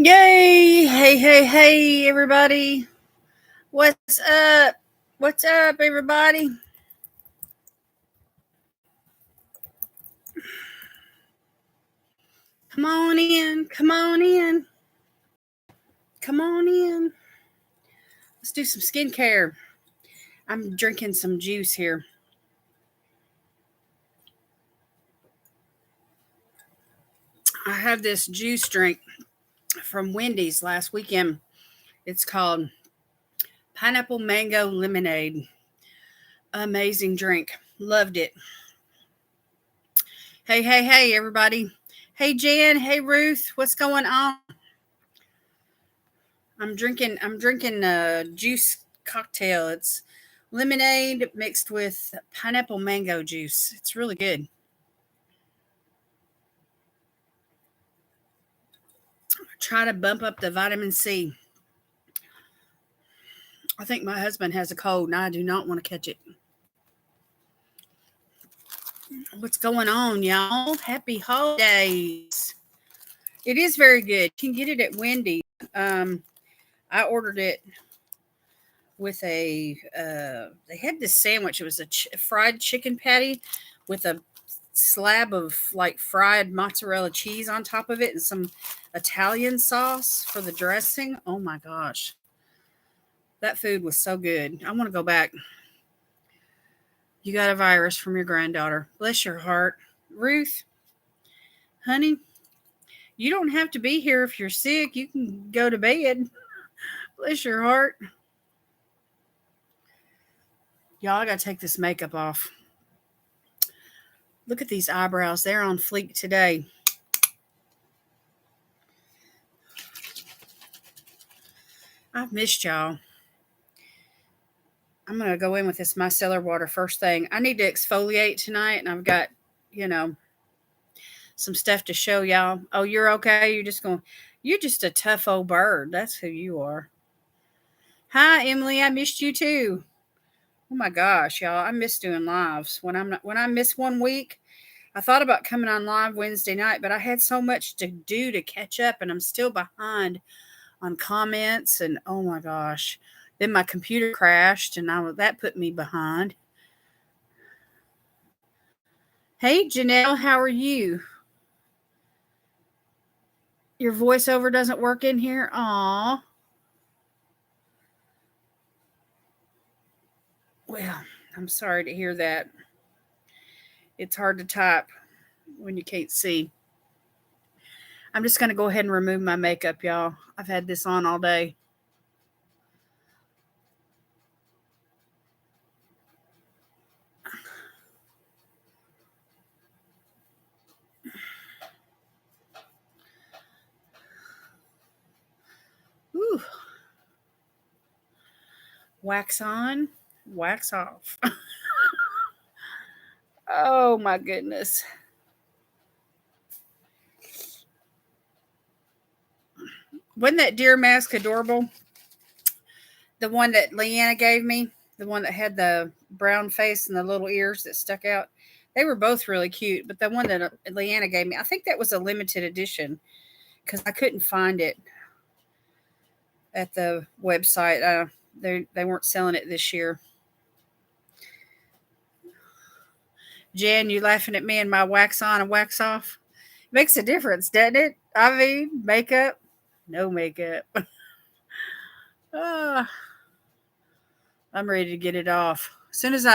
Yay! Hey, everybody. What's up? What's up, everybody? Come on in. Come on in. Come on in. Let's do some skincare. I'm drinking some juice here. I had this juice drink from Wendy's last weekend. It's called Pineapple Mango Lemonade. Amazing drink. Loved it. Hey, everybody. Hey, Jan. Hey, Ruth. What's going on? I'm drinking a juice cocktail. It's lemonade mixed with pineapple mango juice. It's really good. Try to bump up the vitamin C. I think my husband has a cold and I do not want to catch it. What's going on, y'all? Happy holidays. It is very good. You can get it at Wendy's. Um, I ordered it with they had this sandwich. It was a fried chicken patty with a slab of like fried mozzarella cheese on top of it and some Italian sauce for the dressing. Oh my gosh. That food was so good. I want to go back. You got a virus from your granddaughter. Bless your heart. Ruth, honey, you don't have to be here if you're sick. You can go to bed. Bless your heart. Y'all, I got to take this makeup off. Look at these eyebrows. They're on fleek today. I've missed y'all. I'm going to go in with this micellar water first thing. I need to exfoliate tonight, and I've got, you know, some stuff to show y'all. Oh, you're okay? You're just a tough old bird. That's who you are. Hi, Emily. I missed you too. Oh my gosh, y'all. I miss doing lives. When I miss one week, I thought about coming on live Wednesday night, but I had so much to do to catch up, and I'm still behind on comments. And oh my gosh, then my computer crashed, and that put me behind. Hey, Janelle, how are you? Your voiceover doesn't work in here? Aw. Well, I'm sorry to hear that. It's hard to type when you can't see. I'm just going to go ahead and remove my makeup, y'all. I've had this on all day. Ooh. Wax on, wax off. Oh my goodness. Wasn't that deer mask adorable? The one that Leanna gave me, the one that had the brown face and the little ears that stuck out. They were both really cute, but the one that Leanna gave me, I think that was a limited edition because I couldn't find it at the website. They weren't selling it this year. Jan, you laughing at me and my wax on and wax off? Makes a difference, doesn't it? I mean, makeup, no makeup. Ah, I'm ready to get it off. As soon as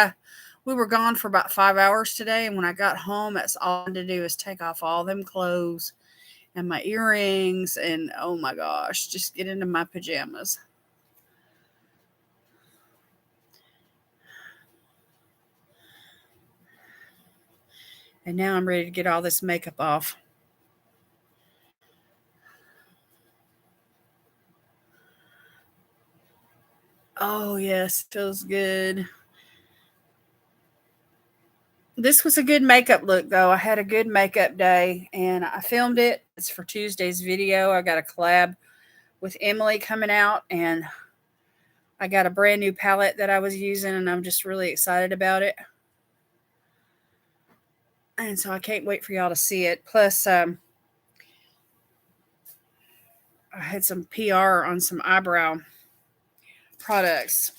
we were gone for about 5 hours today, and when I got home, that's all I had to do is take off all them clothes and my earrings, and oh my gosh, just get into my pajamas. And now I'm ready to get all this makeup off. Oh, yes, feels good. This was a good makeup look, though. I had a good makeup day, and I filmed it. It's for Tuesday's video. I got a collab with Emily coming out, and I got a brand new palette that I was using, and I'm just really excited about it. And so I can't wait for y'all to see it. Plus, I had some PR on some eyebrow products,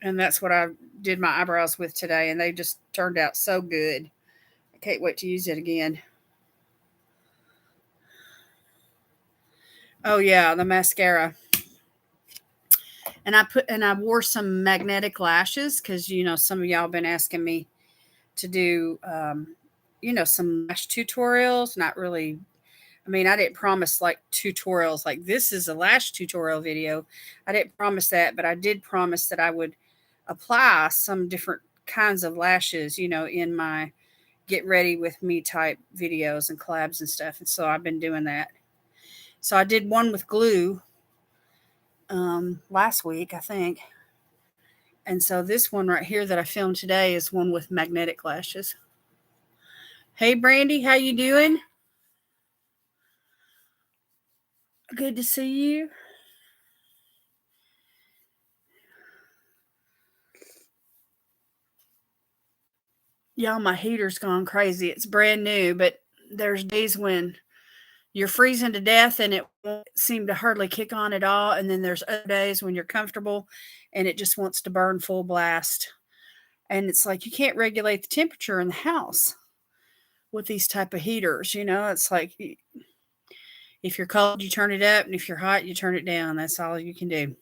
and that's what I did my eyebrows with today, and they just turned out so good. I can't wait to use it again. Oh yeah, the mascara. And I wore some magnetic lashes because some of y'all been asking me to do some lash tutorials. Not really. I mean, I didn't promise like tutorials like this is a lash tutorial video. I didn't promise that, but I did promise that I would apply some different kinds of lashes, in my get ready with me type videos and collabs and stuff. And so I've been doing that. So I did one with glue last week, I think. And so this one right here that I filmed today is one with magnetic lashes. Hey Brandy, how you doing? Good to see you. Y'all, my heater's gone crazy. It's brand new, but there's days when you're freezing to death and it won't seem to hardly kick on at all. And then there's other days when you're comfortable and it just wants to burn full blast. And it's like you can't regulate the temperature in the house with these type of heaters. It's like if you're cold, you turn it up, and if you're hot, you turn it down. That's all you can do.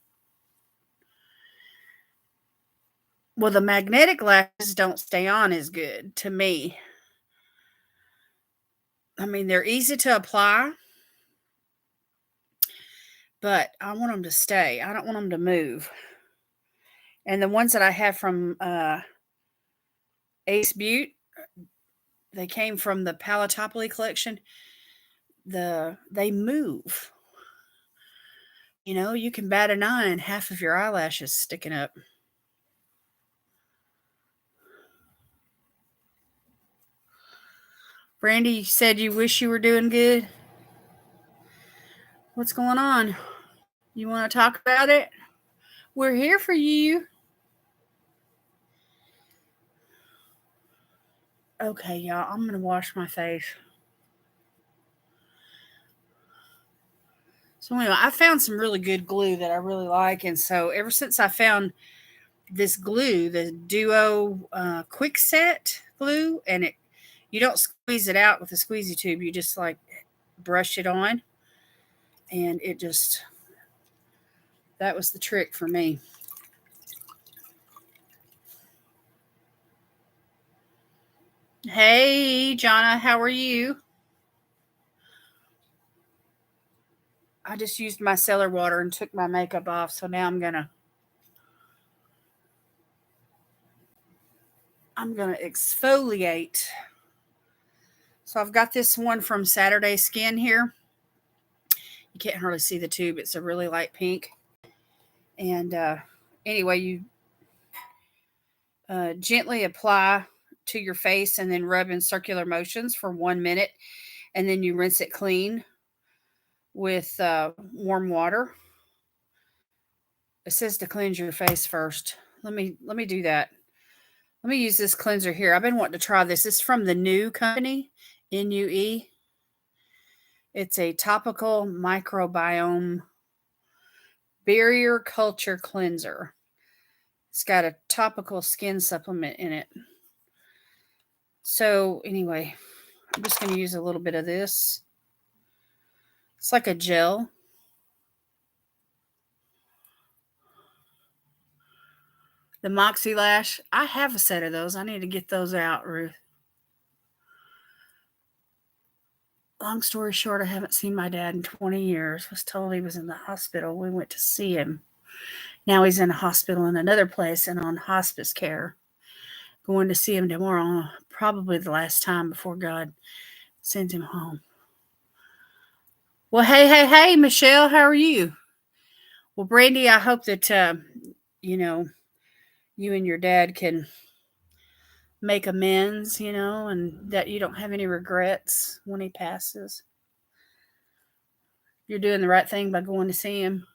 Well, the magnetic lashes don't stay on as good to me. I mean, they're easy to apply, but I want them to stay. I don't want them to move. And the ones that I have from Ace Butte, they came from the Palatopoli collection. They move. You can bat an eye and half of your eyelashes sticking up. Brandy said you wish you were doing good. What's going on? You want to talk about it? We're here for you. Okay, y'all, I'm going to wash my face. So anyway, I found some really good glue that I really like. And so ever since I found this glue, the Duo Quick Set glue, and you don't squeeze it out with a squeezy tube. You just like brush it on. And that was the trick for me. Hey, Jonna, how are you? I just used my cellar water and took my makeup off, so now I'm gonna exfoliate. So I've got this one from Saturday Skin here. You can't hardly see the tube. It's a really light pink. And anyway, you gently apply to your face and then rub in circular motions for 1 minute. And then you rinse it clean with warm water. It says to cleanse your face first. Let me do that. Let me use this cleanser here. I've been wanting to try this. It's from the New company, NUE. It's a topical microbiome barrier culture cleanser. It's got a topical skin supplement in it. So anyway, I'm just going to use a little bit of this. It's like a gel. The Moxie Lash. I have a set of those. I need to get those out, Ruth. Long story short, I haven't seen my dad in 20 years. Was told he was in the hospital. We went to see him. Now he's in a hospital in another place and on hospice care. Going to see him tomorrow. Probably the last time before God sends him home. Well, hey, Michelle, how are you? Well, Brandy, I hope that, you and your dad can make amends, and that you don't have any regrets when he passes. You're doing the right thing by going to see him.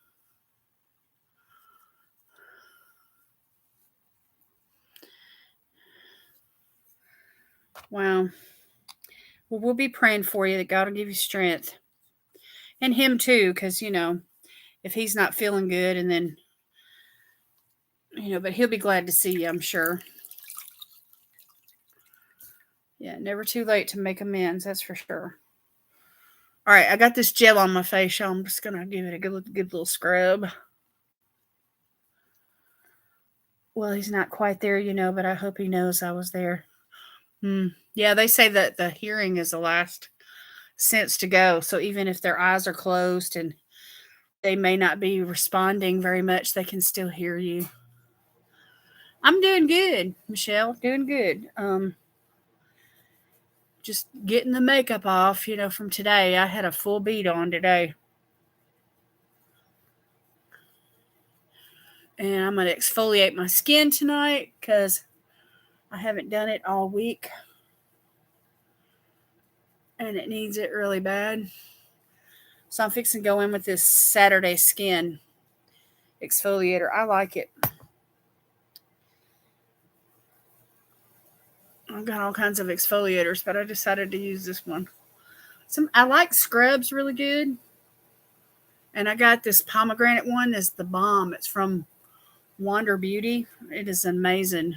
Wow. Well, we'll be praying for you that God will give you strength. And him too, because, if he's not feeling good and then, but he'll be glad to see you, I'm sure. Yeah, never too late to make amends, that's for sure. All right, I got this gel on my face, y'all. I'm just going to give it a good little scrub. Well, he's not quite there, but I hope he knows I was there. Yeah, they say that the hearing is the last sense to go. So even if their eyes are closed and they may not be responding very much, they can still hear you. I'm doing good, Michelle. Doing good. Just getting the makeup off, from today. I had a full beat on today. And I'm going to exfoliate my skin tonight because I haven't done it all week. And it needs it really bad. So I'm fixing to go in with this Saturday Skin exfoliator. I like it. I've got all kinds of exfoliators, but I decided to use this one. I like scrubs really good. And I got this pomegranate one. It's the bomb. It's from Wander Beauty. It is amazing.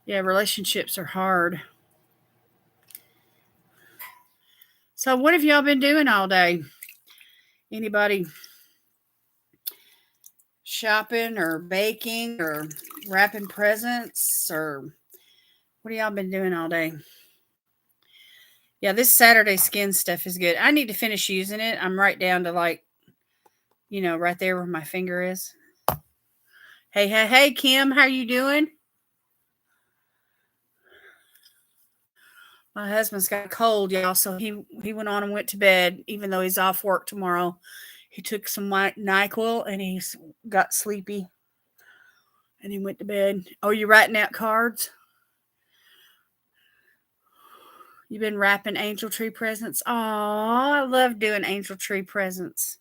Yeah, relationships are hard. So what have y'all been doing all day? Anybody shopping or baking or wrapping presents, or what have y'all been doing all day? Yeah, this Saturday Skin stuff is good. I need to finish using it. I'm right down to right there where my finger is. Hey, Kim, how you doing? My husband's got a cold, y'all, so he went on and went to bed, even though he's off work tomorrow. He took some NyQuil and he's got sleepy, and he went to bed. Oh, you writing out cards? You've been wrapping angel tree presents? Oh, I love doing angel tree presents.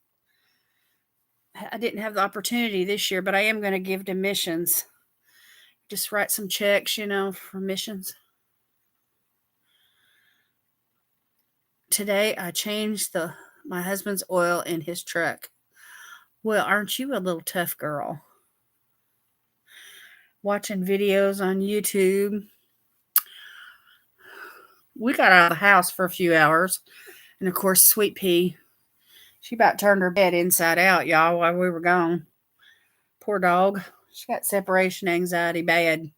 I didn't have the opportunity this year, but I am going to give to missions. Just write some checks, for missions. Today I changed my husband's oil in his truck. Well, aren't you a little tough girl? Watching videos on YouTube. We got out of the house for a few hours. And of course, Sweet Pea, she about turned her bed inside out, y'all, while we were gone. Poor dog. She got separation anxiety bad.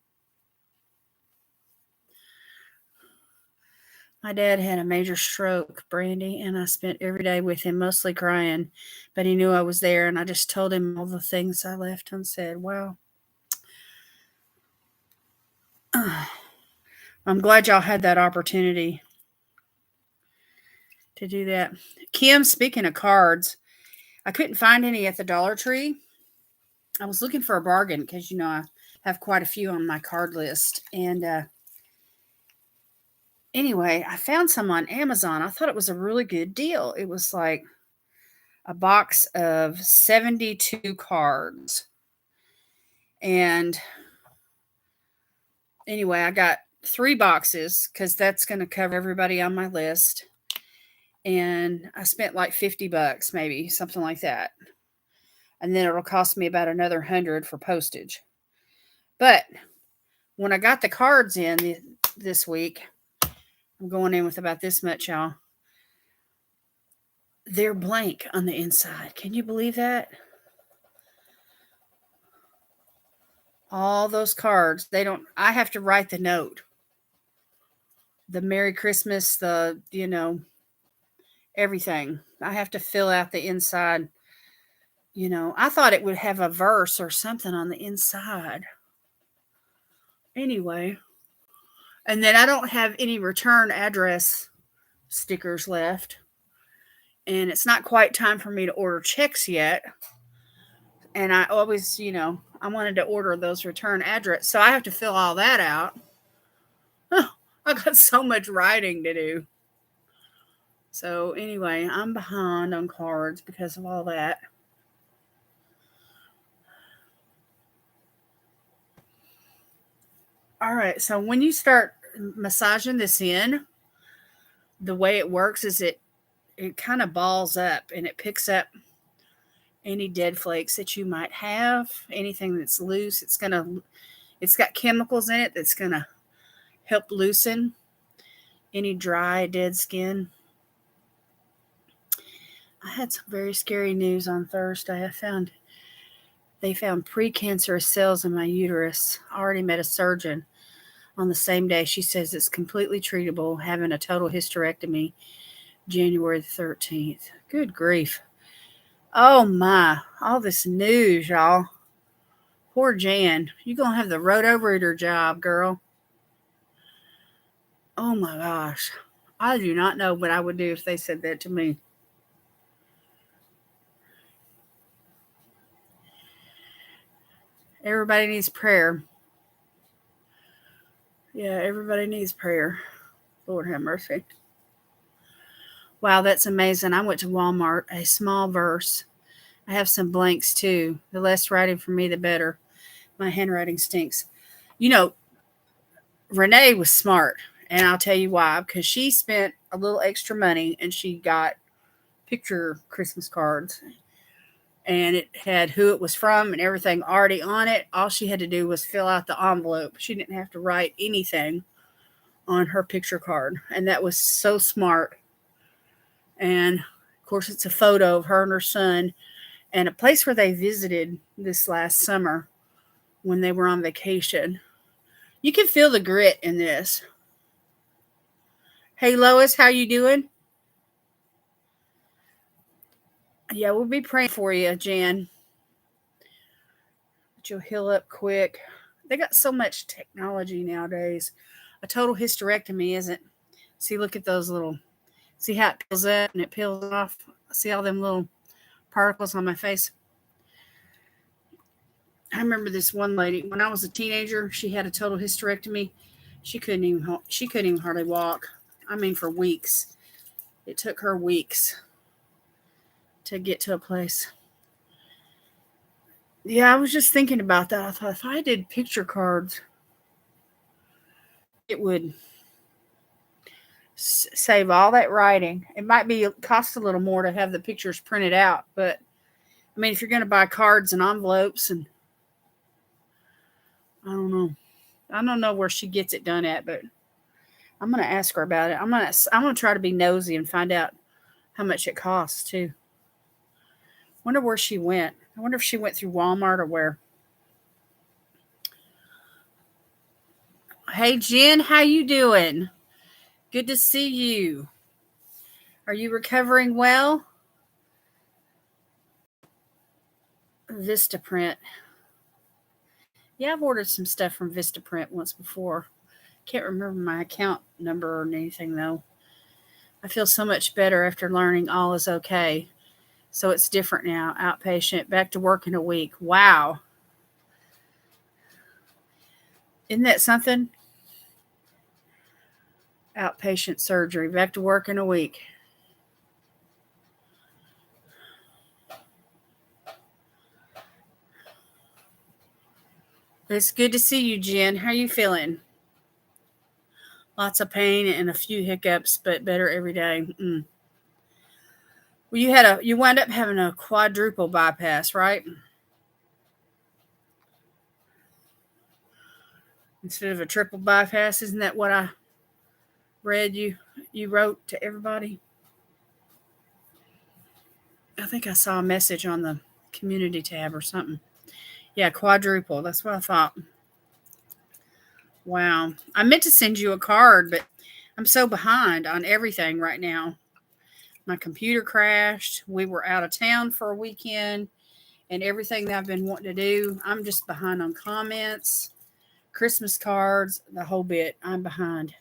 My dad had a major stroke, Brandy, and I spent every day with him, mostly crying. But he knew I was there, and I just told him all the things I left unsaid. Wow. I'm glad y'all had that opportunity to do that. Kim, speaking of cards, I couldn't find any at the Dollar Tree. I was looking for a bargain because, I have quite a few on my card list. And anyway, I found some on Amazon. I thought it was a really good deal. It was like a box of 72 cards. And anyway, I got 3 boxes because that's going to cover everybody on my list. And I spent like $50, maybe something like that. And then it'll cost me about another 100 for postage. But when I got the cards in this week, I'm going in with about this much, y'all. They're blank on the inside. Can you believe that? All those cards, I have to write the note. The Merry Christmas, everything. I have to fill out the inside. I thought it would have a verse or something on the inside. Anyway, and then I don't have any return address stickers left. And it's not quite time for me to order checks yet. And I always, I wanted to order those return address. So I have to fill all that out. Oh, I got so much writing to do. So anyway, I'm behind on cards because of all that. All right, so when you start massaging this in, the way it works is it kind of balls up and it picks up any dead flakes that you might have, anything that's loose. It's got chemicals in it that's gonna help loosen any dry, dead skin. I had some very scary news on Thursday. They found precancerous cells in my uterus. I already met a surgeon on the same day. She says it's completely treatable, having a total hysterectomy January the 13th. Good grief. Oh my, all this news, y'all. Poor Jan. You're going to have the roto-rooter job, girl. Oh my gosh. I do not know what I would do if they said that to me. Everybody needs prayer. Yeah, everybody needs prayer. Lord have mercy. Wow, that's amazing. I went to Walmart, a small verse. I have some blanks too. The less writing for me, the better. My handwriting stinks. You know, Renee was smart, and I'll tell you why. Because she spent a little extra money and she got picture Christmas cards, and it had who it was from and everything already on it. All she had to do was fill out the envelope. She didn't have to write anything on her picture card, and that was so smart. And of course, it's a photo of her and her son and a place where they visited this last summer when they were on vacation. You can feel the grit in this. Hey Lois, how you doing? Yeah, we'll be praying for you, Jan. That you'll heal up quick. They got so much technology nowadays. A total hysterectomy isn't. See, look at those little. See how it peels up and it peels off. See all them little particles on my face. I remember this one lady when I was a teenager. She had a total hysterectomy. She couldn't even hardly walk. I mean, for weeks. It took her weeks to get to a place. Yeah, I was just thinking about that. I thought if I did picture cards, it would save all that writing. It might be cost a little more to have the pictures printed out, but I mean, if you're going to buy cards and envelopes, and I don't know, I don't know where she gets it done at, but I'm going to ask her about it. I'm gonna try to be nosy and find out how much it costs too. Wonder where she went. I wonder if she went through Walmart or where. Hey Jen, how you doing? Good to see you. Are you recovering well? Vistaprint. Yeah, I've ordered some stuff from Vistaprint once before. Can't remember my account number or anything though. I feel so much better after learning all is okay. So it's different now. Outpatient, back to work in a week. Wow. Isn't that something? Outpatient surgery, back to work in a week. It's good to see you, Jen. How you feeling? Lots of pain and a few hiccups, but better every day. Well, you wound up having a quadruple bypass, right? Instead of a triple bypass, isn't that what I read you wrote to everybody? I think I saw a message on the community tab or something. Yeah, quadruple. That's what I thought. Wow. I meant to send you a card, but I'm so behind on everything right now. My computer crashed. We were out of town for a weekend, and everything that I've been wanting to do, I'm just behind on comments, Christmas cards, the whole bit. I'm behind.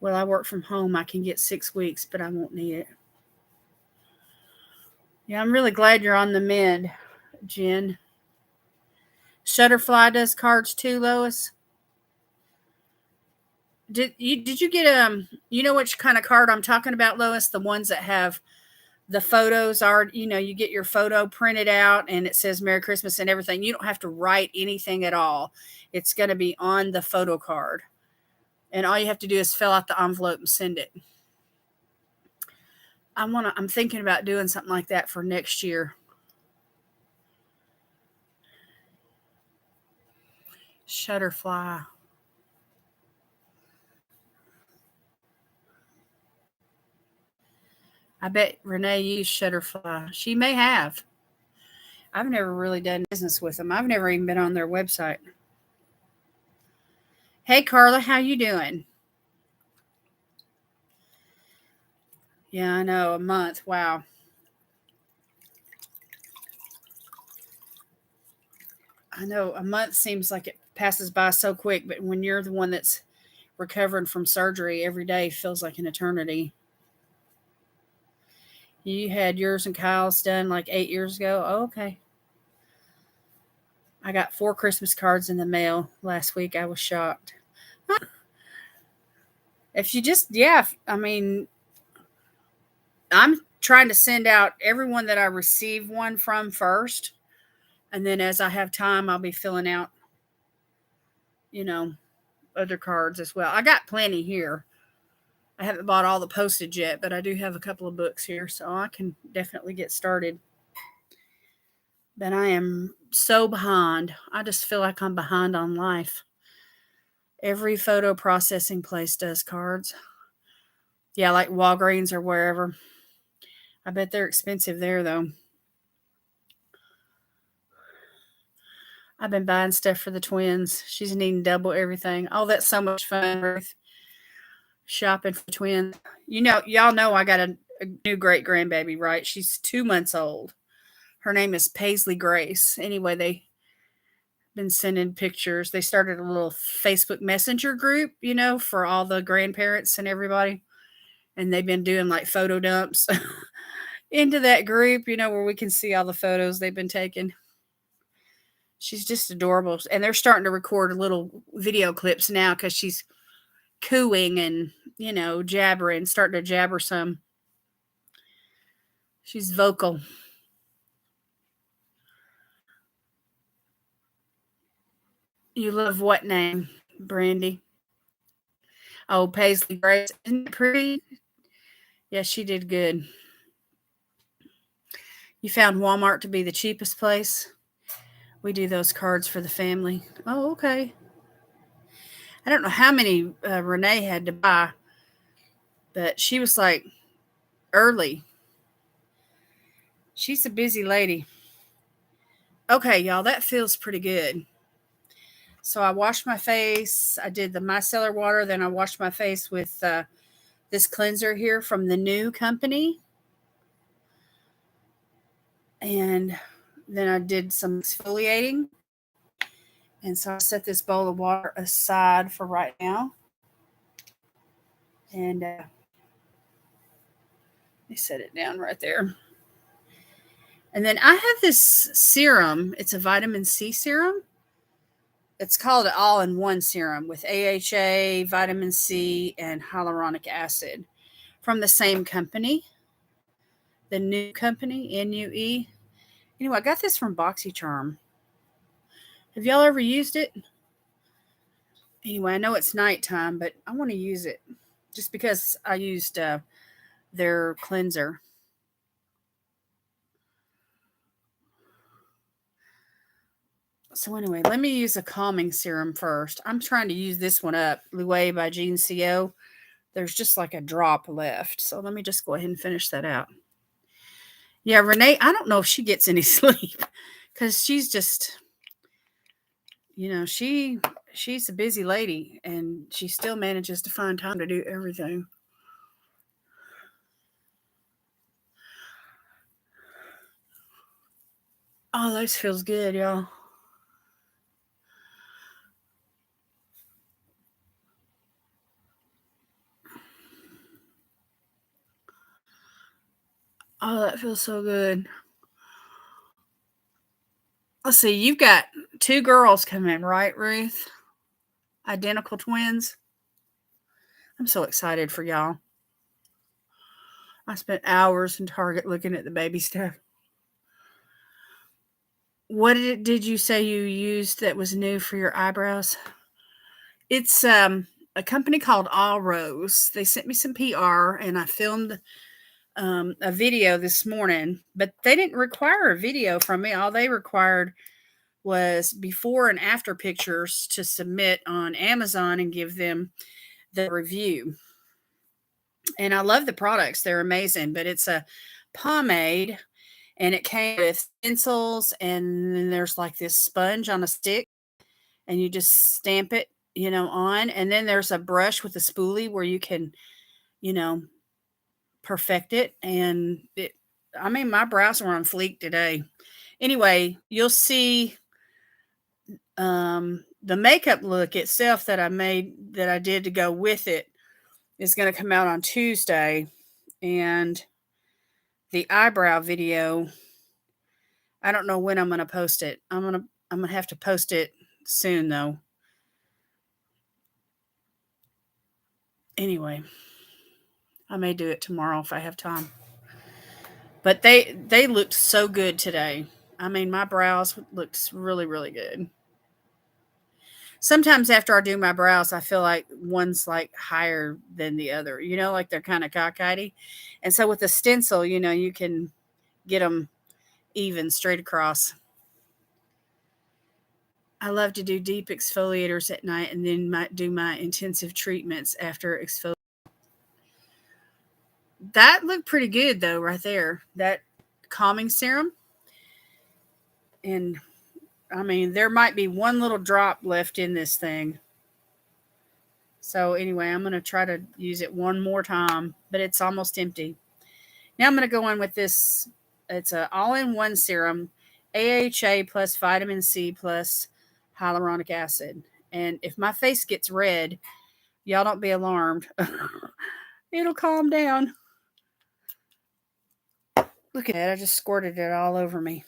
Well, I work from home. I can get 6 weeks, but I won't need it. Yeah, I'm really glad you're on the mend, Jen. Shutterfly does cards too, Lois. Did you get you know which kind of card I'm talking about, Lois? The ones that have the photos are, you get your photo printed out and it says Merry Christmas and everything. You don't have to write anything at all. It's going to be on the photo card. And all you have to do is fill out the envelope and send it. I'm thinking about doing something like that for next year. Shutterfly. I bet Renee used Shutterfly. She may have. I've never really done business with them. I've never even been on their website. Hey Carla, how you doing? Yeah, I know, a month. Wow. I know a month seems like it passes by so quick, but when you're the one that's recovering from surgery, every day feels like an eternity. You had yours and Kyle's done like 8 years ago. Oh, okay. I got 4 Christmas cards in the mail last week. I was shocked. If you just, yeah, I mean, I'm trying to send out everyone that I receive one from first. And then as I have time, I'll be filling out, you know, other cards as well. I got plenty here. I haven't bought all the postage yet, but I do have a couple of books here, so I can definitely get started. But I am so behind. I just feel like I'm behind on life. Every photo processing place does cards. Yeah, like Walgreens or wherever. I bet they're expensive there, though. I've been buying stuff for the twins. She's needing double everything. Oh, that's so much fun, Ruth. Shopping for twins. You know, y'all know I got a new great grandbaby, right? She's 2 months old. Her name is Paisley Grace. Anyway, they been sending pictures. They started a little Facebook Messenger group, for all the grandparents and everybody. And they've been doing like photo dumps into that group, where we can see all the photos they've been taking. She's just adorable. And they're starting to record little video clips now because she's cooing and, jabbering, starting to jabber some. She's vocal. You love what name, Brandy? Oh, Paisley Grace. Isn't it pretty? Yeah, she did good. You found Walmart to be the cheapest place? We do those cards for the family. Oh, okay. I don't know how many Renee had to buy, but she was like early. She's a busy lady. Okay, y'all, that feels pretty good. So I washed my face. I did the micellar water. Then I washed my face with this cleanser here from the new company. And then I did some exfoliating. And so I set this bowl of water aside for right now. And let me set it down right there. And then I have this serum. It's a vitamin C serum. It's called an all-in-one serum with AHA, vitamin C, and hyaluronic acid from the same company, the new company, NUE. Anyway, I got this from BoxyCharm. Have y'all ever used it? Anyway, I know it's nighttime, but I want to use it just because I used their cleanser. So anyway, let me use a calming serum first. I'm trying to use this one up, Louis by Jean Co. There's just like a drop left. So let me just go ahead and finish that out. Yeah, Renee, I don't know if she gets any sleep because she's just, she's a busy lady and she still manages to find time to do everything. Oh, this feels good, y'all. Oh, that feels so good. Let's see, you've got 2 girls coming, right, Ruth? Identical twins. I'm so excited for y'all. I spent hours in Target looking at the baby stuff. What did you say you used that was new for your eyebrows? It's a a company called All Rose. They sent me some PR, and I filmed a video this morning, but they didn't require a video from me. All they required was before and after pictures to submit on Amazon and give them the review. And I love the products, they're amazing, but it's a pomade and it came with stencils, and then there's like this sponge on a stick, and you just stamp it, on. And then there's a brush with a spoolie where you can, you know, perfect it. And I mean, my brows were on fleek today. Anyway, you'll see the makeup look itself that I did to go with it is going to come out on Tuesday. And the eyebrow video, I don't know when I'm going to post it. I'm going to have to post it soon though. Anyway, I may do it tomorrow if I have time. But they looked so good today. I mean, my brows looked really, really good. Sometimes after I do my brows, I feel like one's like higher than the other, like they're kind of cockeyed. And so with a stencil, you can get them even straight across. I love to do deep exfoliators at night and then do my intensive treatments after exfoliate. That looked pretty good though, right there. That calming serum. And I mean, there might be one little drop left in this thing. So anyway, I'm going to try to use it one more time, but it's almost empty. Now I'm going to go in with this. It's an all-in-one serum, AHA plus vitamin C plus hyaluronic acid. And if my face gets red, y'all don't be alarmed. It'll calm down. Look at that. I just squirted it all over me.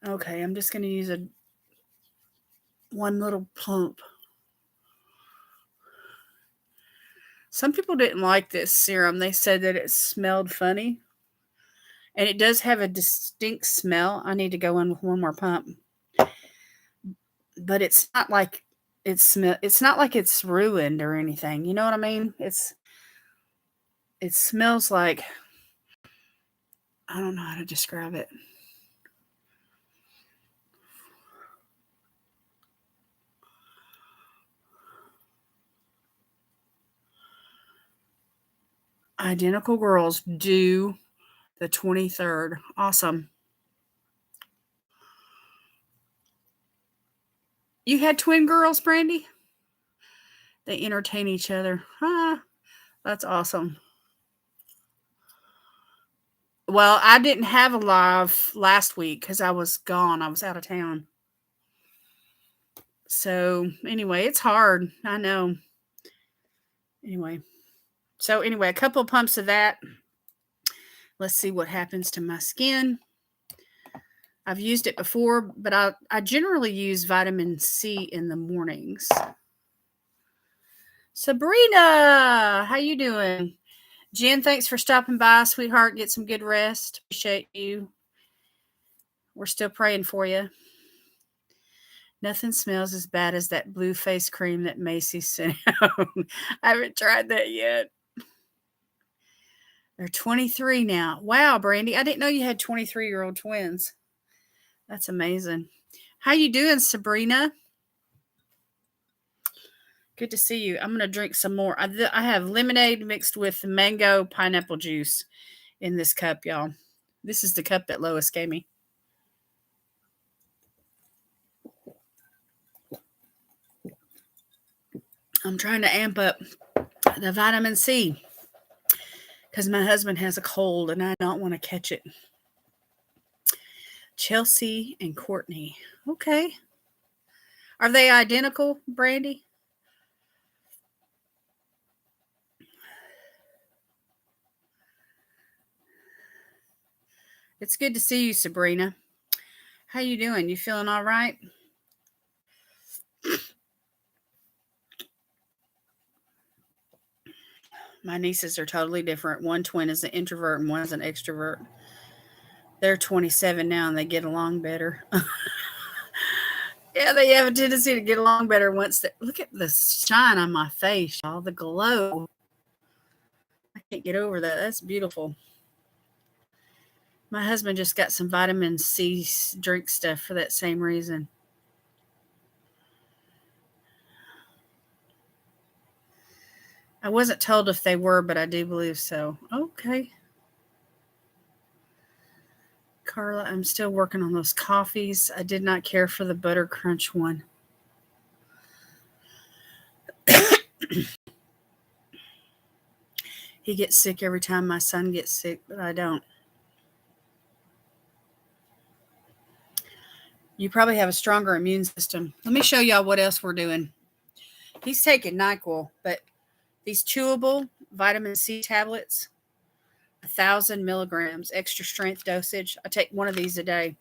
Okay, I'm just going to use one little pump. Some people didn't like this serum. They said that it smelled funny. And it does have a distinct smell. I need to go in with one more pump. But it's not like it's not like it's ruined or anything. You know what I mean? It smells like, I don't know how to describe it. Identical Girls due the 23rd. Awesome. You had twin girls, Brandy? They entertain each other. That's awesome. Well, I didn't have a live last week because I was gone. I was out of town. So anyway, it's hard. I know. Anyway, a couple of pumps of that. Let's see what happens to my skin. I've used it before, but I generally use vitamin C in the mornings. Sabrina, how you doing? Jen, thanks for stopping by, sweetheart. Get some good rest. Appreciate you. We're still praying for you. Nothing smells as bad as that blue face cream that Macy sent out. I haven't tried that yet. They're 23 now. Wow, Brandy, I didn't know you had 23-year-old twins. That's amazing. How you doing, Sabrina? Good to see you. I'm going to drink some more. I have lemonade mixed with mango pineapple juice in this cup, y'all. This is the cup that Lois gave me. I'm trying to amp up the vitamin C because my husband has a cold and I don't want to catch it. Chelsea and Courtney. Okay. Are they identical, Brandy? It's good to see you, Sabrina. How you doing? You feeling all right? My nieces are totally different. One twin is an introvert and one's an extrovert. They're 27 now and they get along better. Yeah, they have a tendency to get along better once they look at the shine on my face, all the glow. I can't get over that. That's beautiful. My husband just got some vitamin C drink stuff for that same reason. I wasn't told if they were, but I do believe so. Okay. Carla, I'm still working on those coffees. I did not care for the butter crunch one. He gets sick every time my son gets sick, but I don't. You probably have a stronger immune system. Let me show y'all what else we're doing. He's taking NyQuil, but these chewable vitamin C tablets, 1,000 milligrams, extra strength dosage. I take one of these a day.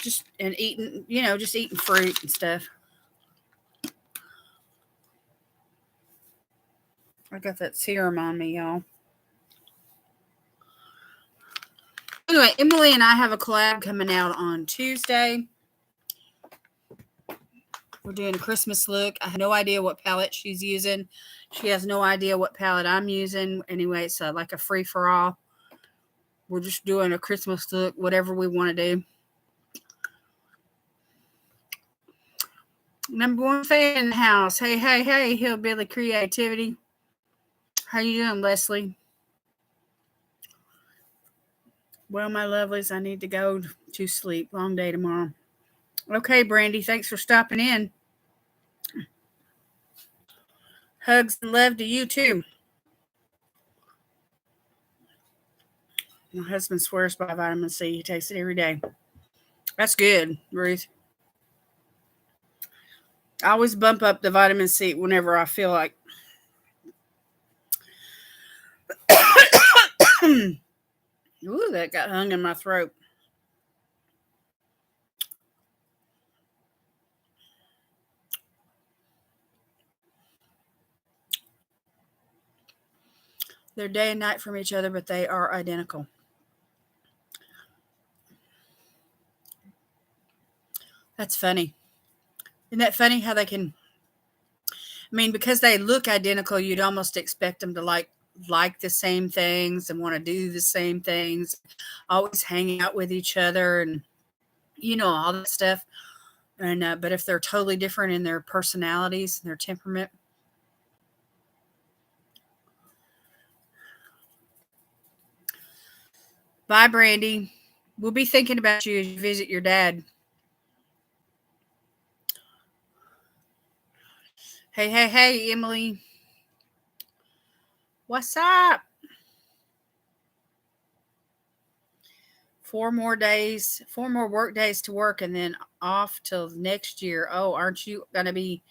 Just and eating, just eating fruit and stuff. I got that serum on me, y'all. Anyway, Emily and I have a collab coming out on Tuesday. We're doing a Christmas look. I have no idea what palette she's using. She has no idea what palette I'm using. Anyway, it's like a free-for-all. We're just doing a Christmas look, whatever we want to do. Number one fan in the house. Hey, hey, hey, Hillbilly Creativity. How you doing, Leslie? Well, my lovelies, I need to go to sleep. Long day tomorrow. Okay, Brandy, thanks for stopping in. Hugs and love to you, too. My husband swears by vitamin C. He takes it every day. That's good, Ruth. I always bump up the vitamin C whenever I feel like. Ooh, that got hung in my throat. They're day and night from each other, but they are identical. That's funny. Isn't that funny how they can? I mean, because they look identical, you'd almost expect them to like the same things and want to do the same things, always hang out with each other, and all that stuff. And but if they're totally different in their personalities and their temperament. Bye, Brandy. We'll be thinking about you as you visit your dad. Hey, hey, hey, Emily. What's up? 4 more days, 4 more work days to work, and then off till next year. Oh, aren't you going to be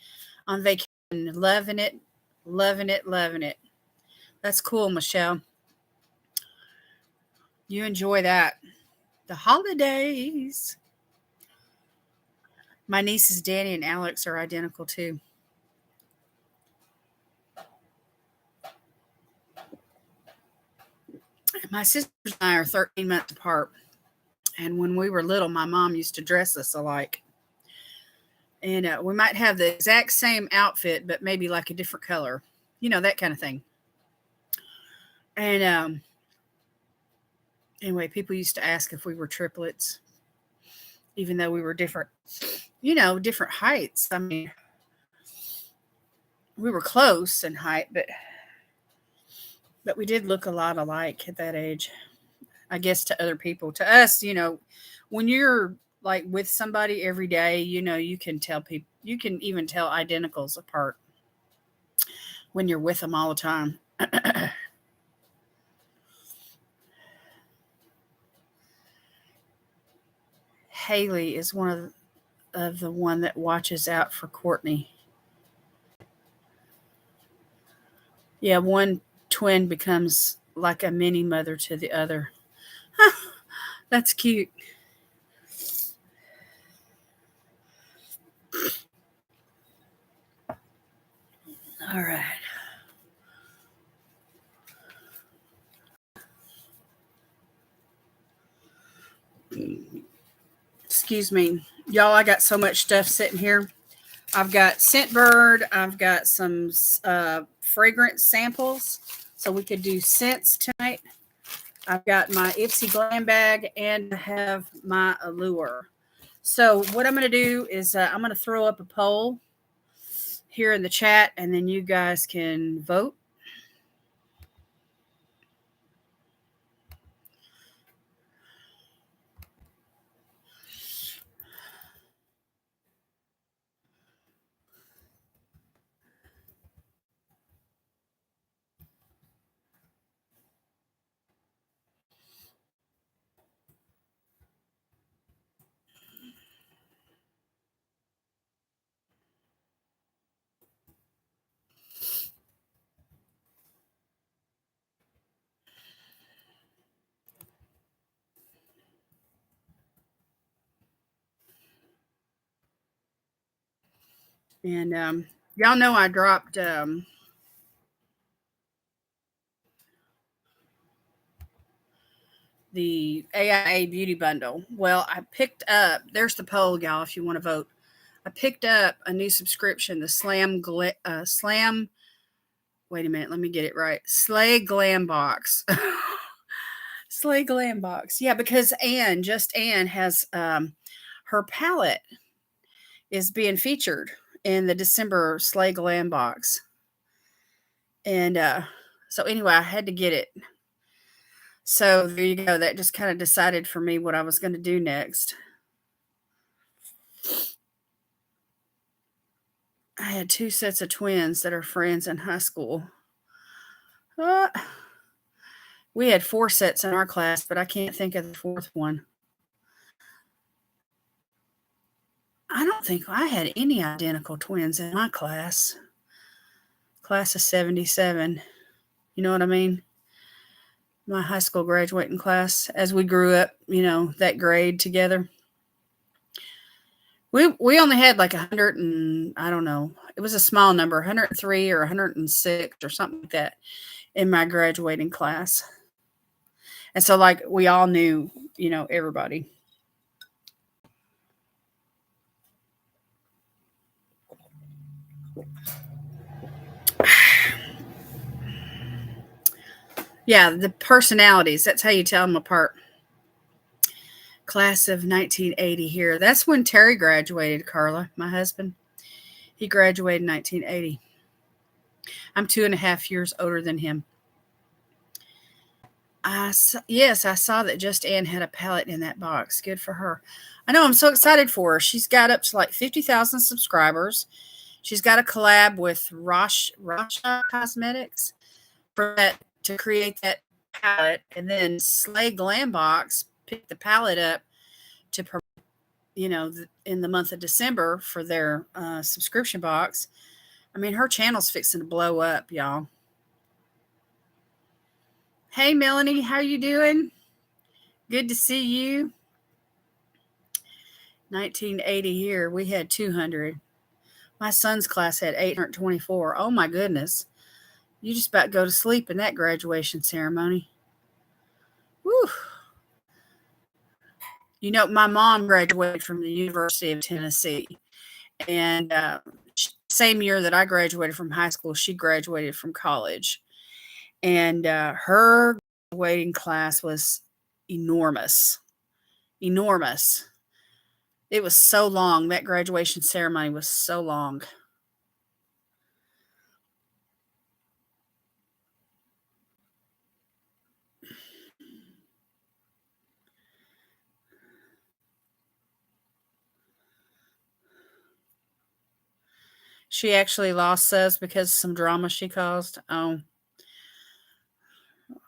on vacation? Loving it, loving it, loving it. That's cool, Michelle. You enjoy that. The holidays. My nieces Danny and Alex are identical too. My sisters and I are 13 months apart. And when we were little, my mom used to dress us alike. And we might have the exact same outfit, but maybe like a different color. That kind of thing. And anyway, people used to ask if we were triplets, even though we were different, different heights. I mean, we were close in height, but we did look a lot alike at that age. I guess to other people. To us, when you're like with somebody every day, you can tell people, you can even tell identicals apart when you're with them all the time. Haley is one of the one that watches out for Courtney. Yeah, one twin becomes like a mini mother to the other. That's cute. All right. Excuse me. Y'all, I got so much stuff sitting here. I've got Scentbird. I've got some fragrance samples. So we could do scents tonight. I've got my Ipsy Glam Bag and I have my Allure. So what I'm going to do is I'm going to throw up a poll here in the chat and then you guys can vote. And y'all know I dropped the AIA Beauty Bundle. Well, I picked up, there's the poll, y'all, if you want to vote. I picked up a new subscription, the Slam, wait a minute, let me get it right. Slay Glam Box. Slay Glam Box. Yeah, because Anne has her palette is being featured in the December Slay Glam Box. And so anyway, I had to get it. So there you go. That just kind of decided for me what I was going to do next. I had 2 sets of twins that are friends in high school. We had 4 sets in our class, but I can't think of the 4th one. I don't think I had any identical twins in my class. Class of 77. You know what I mean? My high school graduating class, as we grew up, that grade together. We only had like 100 and I don't know. It was a small number, 103 or 106 or something like that in my graduating class. And so like we all knew, everybody. Yeah, the personalities, that's how you tell them apart. Class of 1980 here. That's when Terry graduated, Carla, my husband. He graduated in 1980. I'm 2.5 years older than him. Yes, I saw that Just Ann had a palette in that box. Good for her. I know, I'm so excited for her. She's got up to like 50,000 subscribers. She's got a collab with Rasha Cosmetics for that to create that palette, and then Slay Glam Box picked the palette up to promote, in the month of December for their subscription box. I mean, her channel's fixing to blow up, y'all. Hey, Melanie, how you doing? Good to see you. 1980 here, we had 200. My son's class had 824. Oh, my goodness. You just about go to sleep in that graduation ceremony. Whew. My mom graduated from the University of Tennessee. And same year that I graduated from high school, she graduated from college. And her graduating class was enormous. Enormous. It was so long. That graduation ceremony was so long. She actually lost us because of some drama she caused. Oh,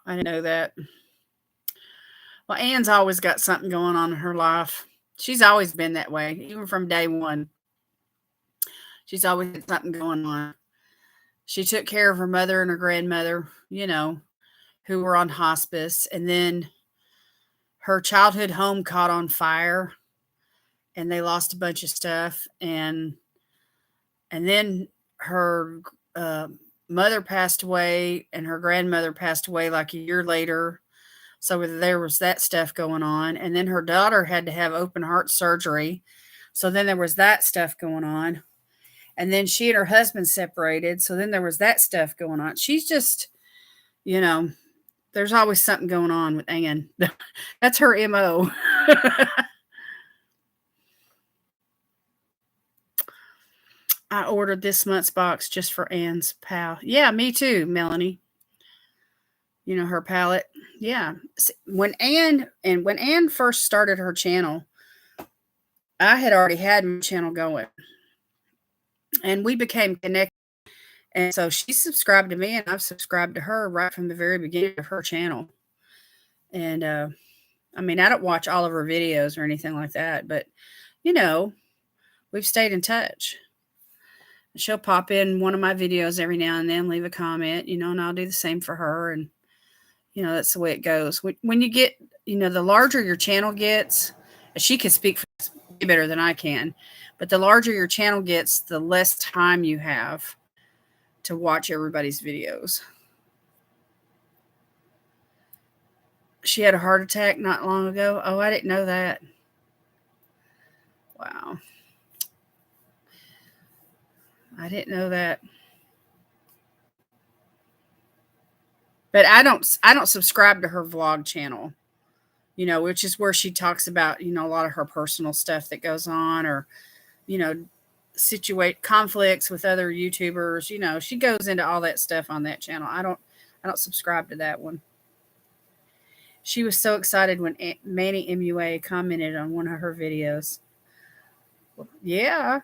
I didn't know that. Well, Anne's always got something going on in her life. She's always been that way, even from day one. She's always had something going on. She took care of her mother and her grandmother, who were on hospice. And then her childhood home caught on fire and they lost a bunch of stuff. And then her mother passed away and her grandmother passed away like a year later. So there was that stuff going on. And then her daughter had to have open heart surgery. So then there was that stuff going on. And then she and her husband separated. So then there was that stuff going on. She's just, you know, there's always something going on with Ann. That's her MO. I ordered this month's box just for Ann's pal. Yeah, me too, Melanie. You know, her palette. Yeah. When Ann first started her channel, I had already had my channel going. And we became connected. And so she subscribed to me and I've subscribed to her right from the very beginning of her channel. And I mean, I don't watch all of her videos or anything like that, but you know, we've stayed in touch. She'll pop in one of my videos every now and then, leave a comment, you know, and I'll do the same for her. And, you know, that's the way it goes. When you get, you know, the larger your channel gets, she can speak better than I can, but the larger your channel gets, the less time you have to watch everybody's videos. She had a heart attack not long ago. Oh, I didn't know that. Wow. I didn't know that. But I don't subscribe to her vlog channel, you know, which is where she talks about, you know, a lot of her personal stuff that goes on, or, you know, situate conflicts with other YouTubers. You know, she goes into all that stuff on that channel. I don't subscribe to that one. She was so excited when Manny MUA commented on one of her videos. Yeah,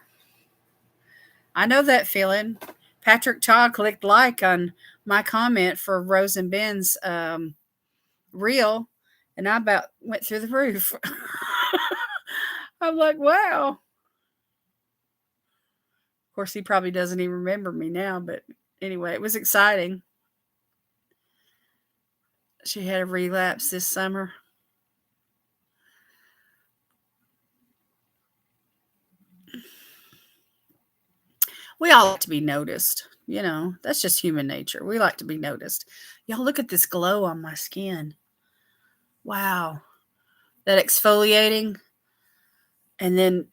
I know that feeling. Patrick Todd clicked like on my comment for Rose and Ben's reel, and I about went through the roof. I'm like, wow. Of course, he probably doesn't even remember me now, but anyway, it was exciting. She had a relapse this summer. We all like to be noticed. You know, that's just human nature. We like to be noticed. Y'all, look at this glow on my skin. Wow. That exfoliating, and then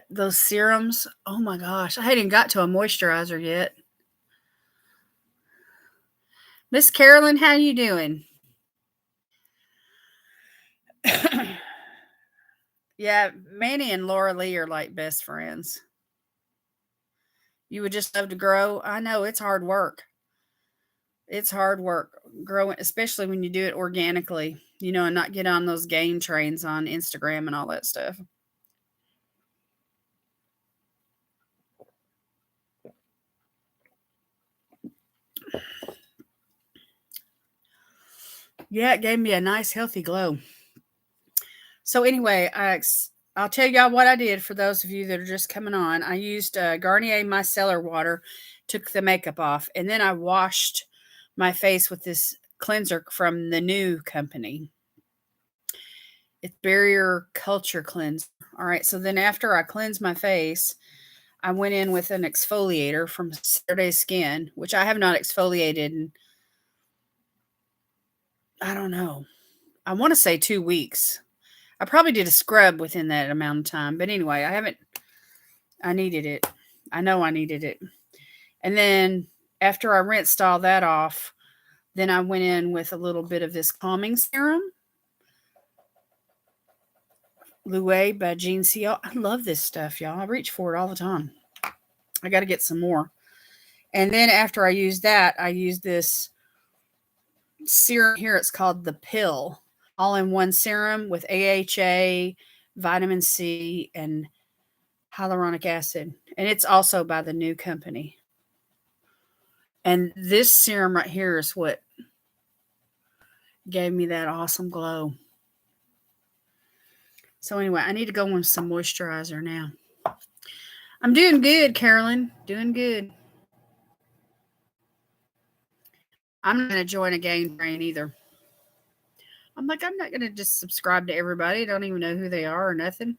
those serums. Oh my gosh. I hadn't even got to a moisturizer yet. Miss Carolyn, how you doing? Yeah, Manny and Laura Lee are like best friends. You would just love to grow. I know it's hard work. It's hard work growing, especially when you do it organically, you know, and not get on those gain trains on Instagram and all that stuff. Yeah, it gave me a nice healthy glow. So anyway, I'll tell y'all what I did for those of you that are just coming on. I used Garnier micellar water, took the makeup off, and then I washed my face with this cleanser from the new company. It's Barrier Culture Cleanser. All right, so then after I cleansed my face, I went in with an exfoliator from Saturday Skin, which I have not exfoliated in, I don't know, I want to say 2 weeks. I probably did a scrub within that amount of time. But anyway, I needed it. I know I needed it. And then after I rinsed all that off, then I went in with a little bit of this calming serum. Louis by Jean Ciel. I love this stuff, y'all. I reach for it all the time. I got to get some more. And then after I used that, I used this serum here. It's called the Pill, all-in-one serum with AHA, vitamin C, and hyaluronic acid. And it's also by the new company. And this serum right here is what gave me that awesome glow. So anyway, I need to go with some moisturizer now. I'm doing good, Carolyn. Doing good. I'm not going to join a game train either. I'm like, I'm not going to just subscribe to everybody. I don't even know who they are or nothing.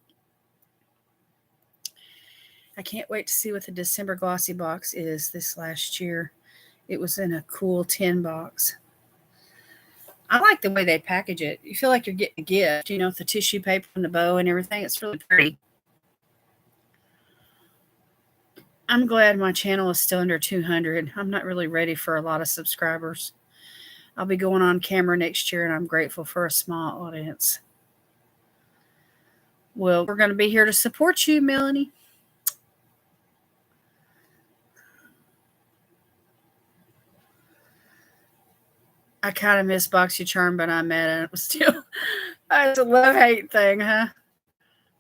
I can't wait to see what the December glossy box is this last year. It was in a cool 10 box. I like the way they package it. You feel like you're getting a gift, with the tissue paper and the bow and everything. It's really pretty. I'm glad my channel is still under 200. I'm not really ready for a lot of subscribers. I'll be going on camera next year, and I'm grateful for a small audience. Well, we're going to be here to support you, Melanie. I kind of miss BoxyCharm, but I'm mad at it still. It's a love-hate thing, huh?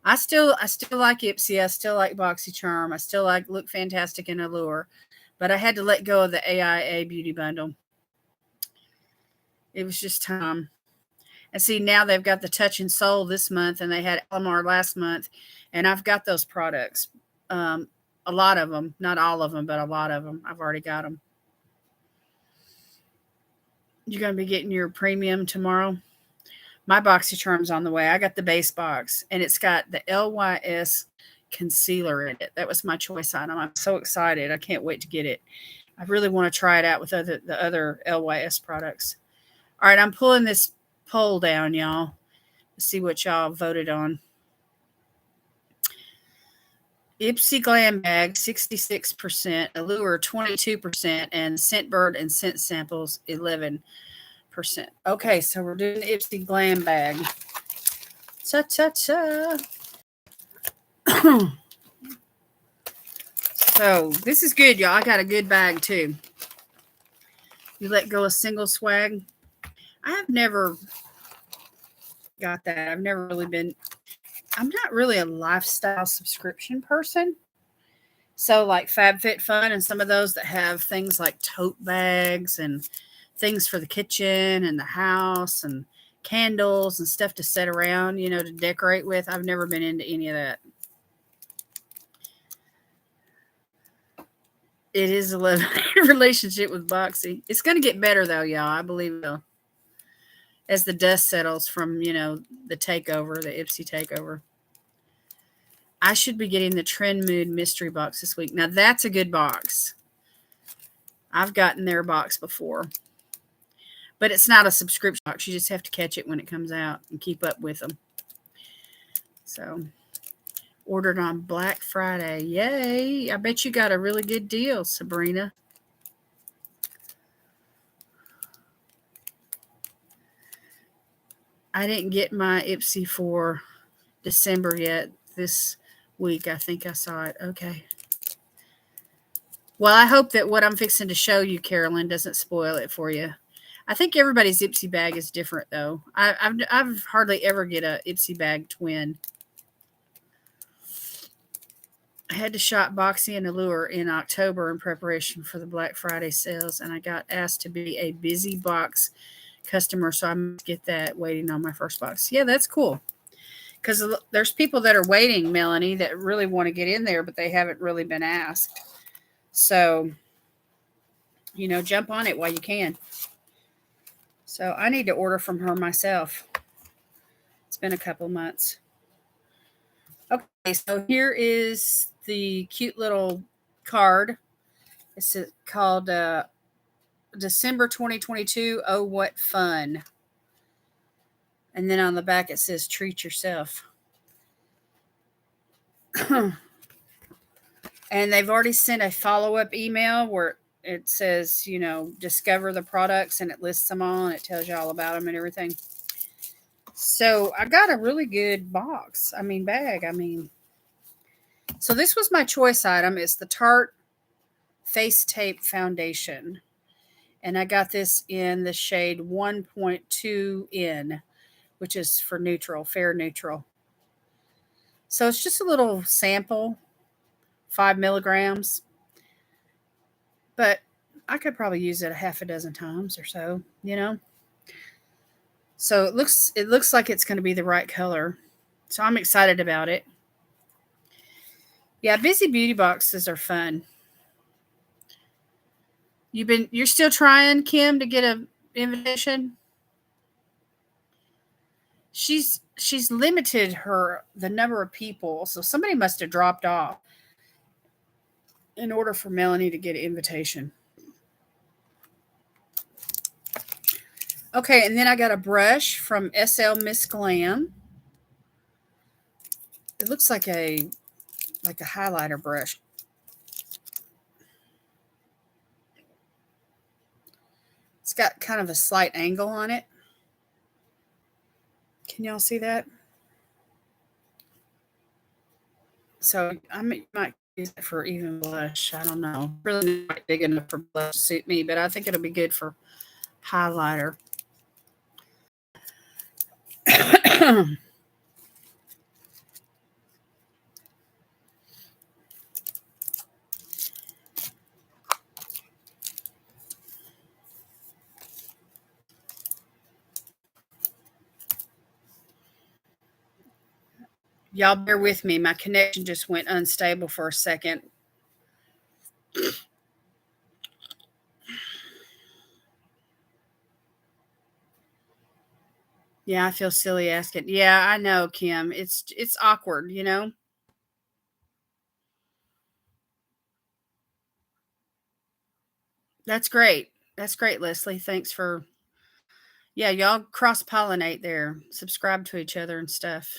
I still like Ipsy. I still like BoxyCharm. I still like Look Fantastic and Allure. But I had to let go of the AIA beauty bundle. It was just time. And see, now they've got the Touch and Soul this month, and they had Elmar last month. And I've got those products. A lot of them. Not all of them, but a lot of them. I've already got them. You're going to be getting your premium tomorrow? My BoxyCharm's on the way. I got the base box, and it's got the LYS concealer in it. That was my choice item. I'm so excited. I can't wait to get it. I really want to try it out with the other LYS products. All right, I'm pulling this poll down, y'all. Let's see what y'all voted on. Ipsy Glam Bag, 66%, Allure, 22%, and Scentbird and Scent Samples, 11%. Okay, so we're doing the Ipsy Glam Bag. Cha-cha-cha. So this is good, y'all. I got a good bag, too. You let go of single swag. I have never got that. I've never really been... I'm not really a lifestyle subscription person. So like FabFitFun and some of those that have things like tote bags and things for the kitchen and the house and candles and stuff to set around, to decorate with. I've never been into any of that. It is a relationship with Boxy. It's going to get better though, y'all. I believe so. As the dust settles from, the takeover, the Ipsy takeover. I should be getting the Trend Mood mystery box this week. Now that's a good box. I've gotten their box before. But it's not a subscription box. You just have to catch it when it comes out and keep up with them. So, ordered on Black Friday. Yay. I bet you got a really good deal, Sabrina. I didn't get my Ipsy for December yet. This week, I think I saw it. Okay. Well, I hope that what I'm fixing to show you, Carolyn, doesn't spoil it for you. I think everybody's Ipsy bag is different, though. I've hardly ever get a Ipsy bag twin. I had to shop Boxy and Allure in October in preparation for the Black Friday sales, and I got asked to be a busy box customer, so I must get that waiting on my first box. Yeah, that's cool. Because there's people that are waiting, Melanie, that really want to get in there, but they haven't really been asked. So, jump on it while you can. So I need to order from her myself. It's been a couple months. Okay, so here is the cute little card. It's called December 2022. Oh, what fun. And then on the back it says treat yourself. And they've already sent a follow-up email where it says, discover the products, and it lists them all and it tells you all about them and everything. So I got a really good bag. So this was my choice item. It's the Tarte Face Tape Foundation. And I got this in the shade 1.2N, which is for neutral, fair neutral. So it's just a little sample, 5 milligrams. But I could probably use it a half a dozen times or so, So it looks like it's going to be the right color. So I'm excited about it. Yeah, busy beauty boxes are fun. You're still trying, Kim, to get an invitation? She's limited the number of people, so somebody must have dropped off in order for Melanie to get an invitation. Okay, and then I got a brush from SL Miss Glam. It looks like a highlighter brush. It's got kind of a slight angle on it. Can y'all see that? So I might use it for even blush. I don't know. Really not big enough for blush to suit me, but I think it'll be good for highlighter. Y'all bear with me. My connection just went unstable for a second. Yeah, I feel silly asking. Yeah, I know, Kim. It's awkward, you know? That's great. That's great, Leslie. Thanks for yeah, y'all cross pollinate there. Subscribe to each other and stuff.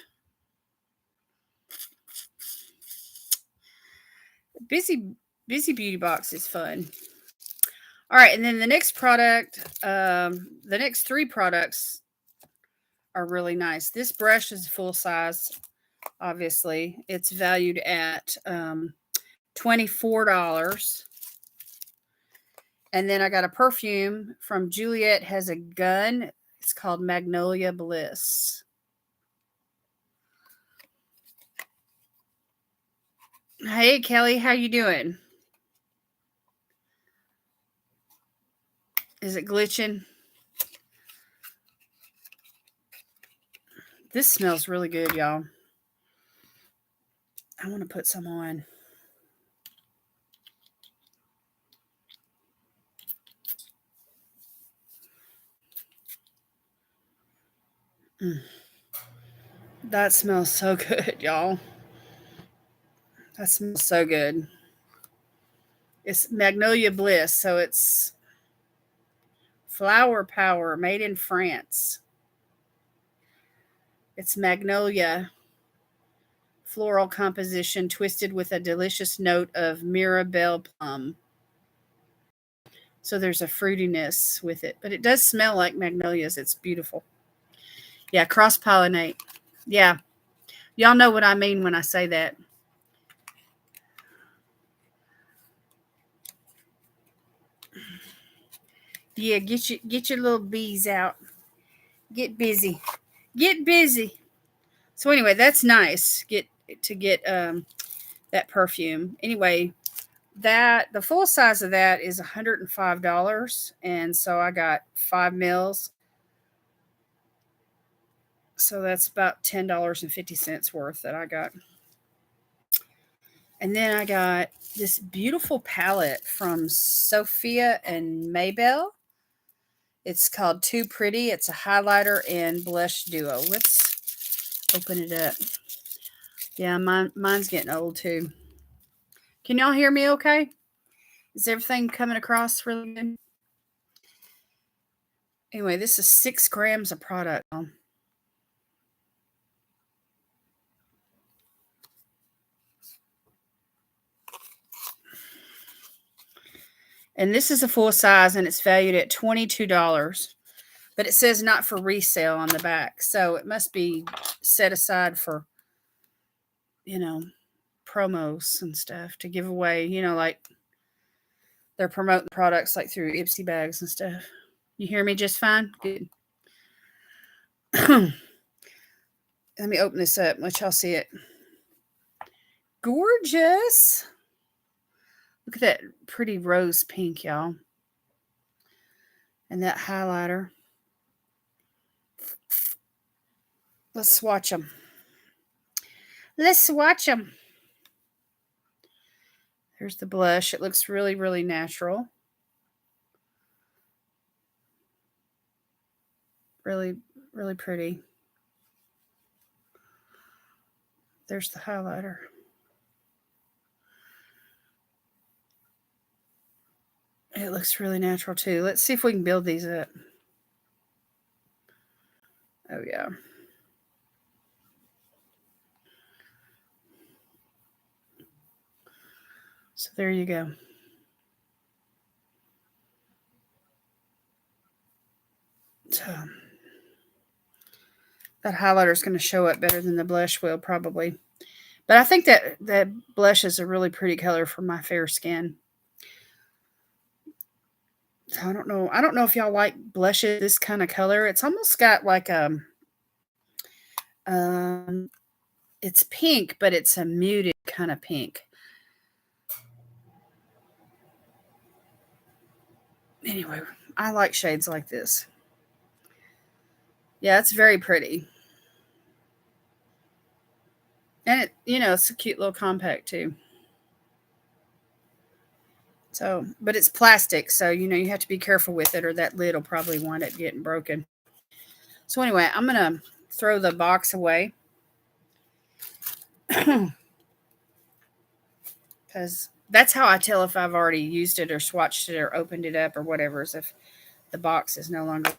Busy Busy Beauty Box is fun. All right, and then the next three products are really nice. This brush is full size, obviously. It's valued at $24. And then I got a perfume from Juliet Has a Gun. It's called Magnolia Bliss. Hey Kelly, how you doing? Is it glitching? This smells really good, y'all. I want to put some on. Mm. That smells so good, y'all. That smells so good. It's Magnolia Bliss, so it's flower power made in France. It's magnolia floral composition twisted with a delicious note of Mirabelle plum. So there's a fruitiness with it, but it does smell like magnolias. It's beautiful. Yeah, cross pollinate. Yeah, y'all know what I mean when I say that. Yeah, get your little bees out. Get busy. Get busy. So anyway, that's nice. Get that perfume. Anyway, that the full size of that is $105, and so I got 5 mils. So that's about $10.50 worth that I got. And then I got this beautiful palette from Sophia and Maybell. It's called Too Pretty. It's a highlighter and blush duo. Let's open it up. Yeah, mine's getting old too. Can y'all hear me okay? Is everything coming across really good? Anyway, this is 6 grams of product. And this is a full size and it's valued at $22. But it says not for resale on the back. So it must be set aside for, you know, promos and stuff to give away, like they're promoting products like through Ipsy bags and stuff. You hear me just fine? Good. Let me open this up. Let y'all see it. Gorgeous. Look at that pretty rose pink, y'all. And that highlighter. Let's swatch them. Let's swatch them. Here's the blush. It looks really, really natural. Really, really pretty. There's the highlighter. It looks really natural too. Let's see if we can build these up. Oh, yeah. So there you go. So that highlighter is going to show up better than the blush will probably. But I think that blush is a really pretty color for my fair skin. So I don't know. I don't know if y'all like blushes this kind of color. It's almost got like um it's pink, but it's a muted kind of pink. Anyway, I like shades like this. Yeah, it's very pretty. And it's a cute little compact too. So, but it's plastic, so you have to be careful with it, or that lid will probably wind up getting broken. So anyway, I'm gonna throw the box away because that's how I tell if I've already used it or swatched it or opened it up or whatever, is if the box is no longer.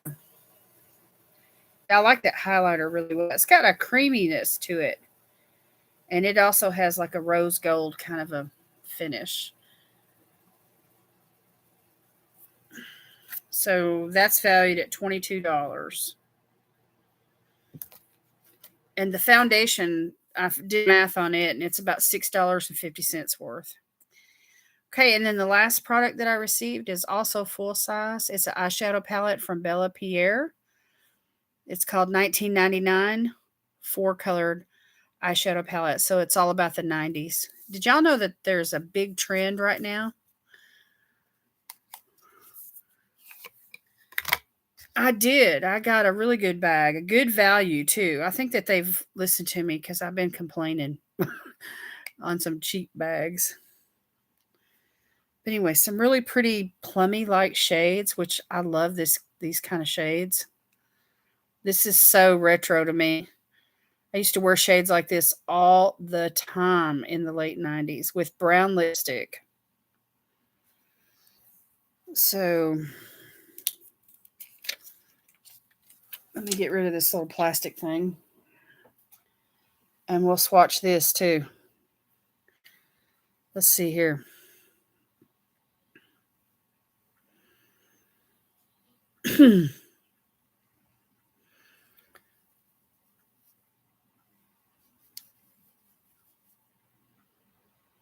I like that highlighter really well. It's got a creaminess to it, and it also has like a rose gold kind of a finish. So that's valued at $22. And the foundation, I did math on it, and it's about $6.50 worth. Okay, and then the last product that I received is also full size. It's an eyeshadow palette from Bella Pierre. It's called 1999 4-colored eyeshadow palette. So it's all about the 90s. Did y'all know that there's a big trend right now? I did. I got a really good bag, a good value too. I think that they've listened to me because I've been complaining on some cheap bags. But anyway, some really pretty plummy like shades, which I love these kind of shades. This is so retro to me. I used to wear shades like this all the time in the late 90s with brown lipstick. So let me get rid of this little plastic thing. And we'll swatch this too. Let's see here.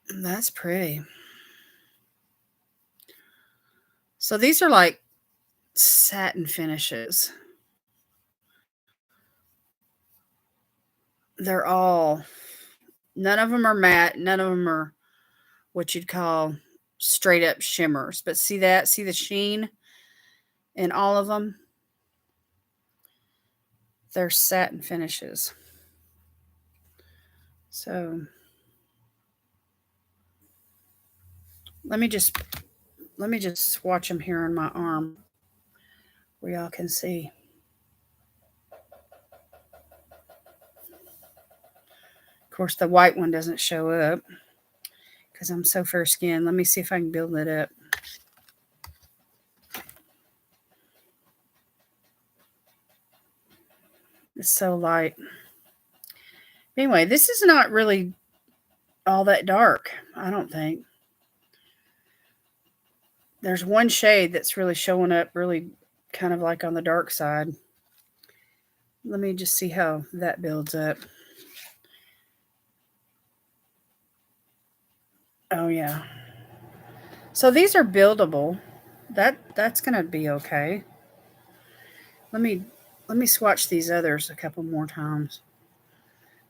That's pretty. So these are like satin finishes. They're all, none of them are matte. None of them are what you'd call straight up shimmers. But see that? See the sheen in all of them? They're satin finishes. So let me just swatch them here on my arm where y'all can see. Of course, the white one doesn't show up because I'm so fair skinned. Let me see if I can build it up. It's so light. Anyway, this is not really all that dark, I don't think. There's one shade that's really showing up really kind of like on the dark side. Let me just see how that builds up. Oh yeah. So these are buildable. That's gonna be okay. Let me swatch these others a couple more times.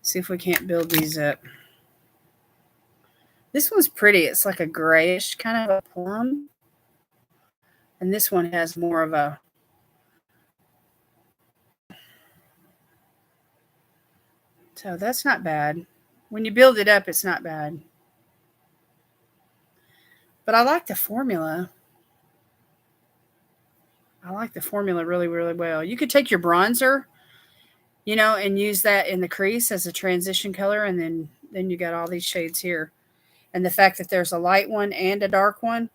See if we can't build these up. This one's pretty. It's like a grayish kind of a plum. And this one has more of a, so that's not bad. When you build it up, it's not bad. But I like the formula. I like the formula really, really well. You could take your bronzer, and use that in the crease as a transition color, and then you got all these shades here. And the fact that there's a light one and a dark one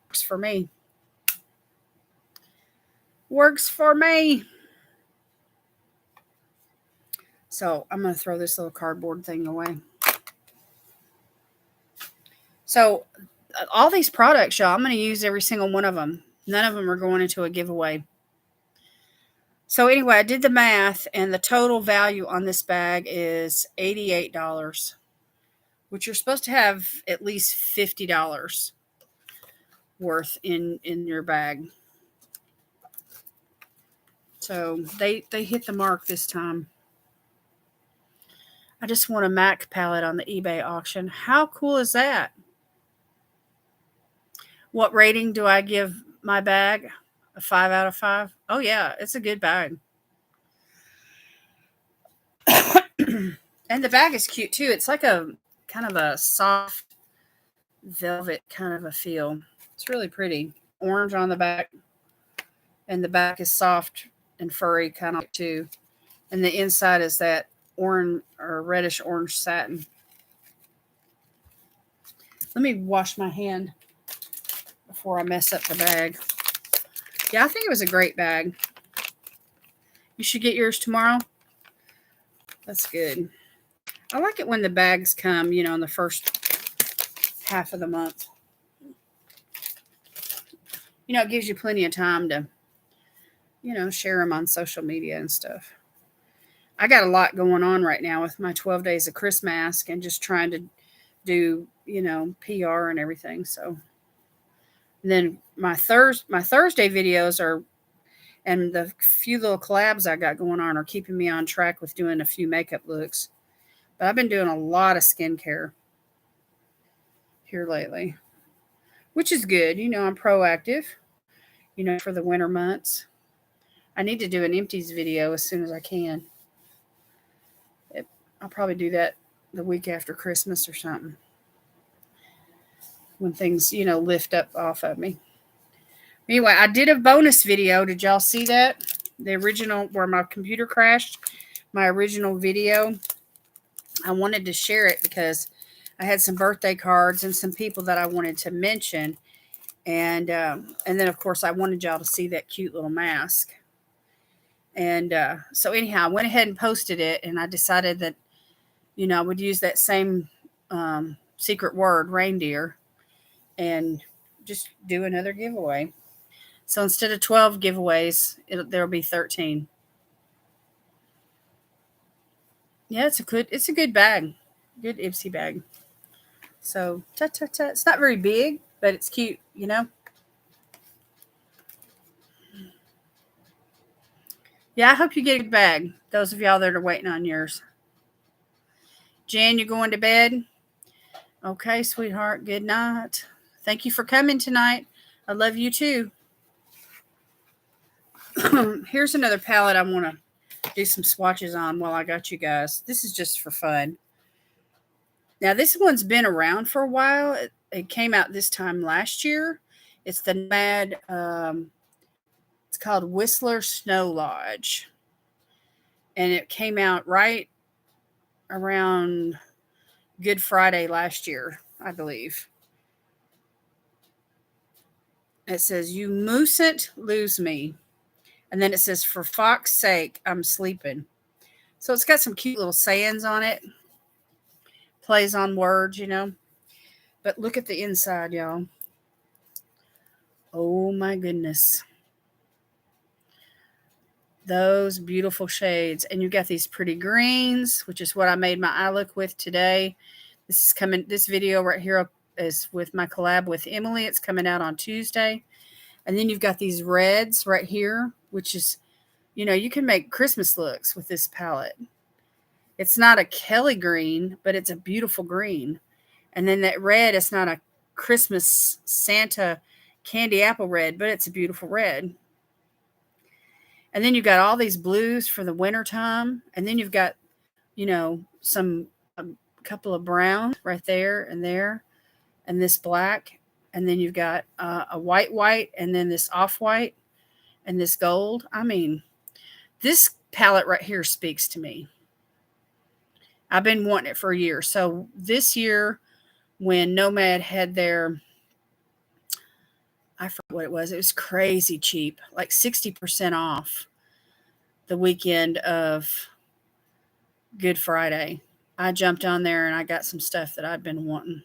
works for me. Works for me. So I'm going to throw this little cardboard thing away. So all these products, y'all, I'm going to use every single one of them. None of them are going into a giveaway. So anyway, I did the math, and the total value on this bag is $88, which you're supposed to have at least $50 worth in your bag. So they hit the mark this time. I just won a MAC palette on the eBay auction. How cool is that? What rating do I give my bag? A 5 out of 5? Oh yeah, it's a good bag. And the bag is cute too. It's like a kind of a soft velvet kind of a feel. It's really pretty. Orange on the back, and the back is soft and furry kind of too. And the inside is that orange or reddish orange satin. Let me wash my hand before I mess up the bag. Yeah, I think it was a great bag. You should get yours tomorrow. That's good. I like it when the bags come, in the first half of the month. It gives you plenty of time to, share them on social media and stuff. I got a lot going on right now with my 12 days of Christmas and just trying to do, PR and everything. So then my Thursday videos are, and the few little collabs I got going on are keeping me on track with doing a few makeup looks. But I've been doing a lot of skincare here lately, which is good. I'm proactive, for the winter months. I need to do an empties video as soon as I can. I'll probably do that the week after Christmas or something, when things, lift up off of me. Anyway, I did a bonus video. Did y'all see that? The original, where my computer crashed, my original video. I wanted to share it because I had some birthday cards and some people that I wanted to mention. And then, of course, I wanted y'all to see that cute little mask. And so anyhow, I went ahead and posted it, and I decided that, I would use that same secret word, reindeer, and just do another giveaway. So instead of 12 giveaways, there'll be 13. Yeah, it's a good bag. Good Ipsy bag. So, it's not very big, but it's cute, Yeah, I hope you get a good bag. Those of y'all that are waiting on yours. Jan, you going to bed? Okay, sweetheart. Good night. Thank you for coming tonight. I love you too. Here's another palette I want to do some swatches on while I got you guys. This is just for fun. Now, this one's been around for a while. It came out this time last year. It's the Nomad. It's called Whistler Snow Lodge. And it came out right around Good Friday last year, I believe. It says, "You mustn't lose me." And then it says, "For fox's sake, I'm sleeping." So it's got some cute little sayings on it. Plays on words, But look at the inside, y'all. Oh my goodness. Those beautiful shades. And you got these pretty greens, which is what I made my eye look with today. This video right here is with my collab with Emily. It's coming out on Tuesday. And then you've got these reds right here, which is, you can make Christmas looks with this palette. It's not a Kelly green, but it's a beautiful green. And then that red, it's not a Christmas Santa candy apple red, but it's a beautiful red. And then you've got all these blues for the winter time. And then you've got, a couple of brown right there, and this black. And then you've got a white, and then this off-white, and this gold. I mean, this palette right here speaks to me. I've been wanting it for a year. So this year, when Nomad had their, I forgot what it was crazy cheap, like 60% off the weekend of Good Friday. I jumped on there and I got some stuff that I'd been wanting.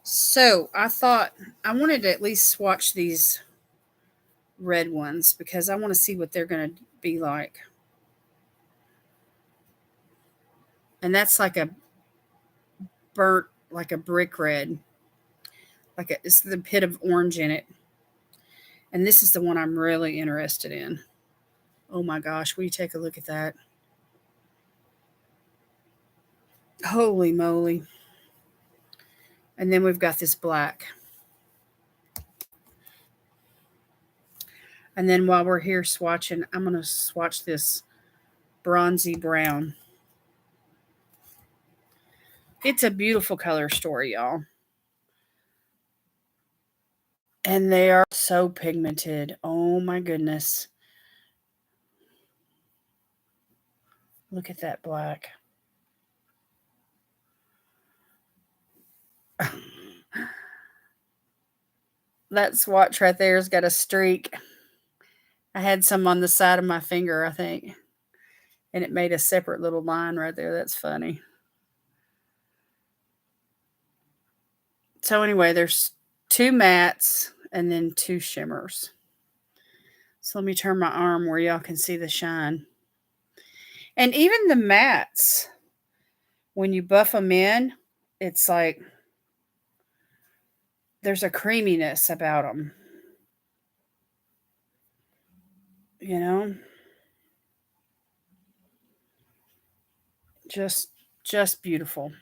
So I thought I wanted to at least swatch these red ones because I want to see what they're going to be like. And that's like a burnt, like a brick red, it's the bit of orange in it. And this is the one I'm really interested in. Oh my gosh, will you take a look at that? Holy moly. And then we've got this black. And then while we're here swatching, I'm going to swatch this bronzy brown. It's a beautiful color story, y'all. And they are so pigmented. Oh my goodness. Look at that black. That swatch right there has got a streak. I had some on the side of my finger, I think. And it made a separate little line right there. That's funny. So anyway, there's 2 mattes and then 2 shimmers. So let me turn my arm where y'all can see the shine. And even the mattes, when you buff them in, it's like there's a creaminess about them. You know? Just beautiful.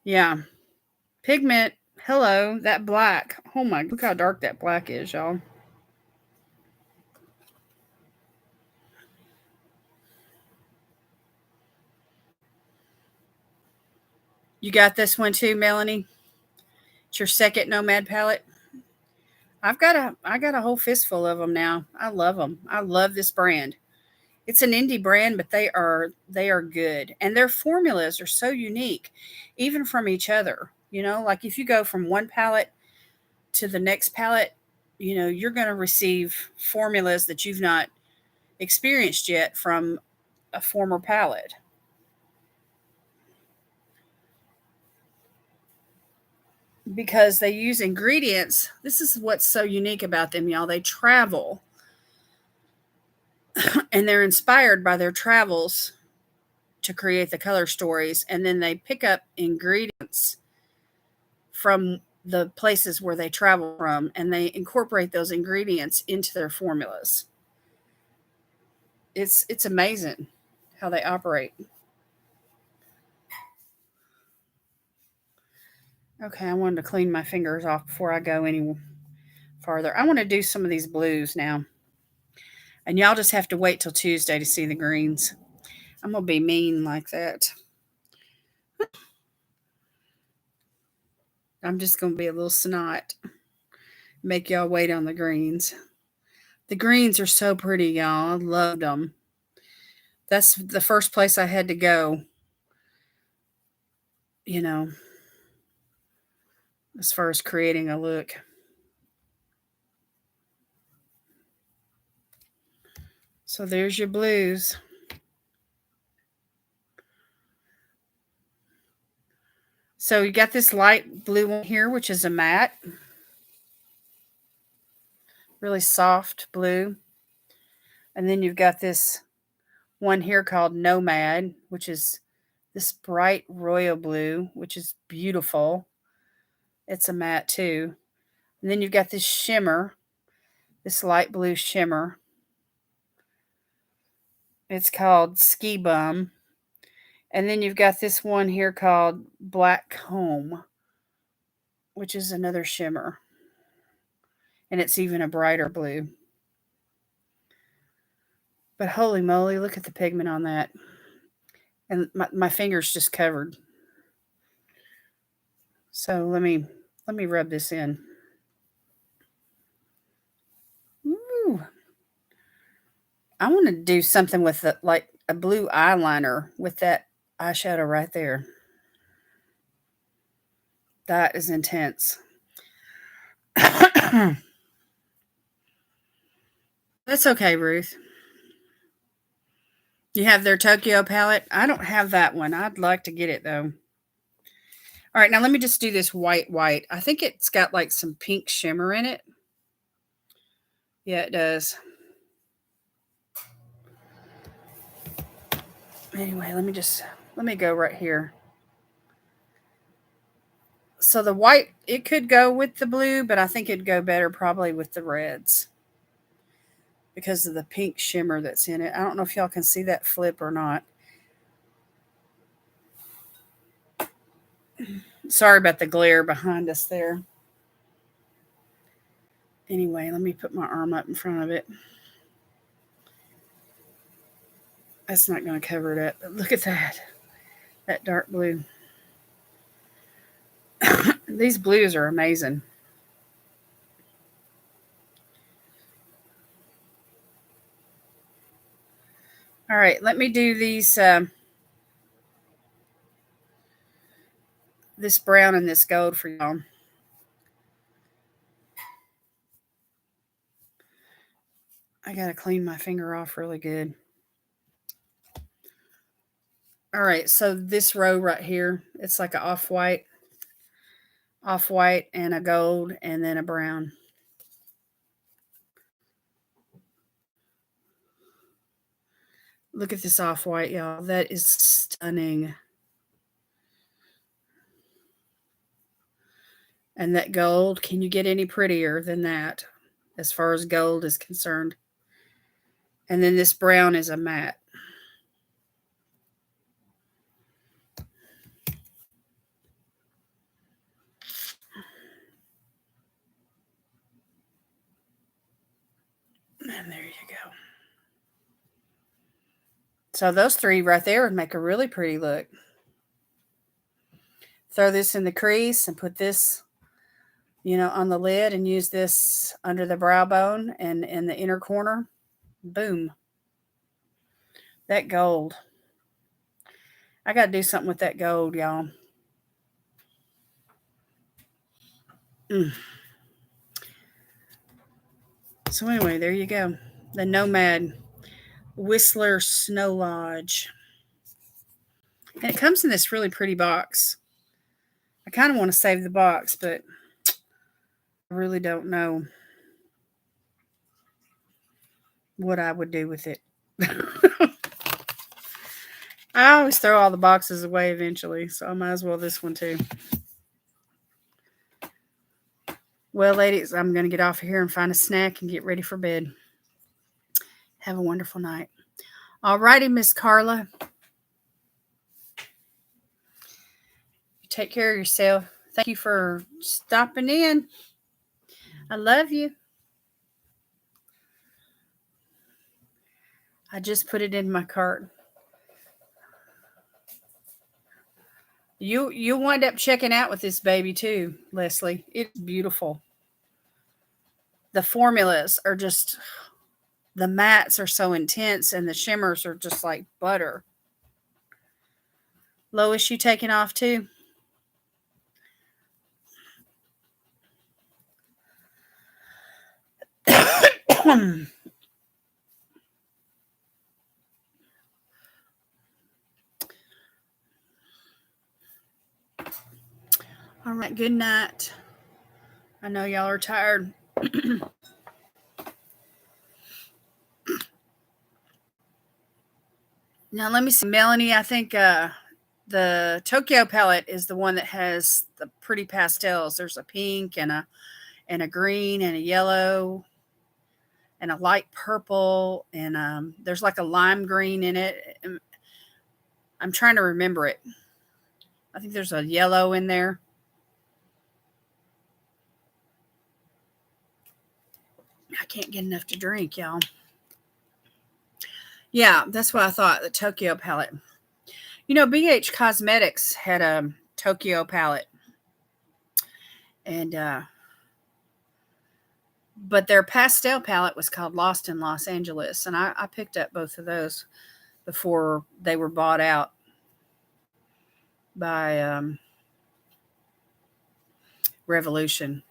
Yeah. Pigment. Hello, that black. Oh my, look how dark that black is, y'all. You got this one too, Melanie? It's your second Nomad palette. I got a whole fistful of them now. I love them. I love this brand. It's an indie brand, but they are good. And their formulas are so unique even from each other. You know, like if you go from one palette to the next palette, you know, you're going to receive formulas that you've not experienced yet from a former palette. Because they use ingredients. This is what's so unique about them, y'all. They travel and they're inspired by their travels to create the color stories. And then they pick up ingredients from the places where they travel from and they incorporate those ingredients into their formulas. It's amazing how they operate. Okay, I wanted to clean my fingers off before I go any farther. I want to do some of these blues now. And y'all just have to wait till Tuesday to see the greens. I'm going to be mean like that. I'm just going to be a little snot. Make y'all wait on the greens. The greens are so pretty, y'all. I loved them. That's the first place I had to go, you know, as far as creating a look. So there's your blues. So you got this light blue one here, which is a matte. Really soft blue. And then you've got this one here called Nomad, which is this bright royal blue, which is beautiful. It's a matte too. And then you've got this shimmer, this light blue shimmer. It's called Ski Bum. And then you've got this one here called Black Comb, which is another shimmer. And it's even a brighter blue. But holy moly, look at the pigment on that. And my finger's just covered. So let me rub this in. Ooh. I want to do something with it like a blue eyeliner with that eyeshadow right there. That is intense. That's okay, Ruth. You have their Tokyo palette? I don't have that one. I'd like to get it though. All right, now let me just do this white. I think it's got like some pink shimmer in it. Yeah, it does. Anyway, let me go right here. So the white, it could go with the blue, but I think it'd go better probably with the reds because of the pink shimmer that's in it. I don't know if y'all can see that flip or not. Sorry about the glare behind us there. Anyway, let me put my arm up in front of it. That's not going to cover it up, but look at that dark blue. These blues are amazing. All right, let me do these, this brown and this gold for y'all. I got to clean my finger off really good. All right, so this row right here, it's like an off-white and a gold and then a brown. Look at this off-white, y'all. That is stunning. And that gold, can you get any prettier than that as far as gold is concerned? And then this brown is a matte. And there you go. So those three right there would make a really pretty look. Throw this in the crease and put this, on the lid and use this under the brow bone and in the inner corner. Boom. That gold. I got to do something with that gold, y'all. So anyway, there you go. The Nomad Whistler Snow Lodge. And it comes in this really pretty box. I kind of want to save the box, but I really don't know what I would do with it. I always throw all the boxes away eventually, so I might as well this one too. Well, ladies, I'm going to get off of here and find a snack and get ready for bed. Have a wonderful night. All righty, Miss Carla. Take care of yourself. Thank you for stopping in. I love you. I just put it in my cart. You wind up checking out with this baby too, Leslie. It's beautiful. The formulas are just, the mattes are so intense and the shimmers are just like butter. Lois, you taking off too? All right, good night. I know y'all are tired. Now let me see, Melanie. I think the Tokyo palette is the one that has the pretty pastels. There's a pink and a green and a yellow and a light purple and there's like a lime green in it. I'm trying to remember it. I think there's a yellow in there. I can't get enough to drink, y'all. Yeah, that's what I thought, the Tokyo palette. BH Cosmetics had a Tokyo palette. And but their pastel palette was called Lost in Los Angeles. And I picked up both of those. before they were bought out by Revolution.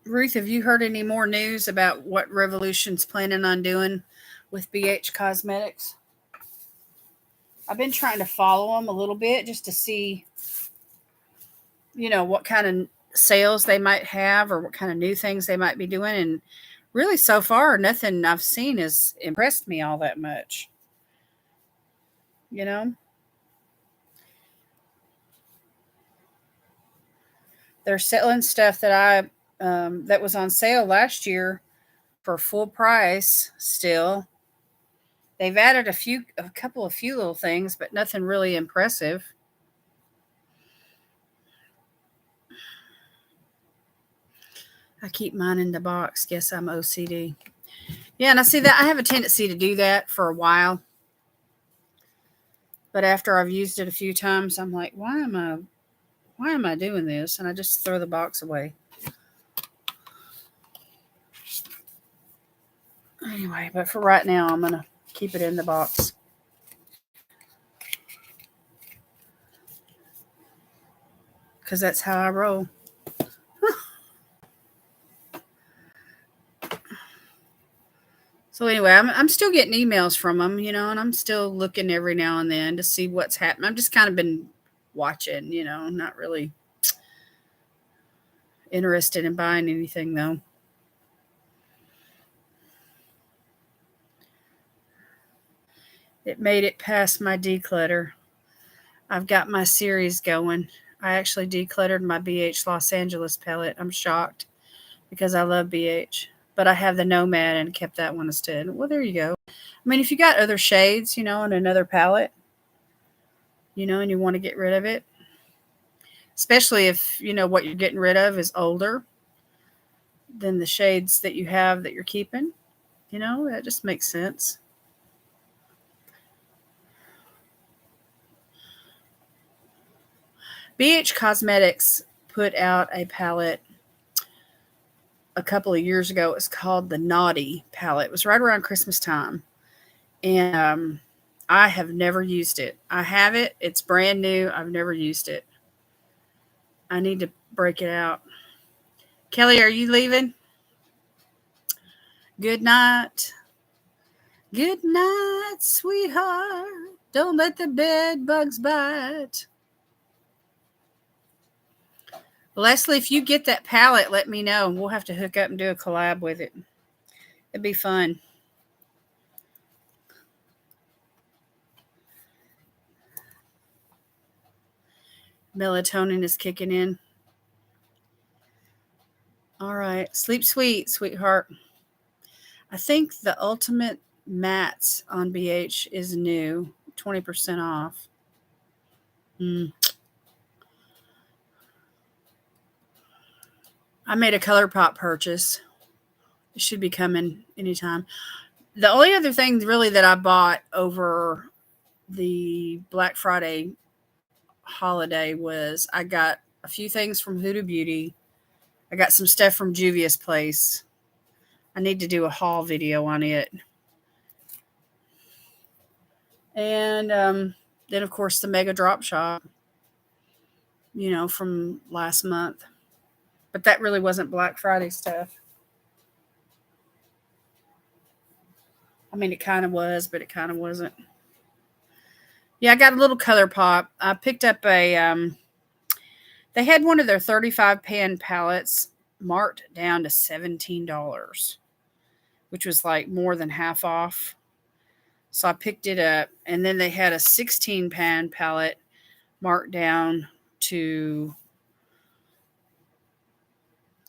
Ruth, have you heard any more news about what Revolution's planning on doing with BH Cosmetics? I've been trying to follow them a little bit just to see, what kind of sales they might have or what kind of new things they might be doing. And really, so far, nothing I've seen has impressed me all that much. You know, they're selling stuff that was on sale last year for full price still. They've added a few little things, but nothing really impressive. I keep mine in the box. Guess I'm OCD. Yeah, and I see that I have a tendency to do that for a while. But after I've used it a few times, I'm like, why am I doing this? And I just throw the box away. Anyway, but for right now, I'm going to keep it in the box. Because that's how I roll. So anyway, I'm still getting emails from them, and I'm still looking every now and then to see what's happening. I've just kind of been watching, not really interested in buying anything though. It made it past my declutter. I've got my series going. I actually decluttered my BH Los Angeles palette. I'm shocked because I love BH. But I have the Nomad and kept that one instead. Well, there you go. I mean, if you got other shades, in another palette, and you want to get rid of it, especially if, what you're getting rid of is older than the shades that you have that you're keeping, that just makes sense. BH Cosmetics put out a palette a couple of years ago. It was called the Naughty palette. It was right around Christmas time. And I have never used it. I have it. It's brand new. I've never used it. I need to break it out. Kelly, are you leaving? Good night. Good night, sweetheart. Don't let the bed bugs bite. Leslie, if you get that palette, let me know. We'll have to hook up and do a collab with it. It'd be fun. Melatonin is kicking in. All right. Sleep sweet, sweetheart. I think the Ultimate Mats on BH is new. 20% off. I made a ColourPop purchase. It should be coming anytime. The only other thing really that I bought over the Black Friday holiday was I got a few things from Huda Beauty. I got some stuff from Juvia's Place. I need to do a haul video on it. And then, of course, the Mega Drop Shop, from last month. But that really wasn't Black Friday stuff. I mean, it kind of was, but it kind of wasn't. Yeah, I got a little ColourPop. I picked up they had one of their 35 pan palettes marked down to $17, which was like more than half off. So I picked it up, and then they had a 16 pan palette marked down to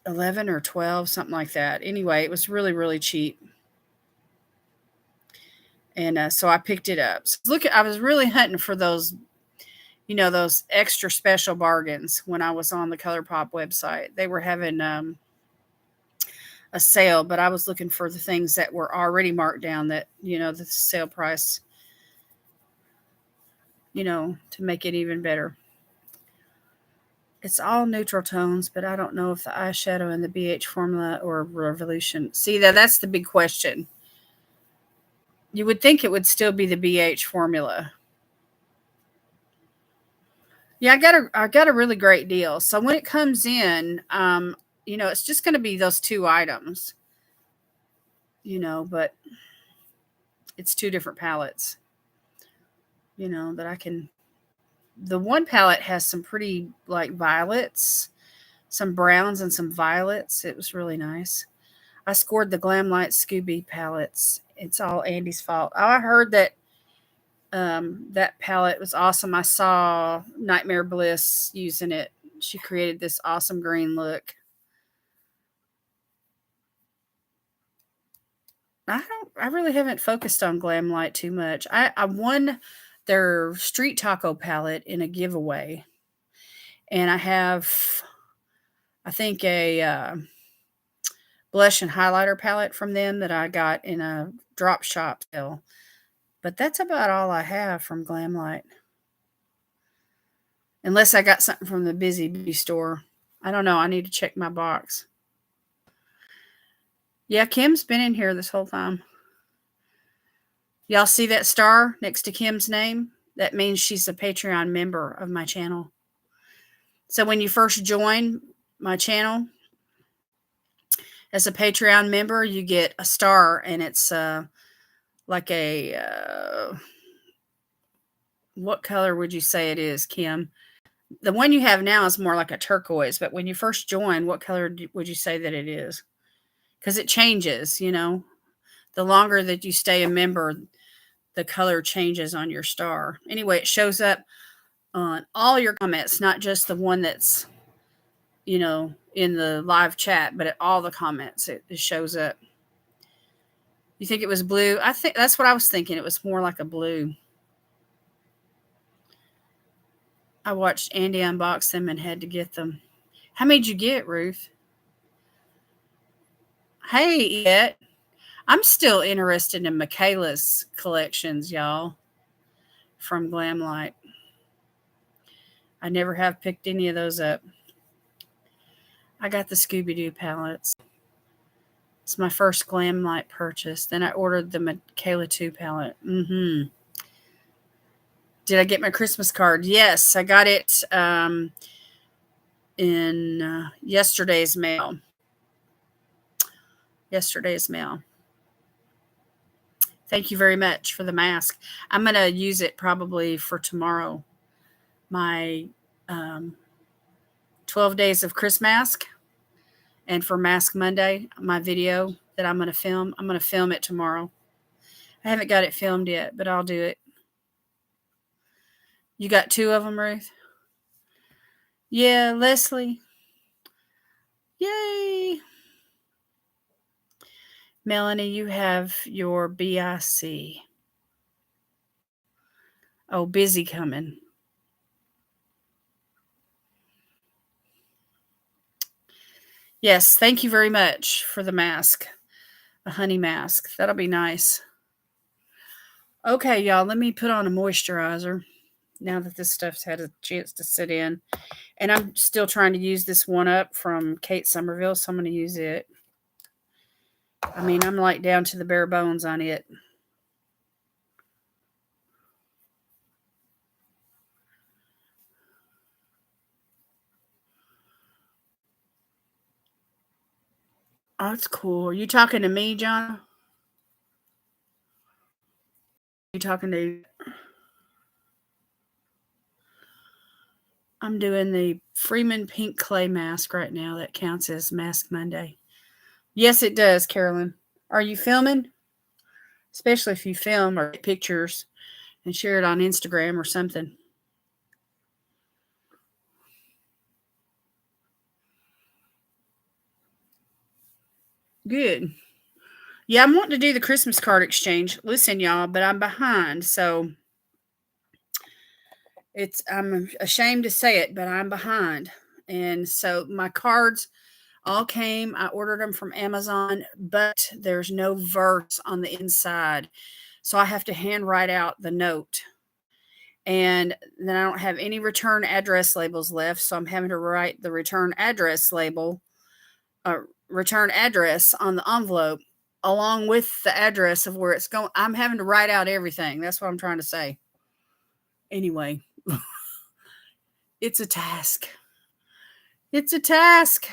11 or 12, something like that. Anyway, it was really, really cheap. And so I picked it up. So I was really hunting for those, those extra special bargains when I was on the ColourPop website. They were having a sale, but I was looking for the things that were already marked down that, the sale price, to make it even better. It's all neutral tones, but I don't know if the eyeshadow in the BH formula or Revolution. See, that's the big question. You would think it would still be the BH formula. Yeah, I got a really great deal. So when it comes in, it's just going to be those two items, but it's two different palettes, that I can. The one palette has some pretty like violets, some browns and some violets. It was really nice. I scored the Glam Light Scooby palettes. It's all Andy's fault. Oh, I heard that that palette was awesome. I saw Nightmare Bliss using it. She created this awesome green look. I really haven't focused on Glam Light too much. I won their street taco palette in a giveaway. And I think a blush and highlighter palette from them that I got in a drop shop sale. But that's about all I have from Glam Light. Unless I got something from the Busy Bee store. I don't know. I need to check my box. Yeah, Kim's been in here this whole time. Y'all see that star next to Kim's name? That means she's a Patreon member of my channel. So when you first join my channel as a Patreon member, you get a star, and it's like a what color would you say it is, Kim? The one you have now is more like a turquoise, but when you first join, what color would you say that it is? Because it changes, The longer that you stay a member, the color changes on your star. Anyway, it shows up on all your comments, not just the one that's, in the live chat, but at all the comments, it shows up. You think it was blue? I think that's what I was thinking. It was more like a blue. I watched Andy unbox them and had to get them. How many did you get, Ruth? Hey, Ed. I'm still interested in Michaela's collections, y'all, from Glamlight. I never have picked any of those up. I got the Scooby-Doo palettes. It's my first Glamlight purchase. Then I ordered the Michaela 2 palette. Did I get my Christmas card? Yes, I got it in yesterday's mail. Thank you very much for the mask. I'm going to use it probably for tomorrow. My 12 days of Chris mask. And for Mask Monday, my video that I'm going to film it tomorrow. I haven't got it filmed yet, but I'll do it. You got 2 of them, Ruth? Yeah, Leslie. Yay. Melanie, you have your BIC. Oh, busy coming. Yes, thank you very much for the mask. A honey mask. That'll be nice. Okay, y'all, let me put on a moisturizer now that this stuff's had a chance to sit in. And I'm still trying to use this one up from Kate Somerville, so I'm going to use it. I mean, I'm like down to the bare bones on it. Oh, that's cool. Are you talking to me, John? You talking to? I'm doing the Freeman Pink Clay mask right now. That counts as Mask Monday. Yes, it does, Carolyn. Are you filming? Especially if you film or take pictures and share it on Instagram or something. Good. Yeah, I'm wanting to do the Christmas card exchange. Listen, y'all, but I'm behind, so I'm ashamed to say it, but I'm behind. And so my cards all came. I ordered them from Amazon, but there's no verse on the inside. So I have to hand write out the note. And then I don't have any return address labels left, so I'm having to write the return address label, return address on the envelope along with the address of where it's going. I'm having to write out everything. That's what I'm trying to say. Anyway, it's a task. It's a task.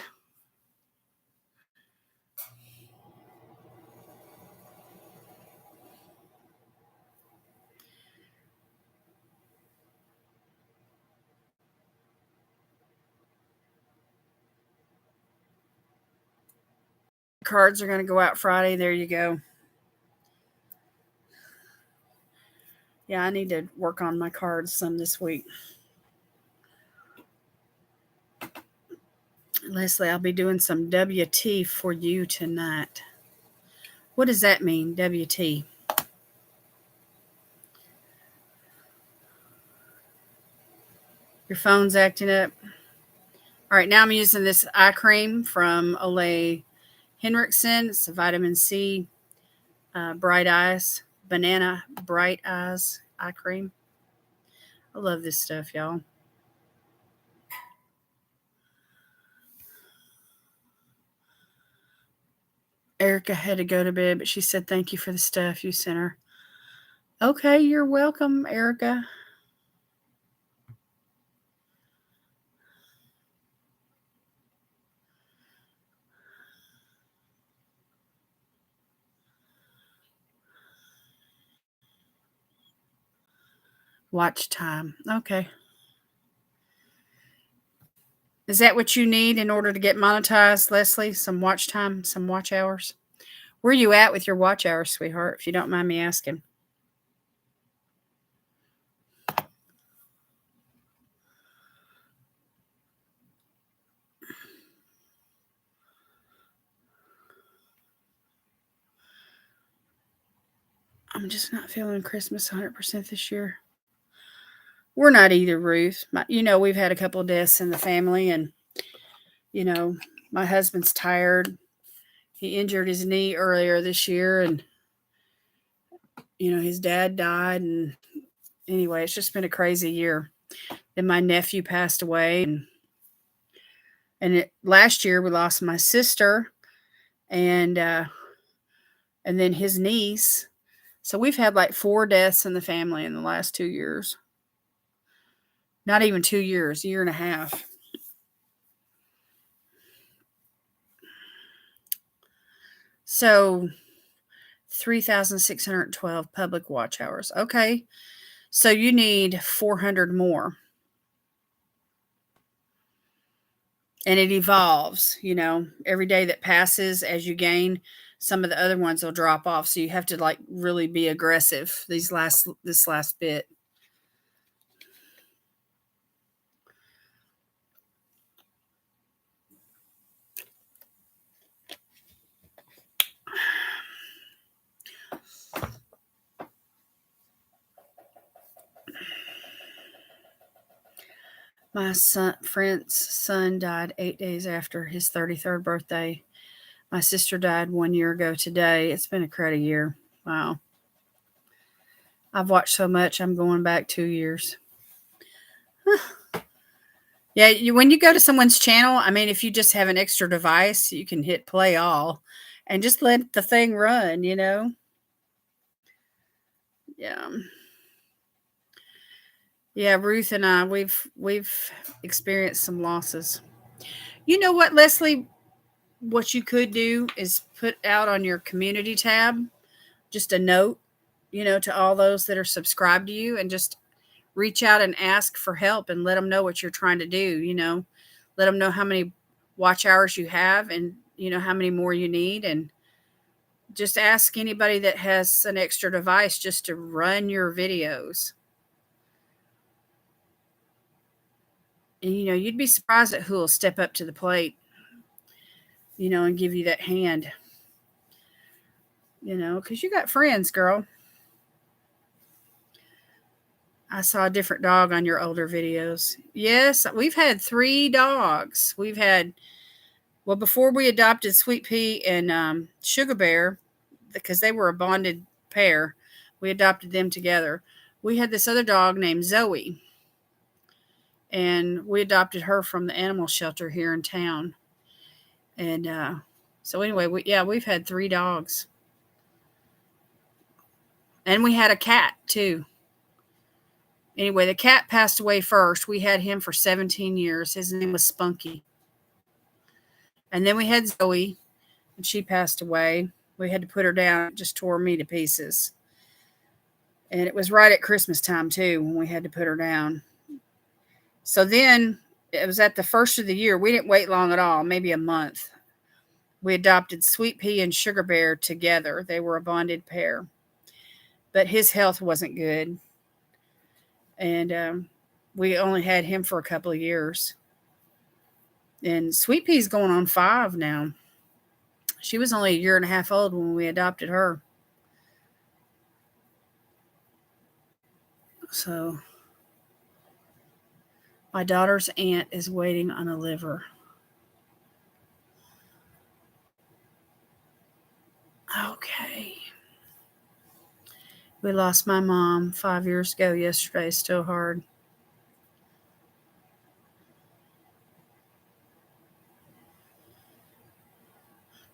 Cards are going to go out Friday. There you go. Yeah, I need to work on my cards some this week. Leslie, I'll be doing some WT for you tonight. What does that mean, WT? Your phone's acting up. All right, now I'm using this eye cream from Ole Henriksen. It's a vitamin C bright eyes, banana bright eyes eye cream. I love this stuff, y'all. Erica had to go to bed, but she said thank you for the stuff you sent her. Okay, you're welcome, Erica. Watch time. Okay. Is that what you need in order to get monetized, Leslie? Some watch time, some watch hours? Where are you at with your watch hours, sweetheart, if you don't mind me asking? I'm just not feeling Christmas 100% this year. We're not either, Ruth. We've had a couple of deaths in the family, and, my husband's tired. He injured his knee earlier this year, and, his dad died. And anyway, it's just been a crazy year. Then my nephew passed away, and last year we lost my sister, and then his niece. So we've had like 4 deaths in the family in the last 2 years. Not even 2 years, a year and a half. So 3,612 public watch hours. Okay. So you need 400 more. And it evolves, every day that passes as you gain, some of the other ones will drop off. So you have to like really be aggressive this last bit. My friend's son died 8 days after his 33rd birthday. My sister died 1 year ago today. It's been a crazy year. Wow. I've watched so much, I'm going back 2 years. Yeah, when you go to someone's channel, I mean, if you just have an extra device, you can hit play all and just let the thing run, Yeah. Yeah, Ruth and I, we've experienced some losses. You know what, Leslie? What you could do is put out on your community tab just a note, to all those that are subscribed to you, and just reach out and ask for help and let them know what you're trying to do. Let them know how many watch hours you have, and how many more you need, and just ask anybody that has an extra device just to run your videos. And you'd be surprised at who will step up to the plate, and give you that hand, because you got friends, girl. I saw a different dog on your older videos. Yes, we've had 3 dogs. Before we adopted Sweet Pea and Sugar Bear, because they were a bonded pair, we adopted them together. We had this other dog named Zoe, and we adopted her from the animal shelter here in town. And so anyway, we've had 3 dogs. And we had a cat too. Anyway, the cat passed away first. We had him for 17 years. His name was Spunky. And then we had Zoe, and she passed away. We had to put her down. It just tore me to pieces. And it was right at Christmas time, too, when we had to put her down. So then it was at the first of the year. We didn't wait long at all, maybe a month. We adopted Sweet Pea and Sugar Bear together. They were a bonded pair. But his health wasn't good. And we only had him for a couple of years. And Sweet Pea's going on 5 now. She was only a year and a half old when we adopted her. So my daughter's aunt is waiting on a liver. Okay. We lost my mom 5 years ago yesterday. Still hard.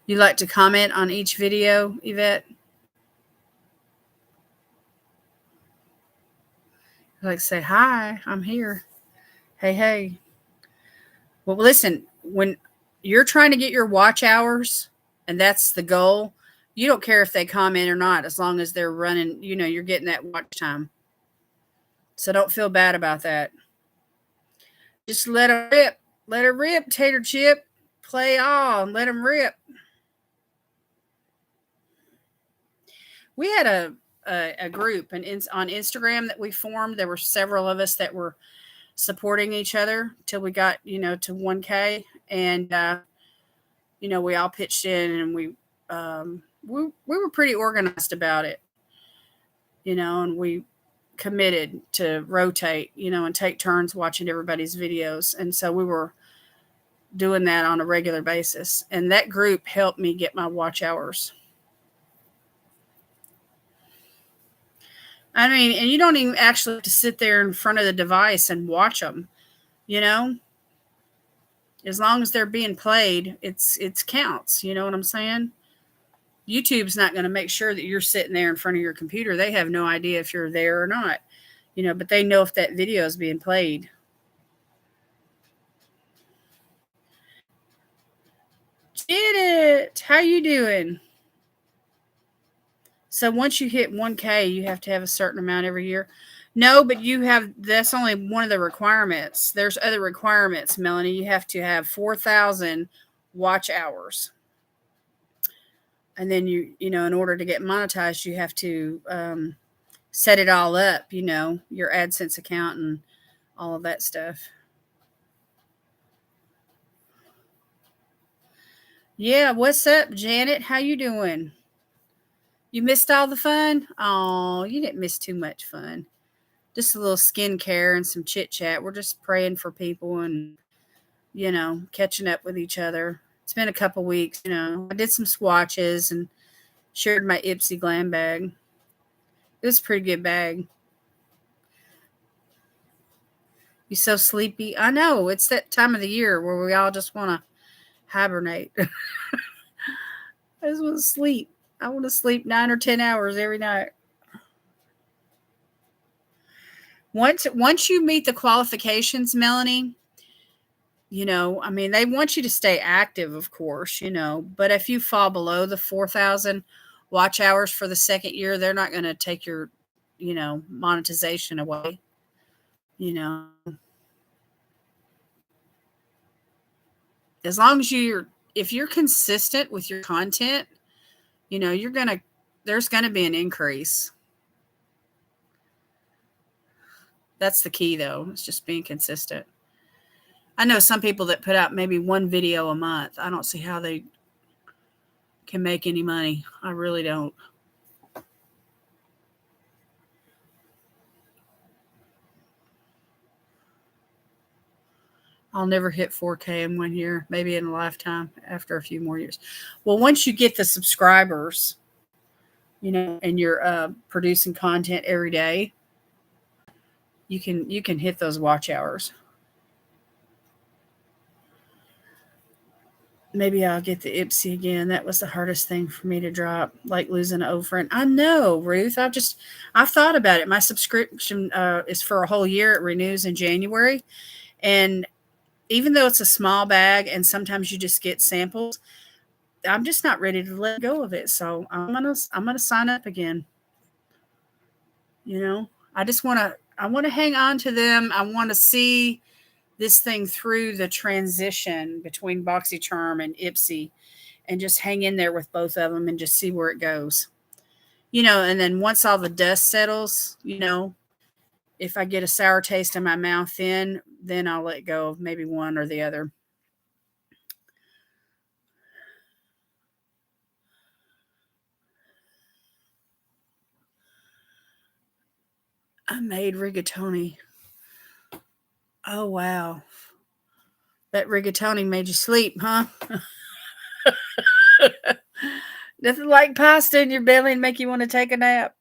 You like to comment on each video, Yvette? You like to say, hi, I'm here. Hey, hey. Well, listen, when you're trying to get your watch hours, and that's the goal, you don't care if they comment or not, as long as they're running, you're getting that watch time. So don't feel bad about that. Just let them rip. Let her rip, Tater Chip. Play on. Let them rip. We had a group on Instagram that we formed. There were several of us that were supporting each other till we got, to 1K. And, we all pitched in, and we were pretty organized about it, and we committed to rotate, and take turns watching everybody's videos. And so we were doing that on a regular basis. And that group helped me get my watch hours. I mean, and you don't even actually have to sit there in front of the device and watch them, as long as they're being played, it's counts. You know what I'm saying? YouTube's not going to make sure that you're sitting there in front of your computer. They have no idea if you're there or not, but they know if that video is being played. Did it? How you doing? So once you hit 1K, you have to have a certain amount every year. No, but that's only one of the requirements. There's other requirements, Melanie. You have to have 4,000 watch hours. And then in order to get monetized, you have to set it all up, your AdSense account and all of that stuff. Yeah, what's up, Janet? How you doing? You missed all the fun? Oh, you didn't miss too much fun. Just a little skincare and some chit chat. We're just praying for people and, catching up with each other. It's been a couple weeks, I did some swatches and shared my Ipsy glam bag. It was a pretty good bag. You so sleepy? I know. It's that time of the year where we all just want to hibernate. I just want to sleep. I want to sleep 9 or 10 hours every night. Once you meet the qualifications, Melanie, they want you to stay active, of course, but if you fall below the 4,000 watch hours for the second year, they're not going to take your, monetization away, as long as if you're consistent with your content, there's going to be an increase. That's the key, though. It's just being consistent. I know some people that put out maybe one video a month. I don't see how they can make any money. I really don't. I'll never hit 4K in 1 year, maybe in a lifetime after a few more years. Well, once you get the subscribers, and you're producing content every day, you can hit those watch hours. Maybe I'll get the Ipsy again. That was the hardest thing for me to drop, like losing an old friend. I know, Ruth. I've thought about it. My subscription is for a whole year. It renews in January. And even though it's a small bag and sometimes you just get samples, I'm just not ready to let go of it. So I'm gonna sign up again. You know, I want to hang on to them. I want to see this thing through the transition between BoxyCharm and Ipsy and just hang in there with both of them and just see where it goes. And then once all the dust settles, if I get a sour taste in my mouth, then I'll let go of maybe one or the other. I made rigatoni. Oh wow. That rigatoni made you sleep, huh? Nothing like pasta in your belly and make you want to take a nap.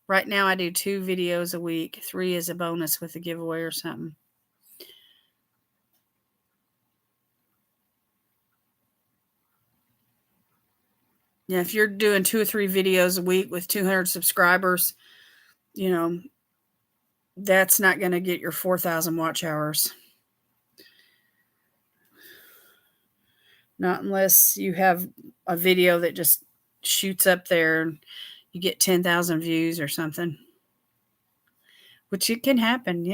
Right now I do 2 videos a week. 3 is a bonus with a giveaway or something. Yeah, if you're doing 2 or 3 videos a week with 200 subscribers, you know, that's not going to get your 4,000 watch hours. Not unless you have a video that just shoots up there and you get 10,000 views or something, which it can happen.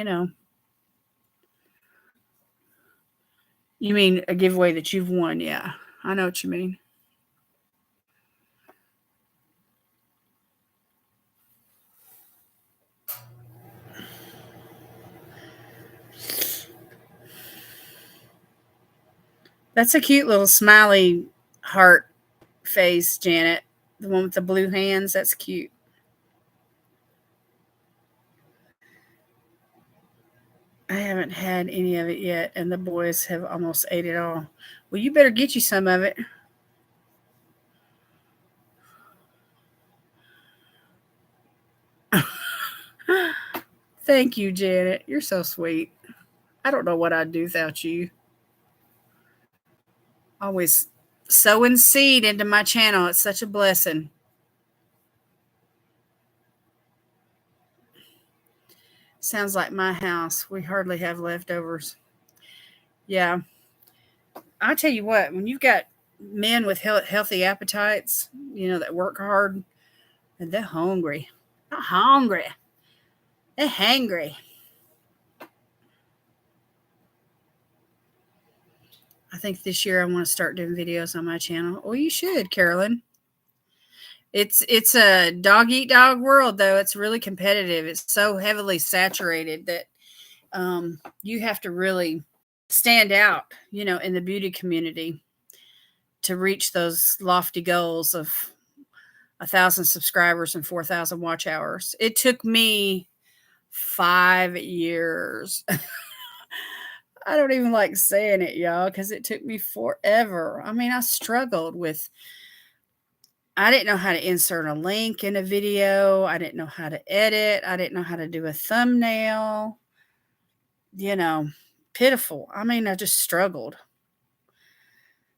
You mean a giveaway that you've won? Yeah, I know what you mean. That's a cute little smiley heart face, Janet. The one with the blue hands. That's cute. I haven't had any of it yet, and the boys have almost ate it all. Well, you better get you some of it. Thank you, Janet. You're so sweet. I don't know what I'd do without you. Always sowing seed into my channel. It's such a blessing. Sounds like my house. We hardly have leftovers. Yeah. I tell you what, when you've got men with healthy appetites, that work hard, and they're hungry. Not hungry. They're hangry. I think this year I want to start doing videos on my channel. Well, you should, Carolyn. It's a dog eat dog world, though. It's really competitive. It's so heavily saturated that you have to really stand out, in the beauty community to reach those lofty goals of 1,000 subscribers and 4,000 watch hours. It took me 5 years. I don't even like saying it, y'all, because it took me forever. I mean, I struggled with, I didn't know how to insert a link in a video. I didn't know how to edit. I didn't know how to do a thumbnail. You know, pitiful. I mean, I just struggled,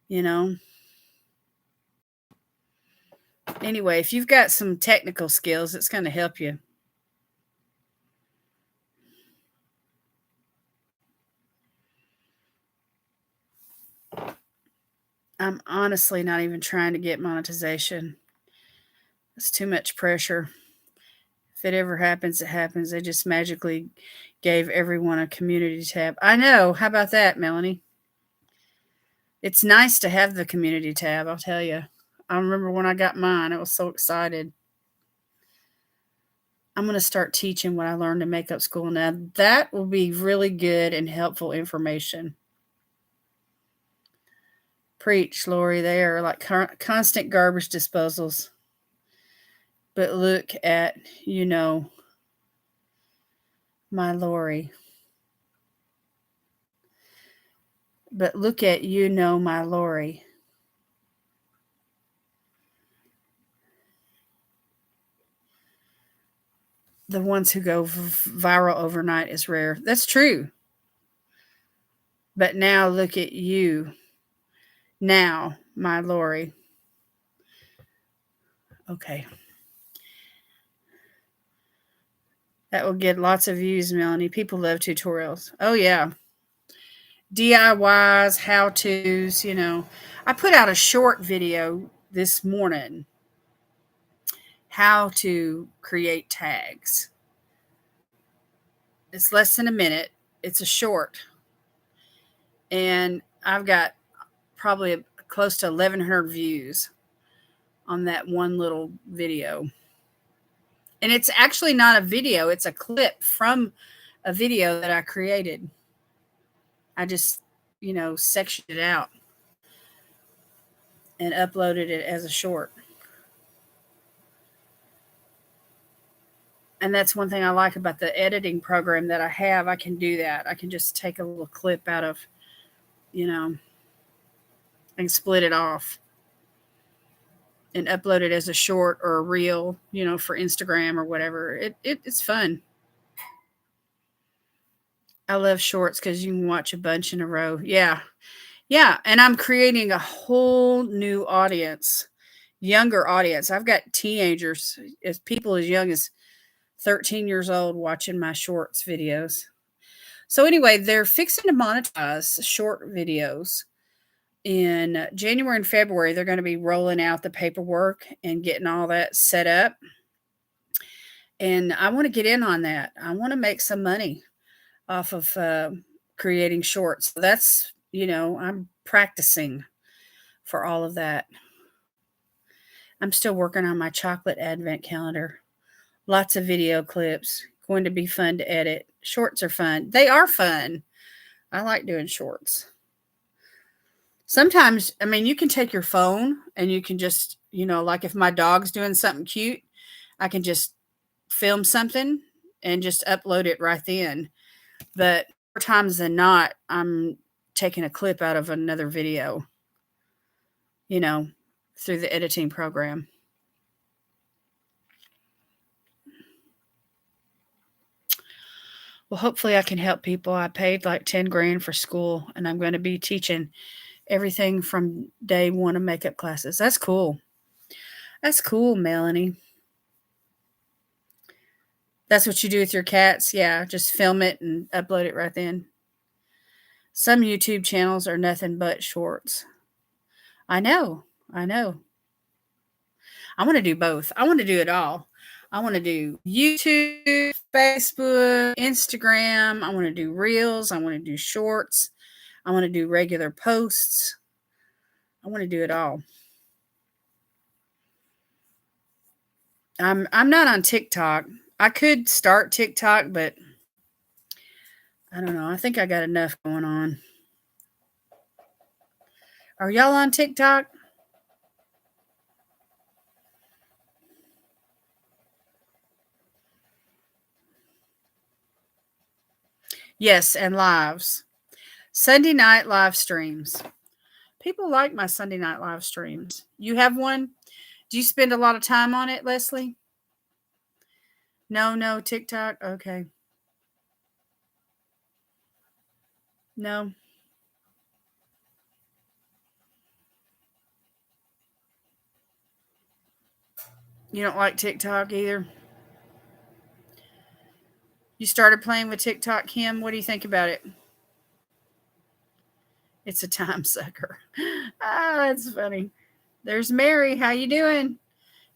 you know. Anyway, if you've got some technical skills, it's going to help you. I'm honestly not even trying to get monetization. It's too much pressure. If it ever happens, it happens. They just magically gave everyone a community tab. I know. How about that, Melanie? It's nice to have the community tab, I'll tell you. I remember when I got mine, I was so excited. I'm going to start teaching what I learned in makeup school. Now, that will be really good and helpful information. Preach, Lori. They are like constant garbage disposals. But look at, my Lori. But look at, my Lori. The ones who go viral overnight is rare. That's true. But now look at you. Now, my Lori. Okay. That will get lots of views, Melanie. People love tutorials. Oh, yeah. DIYs, how to's, I put out a short video this morning how to create tags. It's less than a minute, it's a short. And I've got probably close to 1,100 views on that one little video. And it's actually not a video, it's a clip from a video that I created. I just, sectioned it out and uploaded it as a short. And that's one thing I like about the editing program that I have. I can do that. I can just take a little clip out of, and split it off and upload it as a short or a reel, for Instagram or whatever. It's fun. I love shorts because you can watch a bunch in a row. Yeah. Yeah. And I'm creating a whole new audience, younger audience. I've got teenagers, as people as young as 13 years old watching my shorts videos. So anyway, they're fixing to monetize short videos. In January and February, they're going to be rolling out the paperwork and getting all that set up. And I want to get in on that. I want to make some money off of creating shorts. So that's, I'm practicing for all of that. I'm still working on my chocolate advent calendar. Lots of video clips. Going to be fun to edit. Shorts are fun. They are fun. I like doing shorts. Sometimes, you can take your phone and you can just, like if my dog's doing something cute, I can just film something and just upload it right then. But more times than not, I'm taking a clip out of another video, through the editing program. Well, hopefully I can help people. I paid like 10 grand for school and I'm going to be teaching everything from day one of makeup classes. That's cool. That's cool, Melanie. That's what you do with your cats? Yeah, just film it and upload it right then. Some YouTube channels are nothing but shorts. I know. I want to do both. I want to do it all. I want to do YouTube, Facebook, Instagram. I want to do reels. I want to do shorts. I want to do regular posts. I want to do it all. I'm not on TikTok. I could start TikTok, but I don't know. I think I got enough going on. Are y'all on TikTok? Yes, and lives. Sunday night live streams. People like my Sunday night live streams. You have one? Do you spend a lot of time on it, Leslie? No, TikTok? Okay. No. You don't like TikTok either? You started playing with TikTok, Kim. What do you think about it? It's a time sucker. That's funny. There's Mary. How you doing?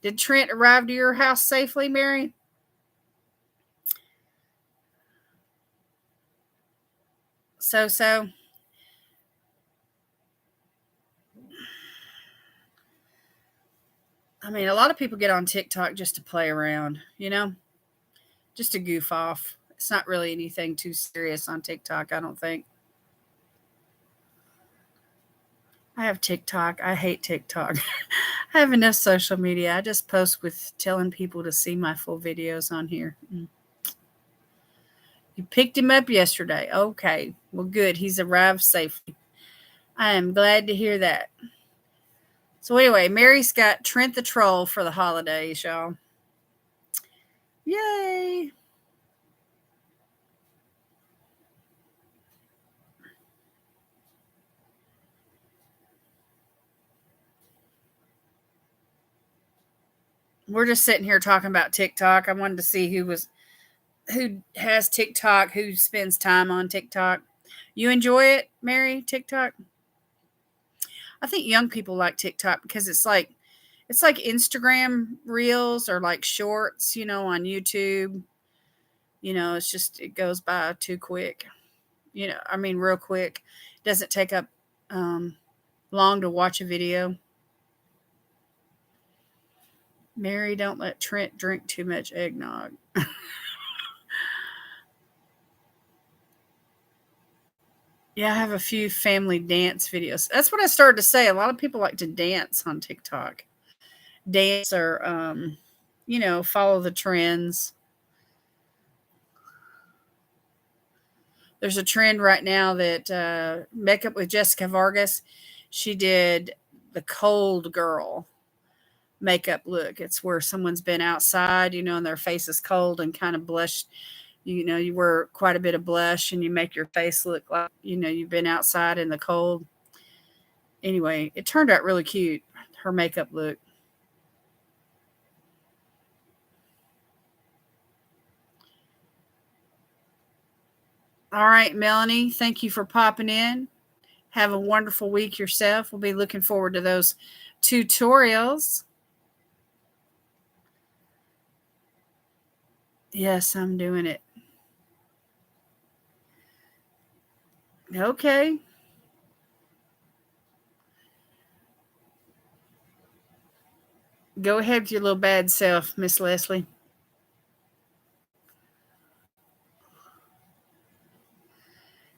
Did Trent arrive to your house safely, Mary? So. A lot of people get on TikTok just to play around, just to goof off. It's not really anything too serious on TikTok, I don't think. I have TikTok. I hate TikTok. I have enough social media. I just post with telling people to see my full videos on here. You picked him up yesterday. Okay. Well, good. He's arrived safely. I am glad to hear that. So anyway, Mary's got Trent the Troll for the holidays, y'all. Yay. We're just sitting here talking about TikTok. I wanted to see who has TikTok, who spends time on TikTok. You enjoy it, Mary? TikTok? I think young people like TikTok because it's like Instagram reels or like shorts, on YouTube. It goes by too quick. I mean real quick. It doesn't take up um long to watch a video. Mary, don't let Trent drink too much eggnog. Yeah, I have a few family dance videos. That's what I started to say. A lot of people like to dance on TikTok. Dance or follow the trends. There's a trend right now that makeup with Jessica Vargas. She did the cold girl makeup look. It's where someone's been outside, and their face is cold and kind of blushed. You wear quite a bit of blush and you make your face look like, you've been outside in the cold. Anyway, it turned out really cute, her makeup look. All right, Melanie, thank you for popping in. Have a wonderful week yourself. We'll be looking forward to those tutorials. Yes, I'm doing it. Okay. Go ahead with your little bad self, Miss Leslie.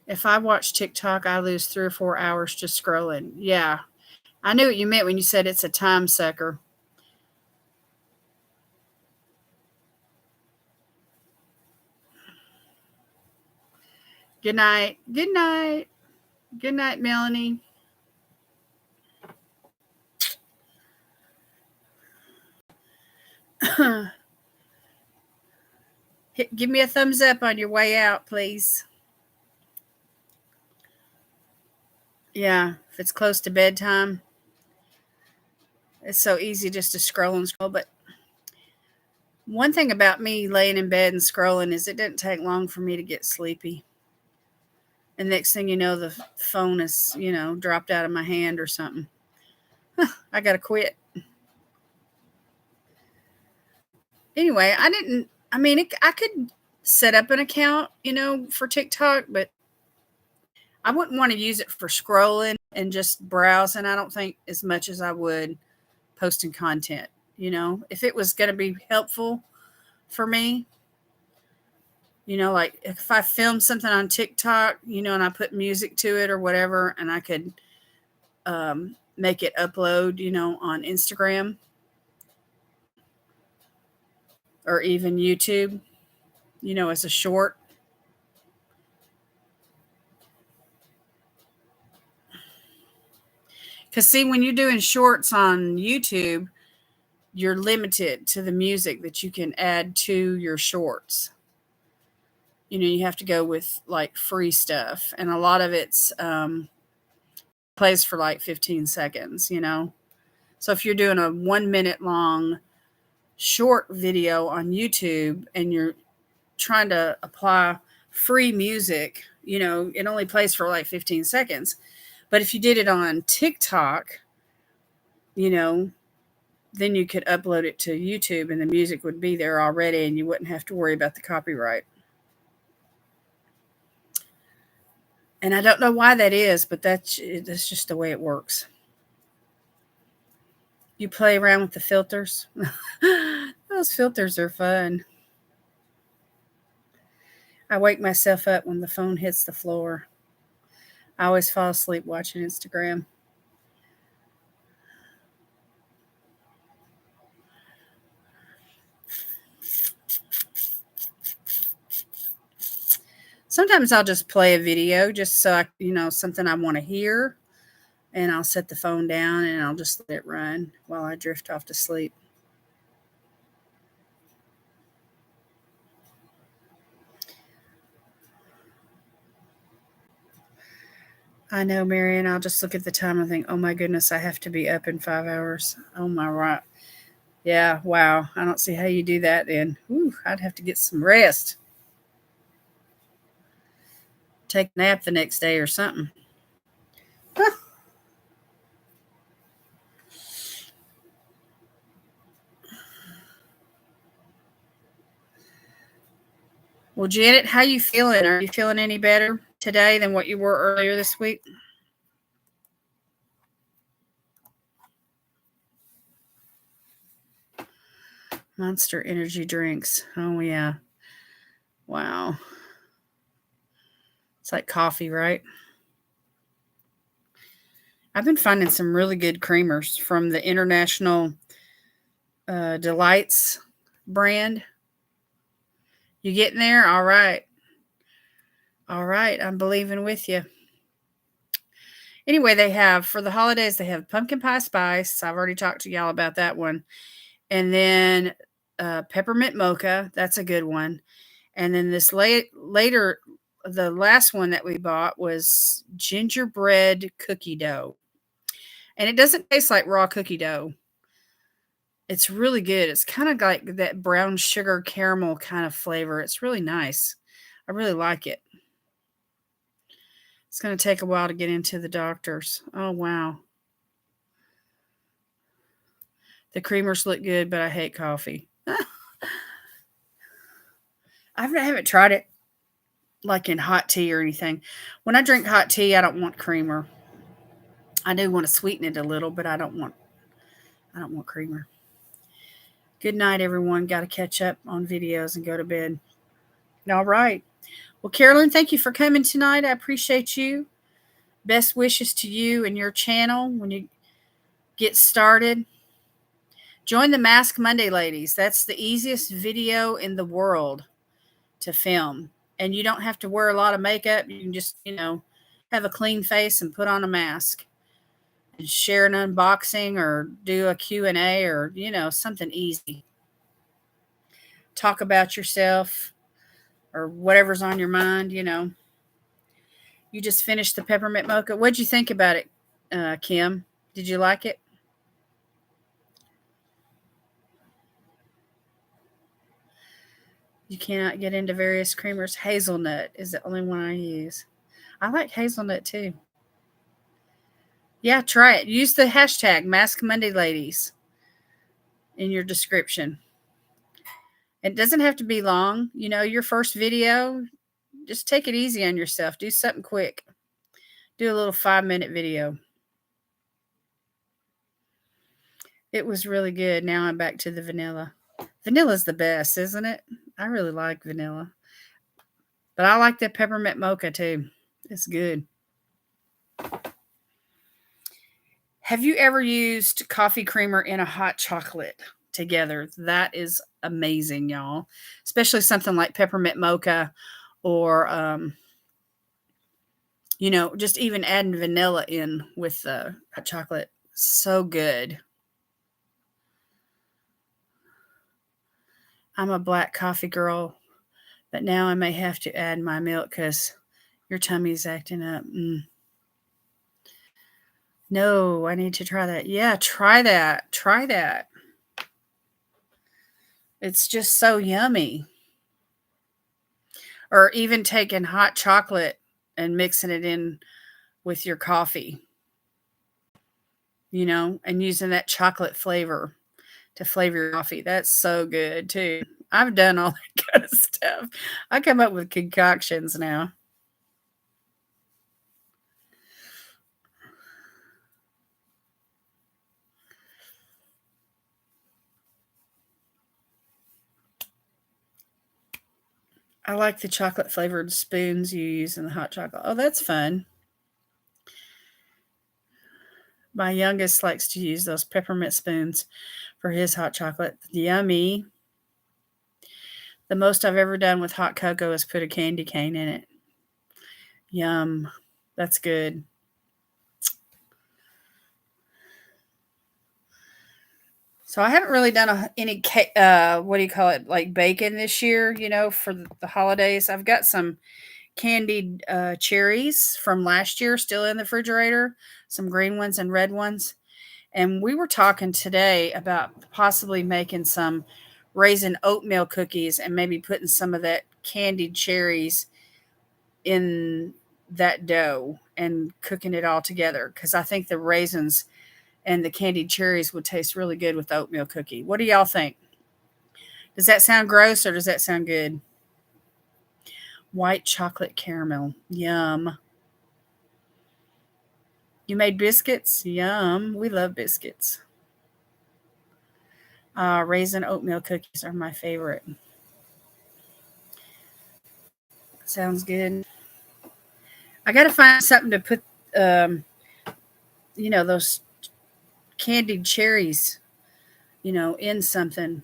If I watch TikTok, I lose 3 or 4 hours just scrolling. Yeah. I knew what you meant when you said it's a time sucker. Good night. Good night. Good night, Melanie. Give me a thumbs up on your way out, please. Yeah, if it's close to bedtime, it's so easy just to scroll and scroll. But one thing about me laying in bed and scrolling is it didn't take long for me to get sleepy. And next thing you know, the phone is, dropped out of my hand or something. I got to quit. Anyway, I could set up an account, for TikTok, but I wouldn't want to use it for scrolling and just browsing. I don't think as much as I would posting content. If it was going to be helpful for me, like if I film something on TikTok, and I put music to it or whatever, and I could make it upload, on Instagram or even YouTube, as a short. Because, see, when you're doing shorts on YouTube, you're limited to the music that you can add to your shorts. You have to go with like free stuff, and a lot of it's plays for like 15 seconds, So if you're doing a 1 minute long short video on YouTube and you're trying to apply free music, it only plays for like 15 seconds. But if you did it on TikTok, then you could upload it to YouTube and the music would be there already and you wouldn't have to worry about the copyright. And I don't know why that is, but that's just the way it works. You play around with the filters. Those filters are fun. I wake myself up when the phone hits the floor. I always fall asleep watching Instagram. Sometimes I'll just play a video just so something I want to hear, and I'll set the phone down and I'll just let it run while I drift off to sleep. I know, Marion. I'll just look at the time and think, oh my goodness, I have to be up in 5 hours. Oh my right. Yeah, wow. I don't see how you do that then. Whew, I'd have to get some rest. Take a nap the next day or something. Huh. Well, Janet, how you feeling? Are you feeling any better today than what you were earlier this week? Monster energy drinks. Oh yeah. Wow. It's like coffee, right? I've been finding some really good creamers from the International Delights brand. You getting there? All right. All right. I'm believing with you. Anyway, they have for the holidays, they have pumpkin pie spice. I've already talked to y'all about that one. And then peppermint mocha. That's a good one. And then this later, the last one that we bought was gingerbread cookie dough. And it doesn't taste like raw cookie dough. It's really good. It's kind of like that brown sugar caramel kind of flavor. It's really nice. I really like it. It's going to take a while to get into the doctors. Oh, wow. The creamers look good, but I hate coffee. I haven't tried it like in hot tea or anything. When I drink hot tea, I don't want creamer. I do want to sweeten it a little, but I don't want creamer. Good night, everyone. Got to catch up on videos and go to bed. All right. Well, Carolyn, thank you for coming tonight. I appreciate you. Best wishes to you and your channel when you get started. Join the Mask Monday ladies. That's the easiest video in the world to film. And you don't have to wear a lot of makeup. You can just, have a clean face and put on a mask and share an unboxing or do a Q&A or, something easy. Talk about yourself or whatever's on your mind. You just finished the peppermint mocha. What'd you think about it, Kim? Did you like it? You cannot get into various creamers. Hazelnut is the only one I use. I like hazelnut too. Yeah, try it. Use the hashtag Mask Monday Ladies in your description. It doesn't have to be long. Your first video, just take it easy on yourself. Do something quick. Do a little 5-minute video. It was really good. Now I'm back to the vanilla. Vanilla's the best, isn't it? I really like vanilla. But I like that peppermint mocha too. It's good. Have you ever used coffee creamer in a hot chocolate together? That is amazing, y'all. Especially something like peppermint mocha or, just even adding vanilla in with the hot chocolate. So good. I'm a black coffee girl, but now I may have to add my milk because your tummy's acting up. No, I need to try that. Yeah, try that. Try that. It's just so yummy. Or even taking hot chocolate and mixing it in with your coffee, and using that chocolate flavor to flavor your coffee. That's so good too. I've done all that kind of stuff. I come up with concoctions now. I like the chocolate flavored spoons you use in the hot chocolate. Oh, that's fun. My youngest likes to use those peppermint spoons for his hot chocolate. Yummy. The most I've ever done with hot cocoa is put a candy cane in it. Yum. That's good. So I haven't really done any what do you call it, like bacon this year, for the holidays. I've got some candied cherries from last year still in the refrigerator, some green ones and red ones. And we were talking today about possibly making some raisin oatmeal cookies and maybe putting some of that candied cherries in that dough and cooking it all together because I think the raisins and the candied cherries would taste really good with the oatmeal cookie. What do y'all think? Does that sound gross or does that sound good? White chocolate caramel. Yum. You made biscuits? Yum. We love biscuits. Raisin oatmeal cookies are my favorite. Sounds good. I got to find something to put, um, those candied cherries, in something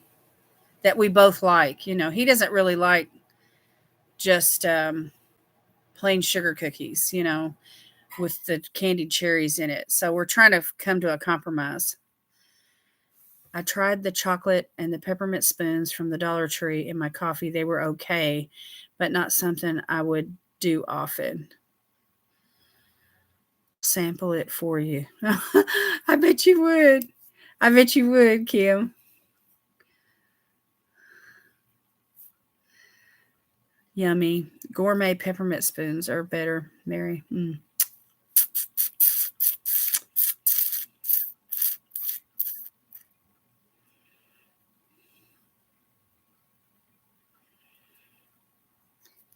that we both like. He doesn't really like just plain sugar cookies, with the candied cherries in it. So we're trying to come to a compromise. I tried the chocolate and the peppermint spoons from the Dollar Tree in my coffee. They were okay, but not something I would do often. Sample it for you. I bet you would. I bet you would, Kim. Yummy. Gourmet peppermint spoons are better, Mary.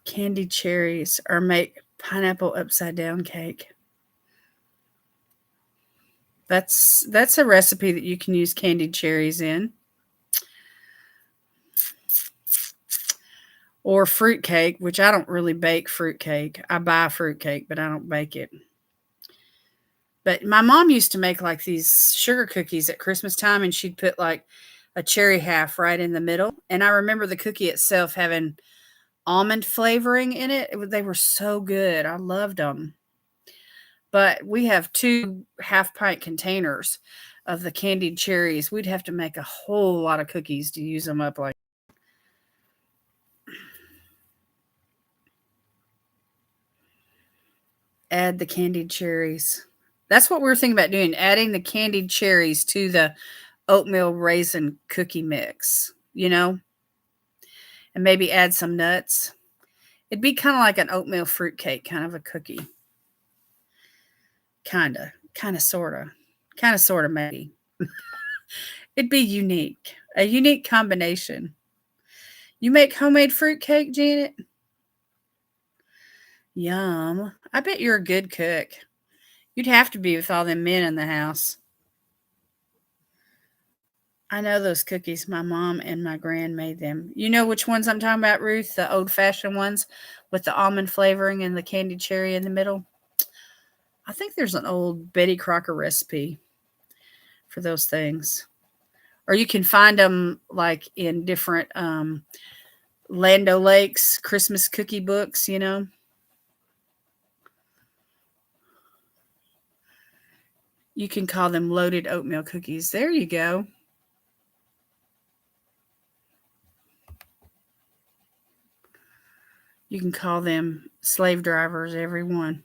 Candied cherries or make pineapple upside down cake. That's a recipe that you can use candied cherries in. Or fruit cake, which I don't really bake fruit cake. I buy fruit cake, but I don't bake it. But my mom used to make like these sugar cookies at Christmas time, and she'd put like a cherry half right in the middle. And I remember the cookie itself having almond flavoring in it. They were so good. I loved them. But we have 2 half-pint containers of the candied cherries. We'd have to make a whole lot of cookies to use them up like add the candied cherries. That's what we were thinking about doing, adding the candied cherries to the oatmeal raisin cookie mix, and maybe add some nuts. It'd be kind of like an oatmeal fruit cake, kind of a cookie. Kind of, sort of, maybe. It'd be unique, a unique combination. You make homemade fruit cake, Janet? Yum. I bet you're a good cook. You'd have to be with all them men in the house. I know those cookies. My mom and my grand made them. You know which ones I'm talking about, Ruth? The old-fashioned ones with the almond flavoring and the candied cherry in the middle. I think there's an old Betty Crocker recipe for those things. Or you can find them like in different Land O'Lakes Christmas cookie books. You can call them loaded oatmeal cookies. There you go. You can call them slave drivers, every one.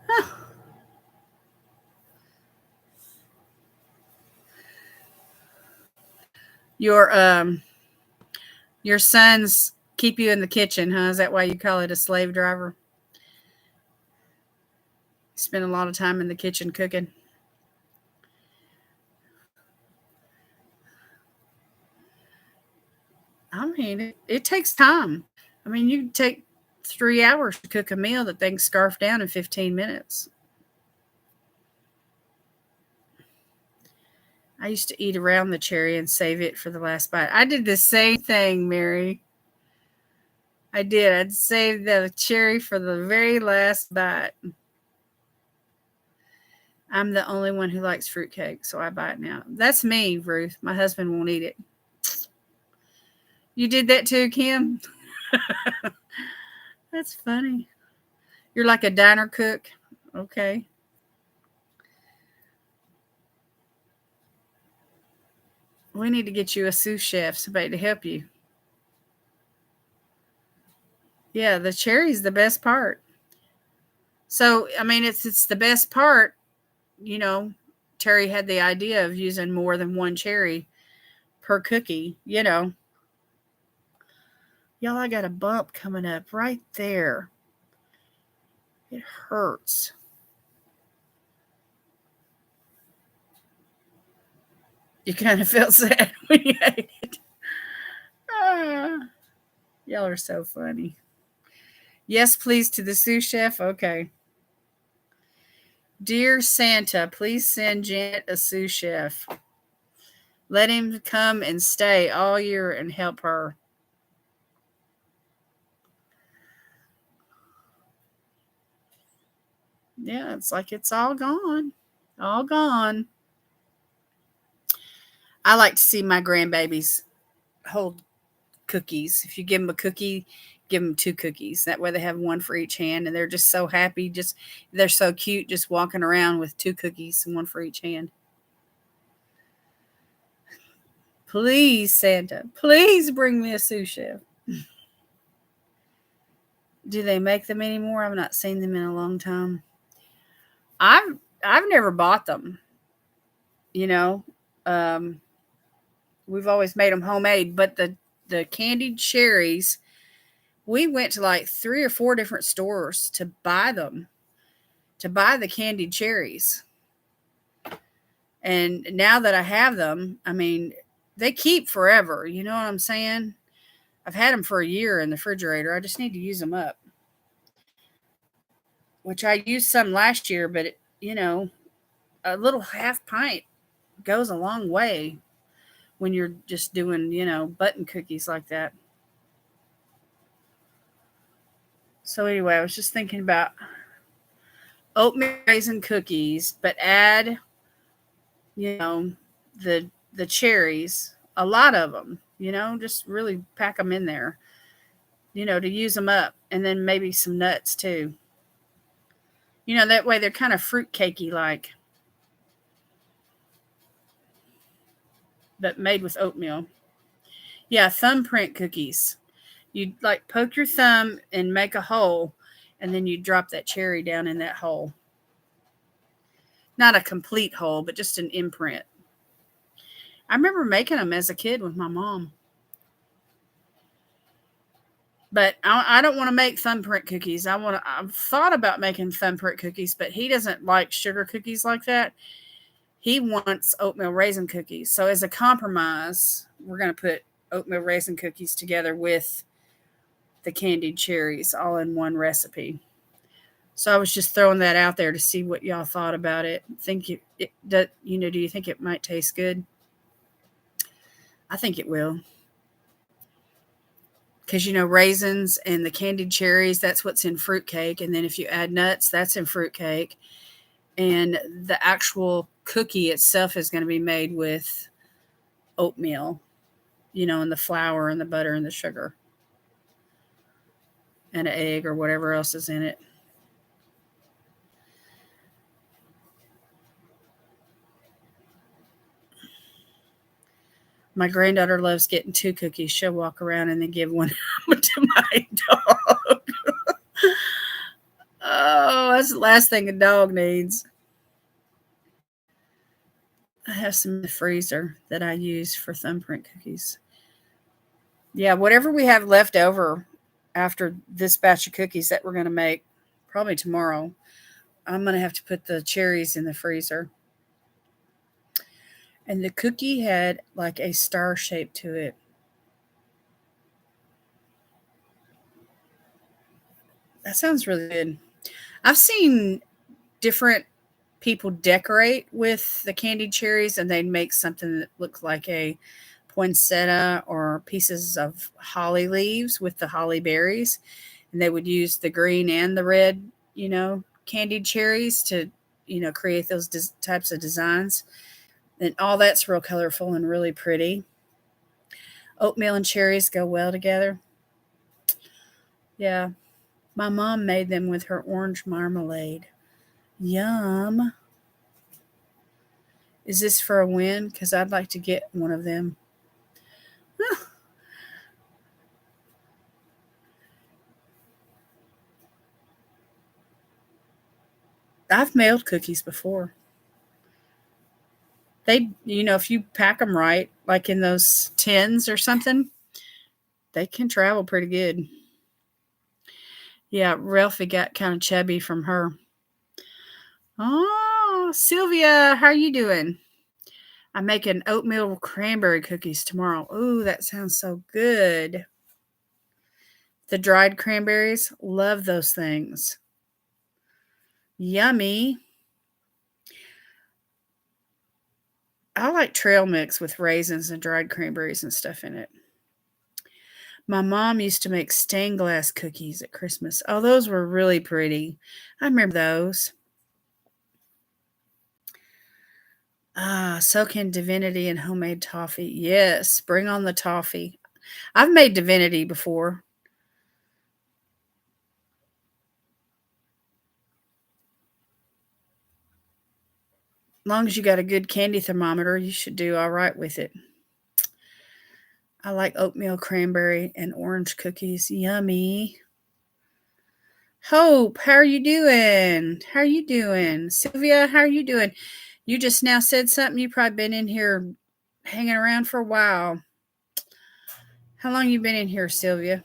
Huh. Your your sons keep you in the kitchen, huh? Is that why you call it a slave driver? You spend a lot of time in the kitchen cooking. I mean, it takes time. I mean, you take 3 hours to cook a meal that they can scarf down in 15 minutes. I used to eat around the cherry and save it for the last bite. I did the same thing, Mary. I did. I'd save the cherry for the very last bite. I'm the only one who likes fruitcake, so I buy it now. That's me, Ruth. My husband won't eat it. You did that too, Kim? That's funny. You're like a diner cook? Okay. We need to get you a sous chef, somebody to help you. Yeah, the cherry's the best part. So, I mean, it's the best part, you know, Terry had the idea of using more than one cherry per cookie. Y'all, I got a bump coming up right there. It hurts. You kind of felt sad when you ate it. Ah, y'all are so funny. Yes, please, to the sous chef. Okay. Dear Santa, please send Janet a sous chef. Let him come and stay all year and help her. Yeah, it's like it's all gone. All gone. I like to see my grandbabies hold cookies. If you give them a cookie, give them two cookies. That way they have one for each hand, and they're just so happy. They're so cute, just walking around with two cookies and one for each hand. Please, Santa, please bring me a sous chef. Do they make them anymore? I've not seen them in a long time. I've I've never bought them. You know, um, we've always made them homemade. But the candied cherries, we went to like three or four different stores to buy them, to buy the candied cherries. And now that I have them, I mean, they keep forever. You know what I'm saying? I've had them for a year in the refrigerator. I just need to use them up, which I used some last year, but a little half pint goes a long way when you're just doing, button cookies like that. So anyway, I was just thinking about oatmeal raisin cookies, but add, you know, the cherries, a lot of them, just really pack them in there, to use them up, and then maybe some nuts too. That way they're kind of fruit cakey like, but made with oatmeal. Yeah, thumbprint cookies. You like poke your thumb and make a hole, and then you drop that cherry down in that hole. Not a complete hole, but just an imprint. I remember making them as a kid with my mom. But I don't want to make thumbprint cookies. I've thought about making thumbprint cookies, but he doesn't like sugar cookies like that. He wants oatmeal raisin cookies. So as a compromise, we're going to put oatmeal raisin cookies together with the candied cherries all in one recipe. So I was just throwing that out there to see what y'all thought about it. Do you think it might taste good? I think it will. Because raisins and the candied cherries, that's what's in fruitcake. And then if you add nuts, that's in fruitcake. And the actual cookie itself is going to be made with oatmeal, and the flour and the butter and the sugar and an egg or whatever else is in it. My granddaughter loves getting two cookies. She'll walk around and then give one to my dog. Oh, that's the last thing a dog needs. I have some in the freezer that I use for thumbprint cookies. Yeah, whatever we have left over after this batch of cookies that we're going to make, probably tomorrow, I'm going to have to put the cherries in the freezer. And the cookie had like a star shape to it. That sounds really good. I've seen different people decorate with the candied cherries, and they'd make something that looked like a poinsettia or pieces of holly leaves with the holly berries. And they would use the green and the red, candied cherries to, create those types of designs. And all that's real colorful and really pretty. Oatmeal and cherries go well together. Yeah. My mom made them with her orange marmalade. Yum. Is this for a win? Because I'd like to get one of them. I've mailed cookies before. They, if you pack them right, like in those tins or something, they can travel pretty good. Yeah, Ralphie got kind of chubby from her. Oh, Sylvia, how are you doing? I'm making oatmeal cranberry cookies tomorrow. Ooh, that sounds so good. The dried cranberries, love those things. Yummy. I like trail mix with raisins and dried cranberries and stuff in it. My mom used to make stained glass cookies at Christmas. Oh, those were really pretty. I remember those. So can divinity and homemade toffee. Yes, bring on the toffee. I've made divinity before. As long as you got a good candy thermometer, you should do all right with it. I like oatmeal cranberry and orange cookies. Yummy. Hope, how are you doing? How are you doing? Sylvia, how are you doing? You just now said something. You probably been in here hanging around for a while. How long you been in here, Sylvia?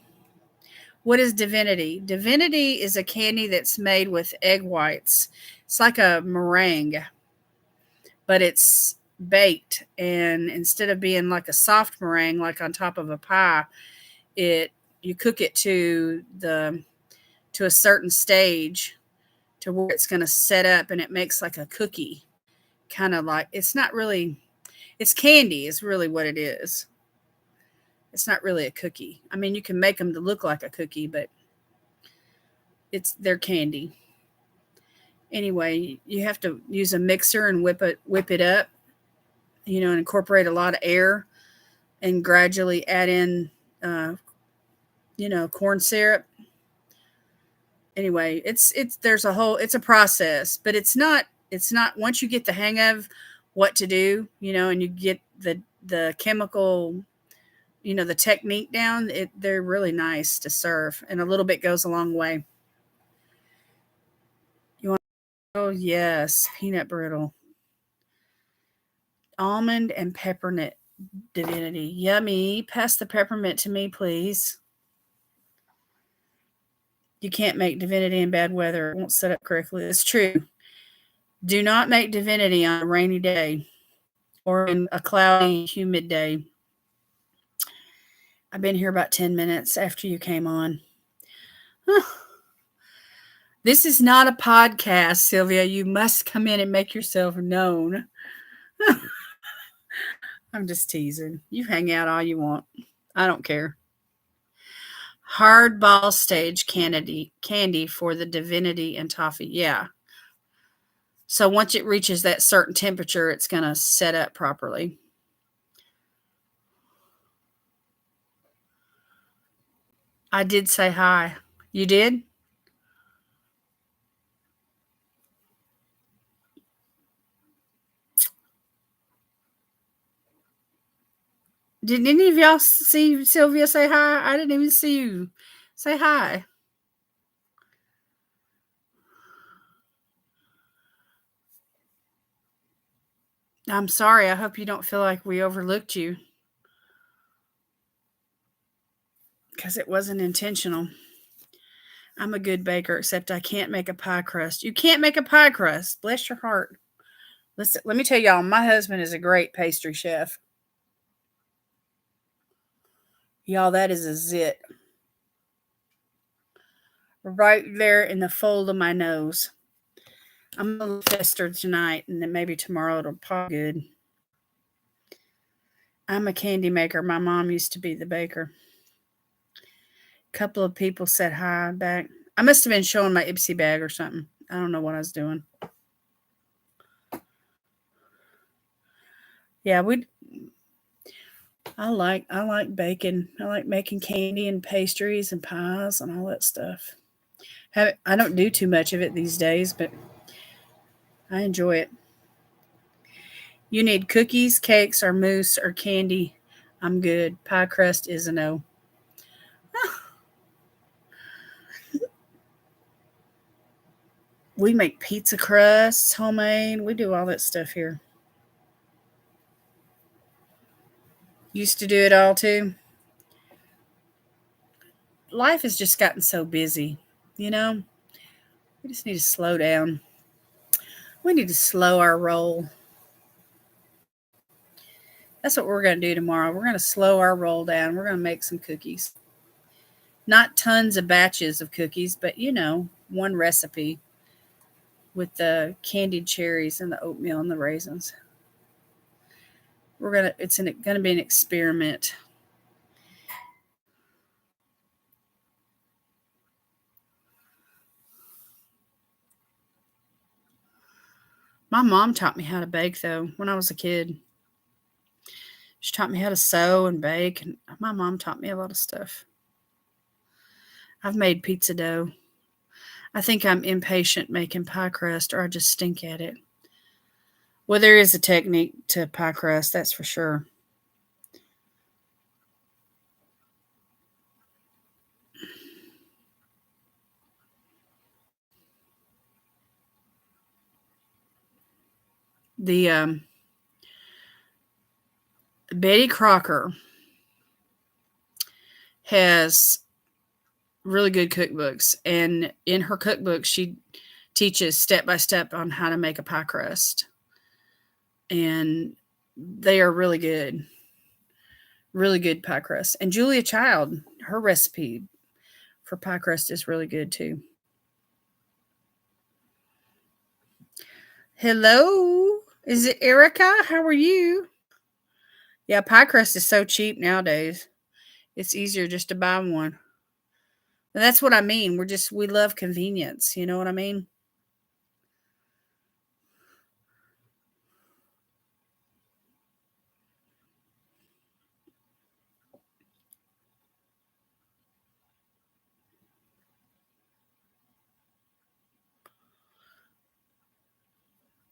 What is divinity? Divinity is a candy that's made with egg whites. It's like a meringue, but it's baked, and instead of being like a soft meringue like on top of a pie, it you cook it to a certain stage to where it's going to set up, and it makes like a cookie, kind of like, it's not really, it's candy is really what it is. It's not really a cookie. I mean, you can make them to look like a cookie, but they're candy. Anyway, you have to use a mixer and whip it up, and incorporate a lot of air, and gradually add in corn syrup. Anyway, it's a process, but it's not once you get the hang of what to do, and you get the chemical, the technique down, they're really nice to serve, and a little bit goes a long way. You want Oh yes, peanut brittle, almond and peppermint divinity. Yummy. Pass the peppermint to me, please. You can't make divinity in bad weather. It won't set up correctly. It's true. Do not make divinity on a rainy day or in a cloudy, humid day. I've been here about 10 minutes after you came on. This is not a podcast, Sylvia. You must come in and make yourself known. I'm just teasing. You hang out all you want. I don't care. Hardball stage candy for the divinity and toffee. Yeah. So once it reaches that certain temperature, it's going to set up properly. I did say hi. You did? Did any of y'all see Sylvia say hi? I didn't even see you say hi. I'm sorry. I hope you don't feel like we overlooked you, because it wasn't intentional. I'm a good baker, except I can't make a pie crust. You can't make a pie crust. Bless your heart. Listen, let me tell y'all, my husband is a great pastry chef. Y'all, that is a zit. Right there in the fold of my nose. I'm a little festered tonight, and then maybe tomorrow it'll pop good. I'm a candy maker. My mom used to be the baker. A couple of people said hi back. I must have been showing my Ipsy bag or something. I don't know what I was doing. Yeah, I like baking. I like making candy and pastries and pies and all that stuff. I don't do too much of it these days, but I enjoy it. You need cookies, cakes, or mousse or candy. I'm good. Pie crust is a no. We make pizza crusts, homemade. We do all that stuff here. Used to do it all too. Life has just gotten so busy, you know? We just need to slow down. We need to slow our roll. That's what we're going to do tomorrow. We're going to slow our roll down. We're going to make some cookies. Not tons of batches of cookies, but one recipe with the candied cherries and the oatmeal and the raisins. It's going to be an experiment. My mom taught me how to bake though when I was a kid. She taught me how to sew and bake, and my mom taught me a lot of stuff. I've made pizza dough. I think I'm impatient making pie crust, or I just stink at it. Well, there is a technique to pie crust, that's for sure. The Betty Crocker has really good cookbooks, and in her cookbook, she teaches step by step on how to make a pie crust, and they are really good pie crust. And Julia Child, her recipe for pie crust is really good too. Hello, is it Erica? How are you? Yeah, pie crust is so cheap nowadays. It's easier just to buy one. And that's what I mean. We love convenience. You know what I mean?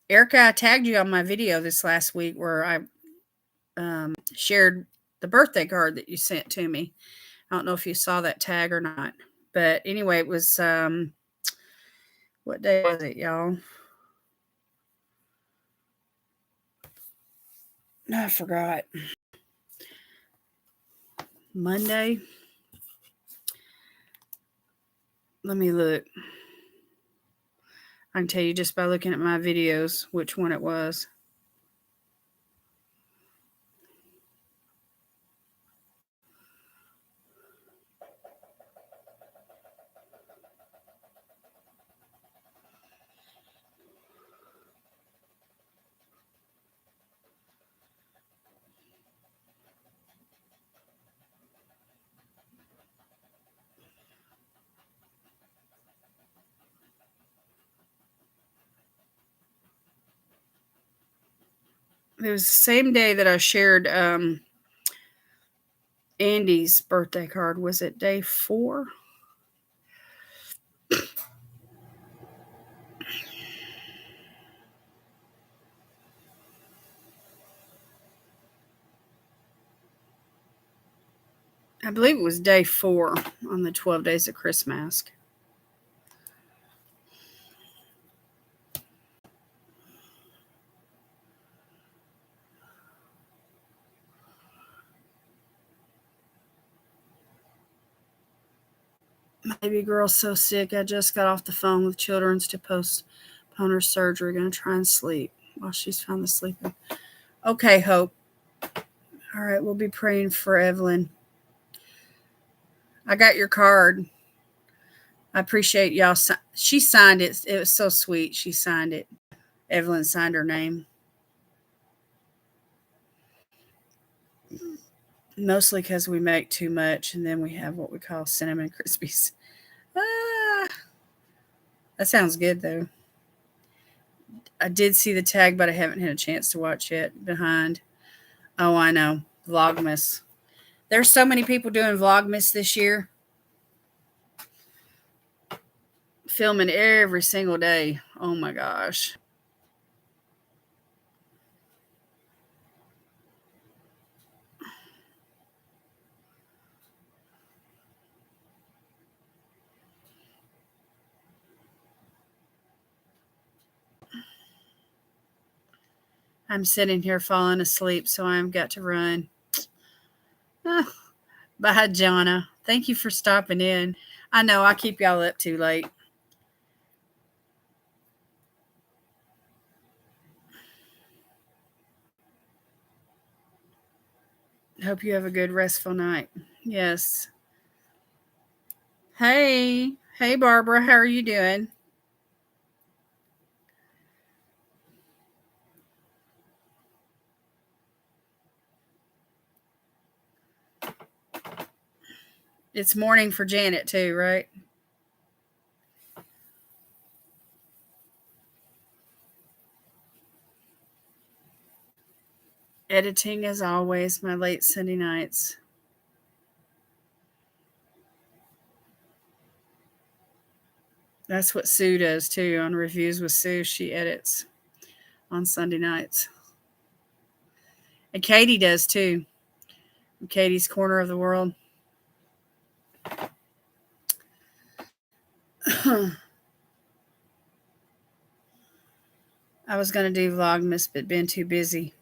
Erica, I tagged you on my video this last week where I shared the birthday card that you sent to me. I don't know if you saw that tag or not. But anyway, it was what day was it, y'all? No, I forgot. Monday. Let me look. I can tell you just by looking at my videos which one it was. It was the same day that I shared Andy's birthday card. Was it day 4? I believe it was day 4 on the 12 Days of Christmas. My baby girl's so sick. I just got off the phone with Children's to postpone her surgery. Gonna try and sleep while she's finally sleeping. Okay, Hope. All right, we'll be praying for Evelyn. I got your card. I appreciate y'all. She signed it. It was so sweet. She signed it. Evelyn signed her name. Mostly because we make too much, and then we have what we call cinnamon crispies. Ah, that sounds good though. I did see the tag, but I haven't had a chance to watch it. Behind. Oh, I know. Vlogmas. There's so many people doing Vlogmas this year. Filming every single day. Oh my gosh. I'm sitting here falling asleep, so I've got to run. Bye, Jonna. Thank you for stopping in. I know I keep y'all up too late. Hope you have a good, restful night. Yes. Hey. Hey, Barbara. How are you doing? It's morning for Janet, too, right? Editing, as always, my late Sunday nights. That's what Sue does, too. On Reviews with Sue, she edits on Sunday nights. And Katie does, too. Katie's Corner of the World. I was going to do Vlogmas, but been too busy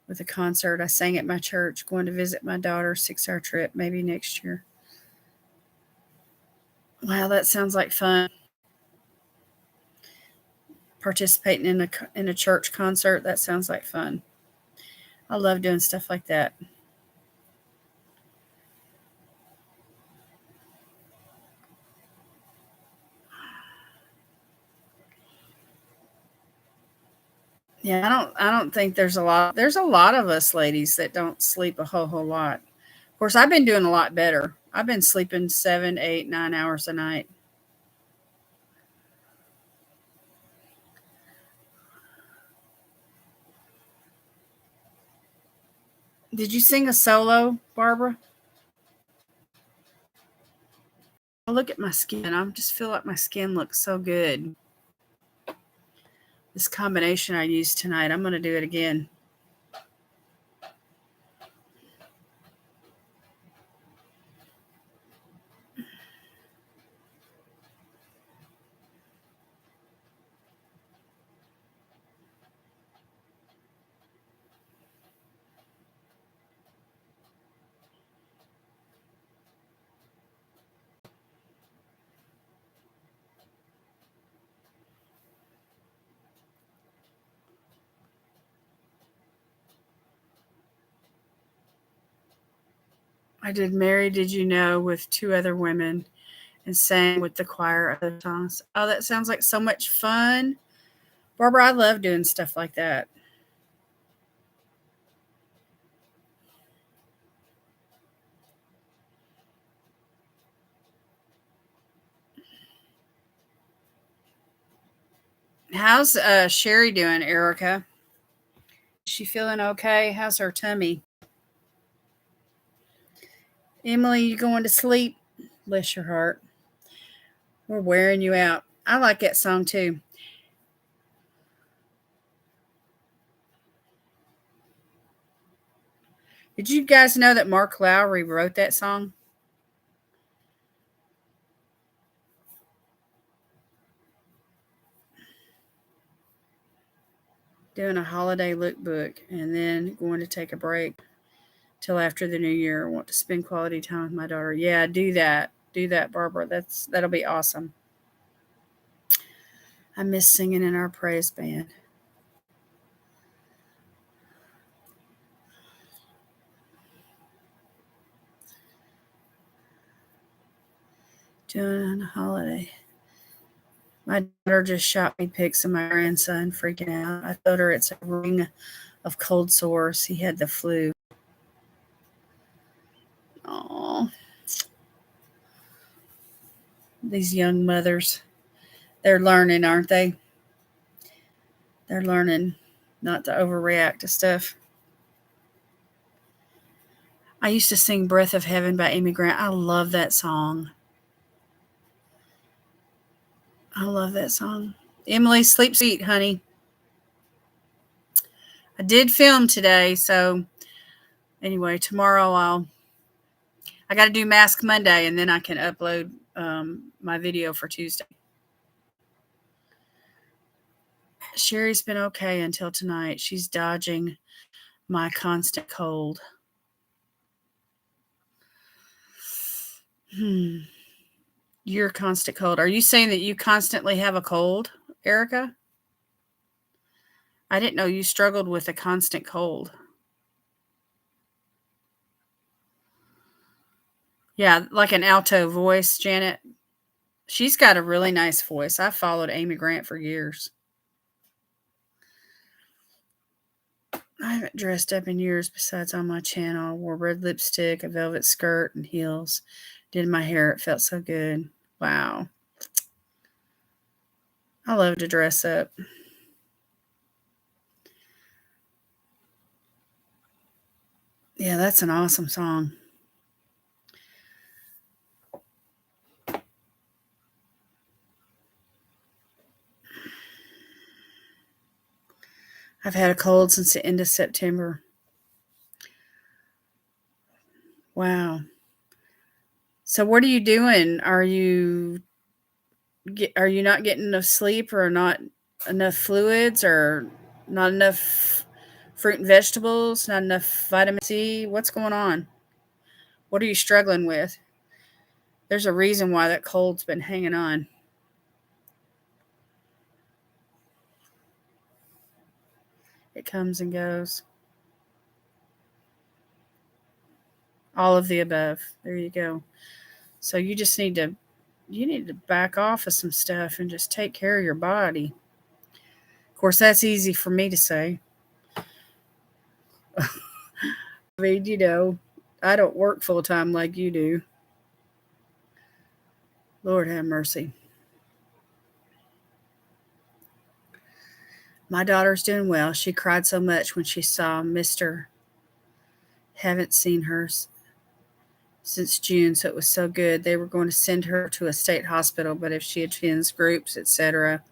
with a concert. I sang at my church, going to visit my daughter, 6-hour trip, maybe next year. Wow, that sounds like fun. Participating in a church concert, that sounds like fun. I love doing stuff like that. Yeah, I don't think there's a lot of us ladies that don't sleep a whole lot. Of course, I've been doing a lot better. I've been sleeping 7, 8, 9 hours a night. Did you sing a solo, Barbara? Oh, look at my skin. I just feel like my skin looks so good. This combination I used tonight, I'm going to do it again. I did Mary Did You Know with 2 other women and sang with the choir other songs. Oh, that sounds like so much fun. Barbara, I love doing stuff like that. How's Sherry doing, Erica? Is she feeling okay? How's her tummy? Emily, you going to sleep? Bless your heart. We're wearing you out. I like that song too. Did you guys know that Mark Lowry wrote that song? Doing a holiday lookbook and then going to take a break till after the new year. I want to spend quality time with my daughter. Yeah, do that. Do that, Barbara. That'll be awesome. I miss singing in our praise band. Doing a holiday. My daughter just shot me pics of my grandson freaking out. I told her it's a ring of cold sores. He had the flu. Oh, these young mothers. They're learning, aren't they? They're learning not to overreact to stuff. I used to sing Breath of Heaven by Amy Grant. I love that song. I love that song. Emily, sleep sweet, honey. I did film today, so anyway, tomorrow I got to do Mask Monday, and then I can upload my video for Tuesday. Sherry's been okay until tonight. She's dodging my constant cold. Hmm. You're constant cold. Are you saying that you constantly have a cold, Erica? I didn't know you struggled with a constant cold. Yeah, like an alto voice, Janet. She's got a really nice voice. I followed Amy Grant for years. I haven't dressed up in years besides on my channel. I wore red lipstick, a velvet skirt, and heels. Did my hair. It felt so good. Wow. I love to dress up. Yeah, that's an awesome song. I've had a cold since the end of September. Wow. So what are you doing? Are you not getting enough sleep or not enough fluids or not enough fruit and vegetables, not enough vitamin C? What's going on? What are you struggling with? There's a reason why that cold's been hanging on. It comes and goes. All of the above. There you go. So you need to back off of some stuff and just take care of your body. Of course, that's easy for me to say. I mean, I don't work full time like you do. Lord have mercy. My daughter's doing well. She cried so much when she saw Mr. Haven't seen her since June, so it was so good. They were going to send her to a state hospital, but if she attends groups, etc.,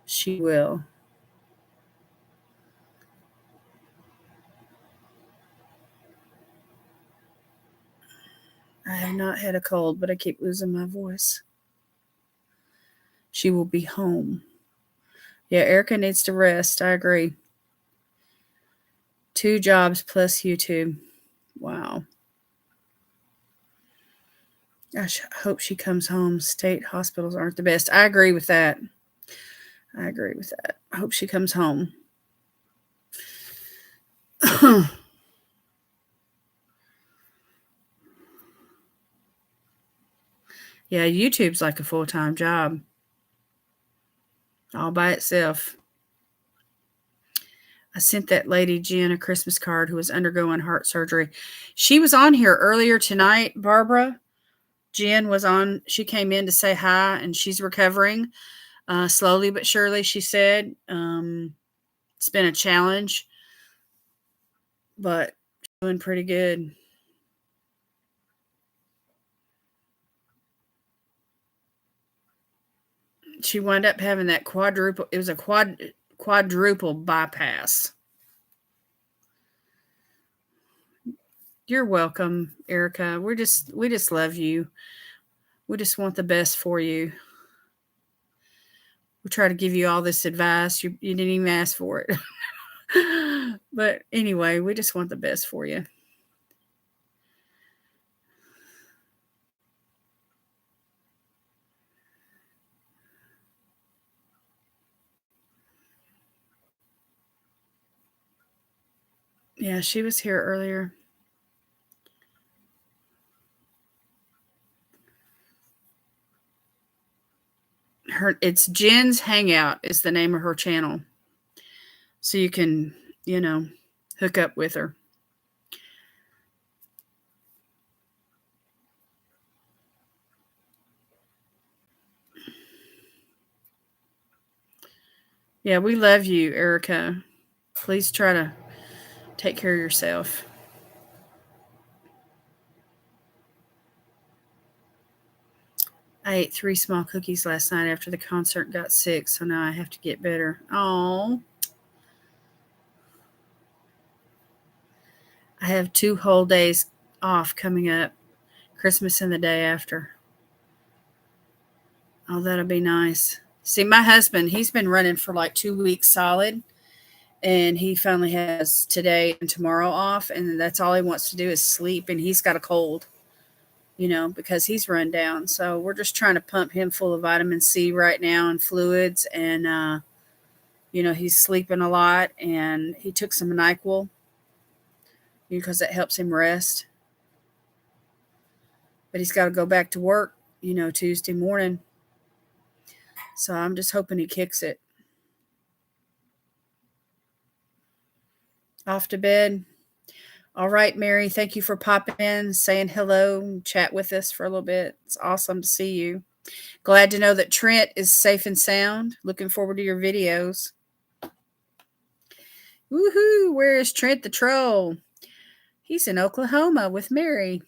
she will. I have not had a cold, but I keep losing my voice. She will be home. Yeah, Erica needs to rest. I agree. 2 jobs plus YouTube. Wow. Gosh, I hope she comes home. State hospitals aren't the best. I agree with that. I agree with that. I hope she comes home. Yeah, YouTube's like a full time job all by itself. I sent that lady Jen a Christmas card who was undergoing heart surgery. She was on here earlier tonight, Barbara. Jen was on. She came in to say hi, and she's recovering slowly but surely. She said it's been a challenge, but she's doing pretty good. She wound up having that quadruple. It was a quadruple bypass. You're welcome, Erica. We just love you. We just want the best for you. We try to give you all this advice. You didn't even ask for it. But anyway, we just want the best for you. Yeah, she was here earlier. It's Jen's Hangout is the name of her channel. So you can, hook up with her. Yeah, we love you, Erica. Please try to take care of yourself. I ate 3 small cookies last night after the concert and got sick, so now I have to get better. Oh, I have 2 whole days off coming up, Christmas and the day after. Oh, that'll be nice. See, my husband, he's been running for like 2 weeks solid, and he finally has today and tomorrow off, and that's all he wants to do is sleep, and he's got a cold. because he's run down. So we're just trying to pump him full of vitamin C right now and fluids. And, he's sleeping a lot, and he took some NyQuil because it helps him rest. But he's got to go back to work, Tuesday morning. So I'm just hoping he kicks it. Off to bed. All right, Mary, thank you for popping in, saying hello, and chat with us for a little bit. It's awesome to see you. Glad to know that Trent is safe and sound. Looking forward to your videos. Woohoo! Where is Trent the troll? He's in Oklahoma with Mary.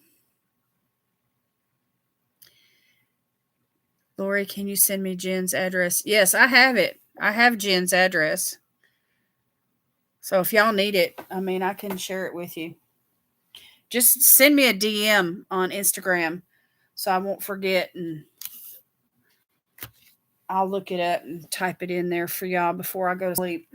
Lori, can you send me Jen's address? Yes, I have it. I have Jen's address. So if y'all need it, I can share it with you. Just send me a DM on Instagram so I won't forget, and I'll look it up and type it in there for y'all before I go to sleep.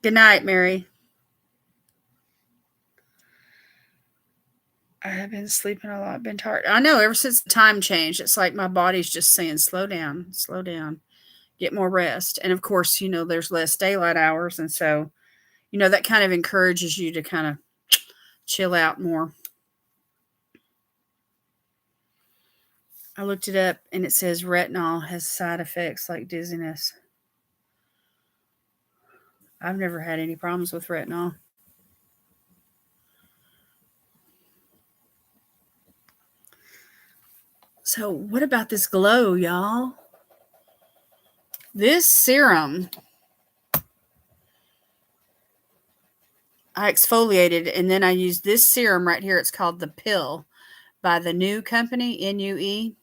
Good night, Mary. I have been sleeping a lot, been tired. I know, ever since the time change, it's like my body's just saying, slow down, get more rest. And of course, there's less daylight hours. And so, that kind of encourages you to kind of chill out more. I looked it up, and it says retinol has side effects like dizziness. I've never had any problems with retinol. So what about this glow, y'all? This serum, I exfoliated, and then I used this serum right here. It's called The Pill by the New Company, NUE.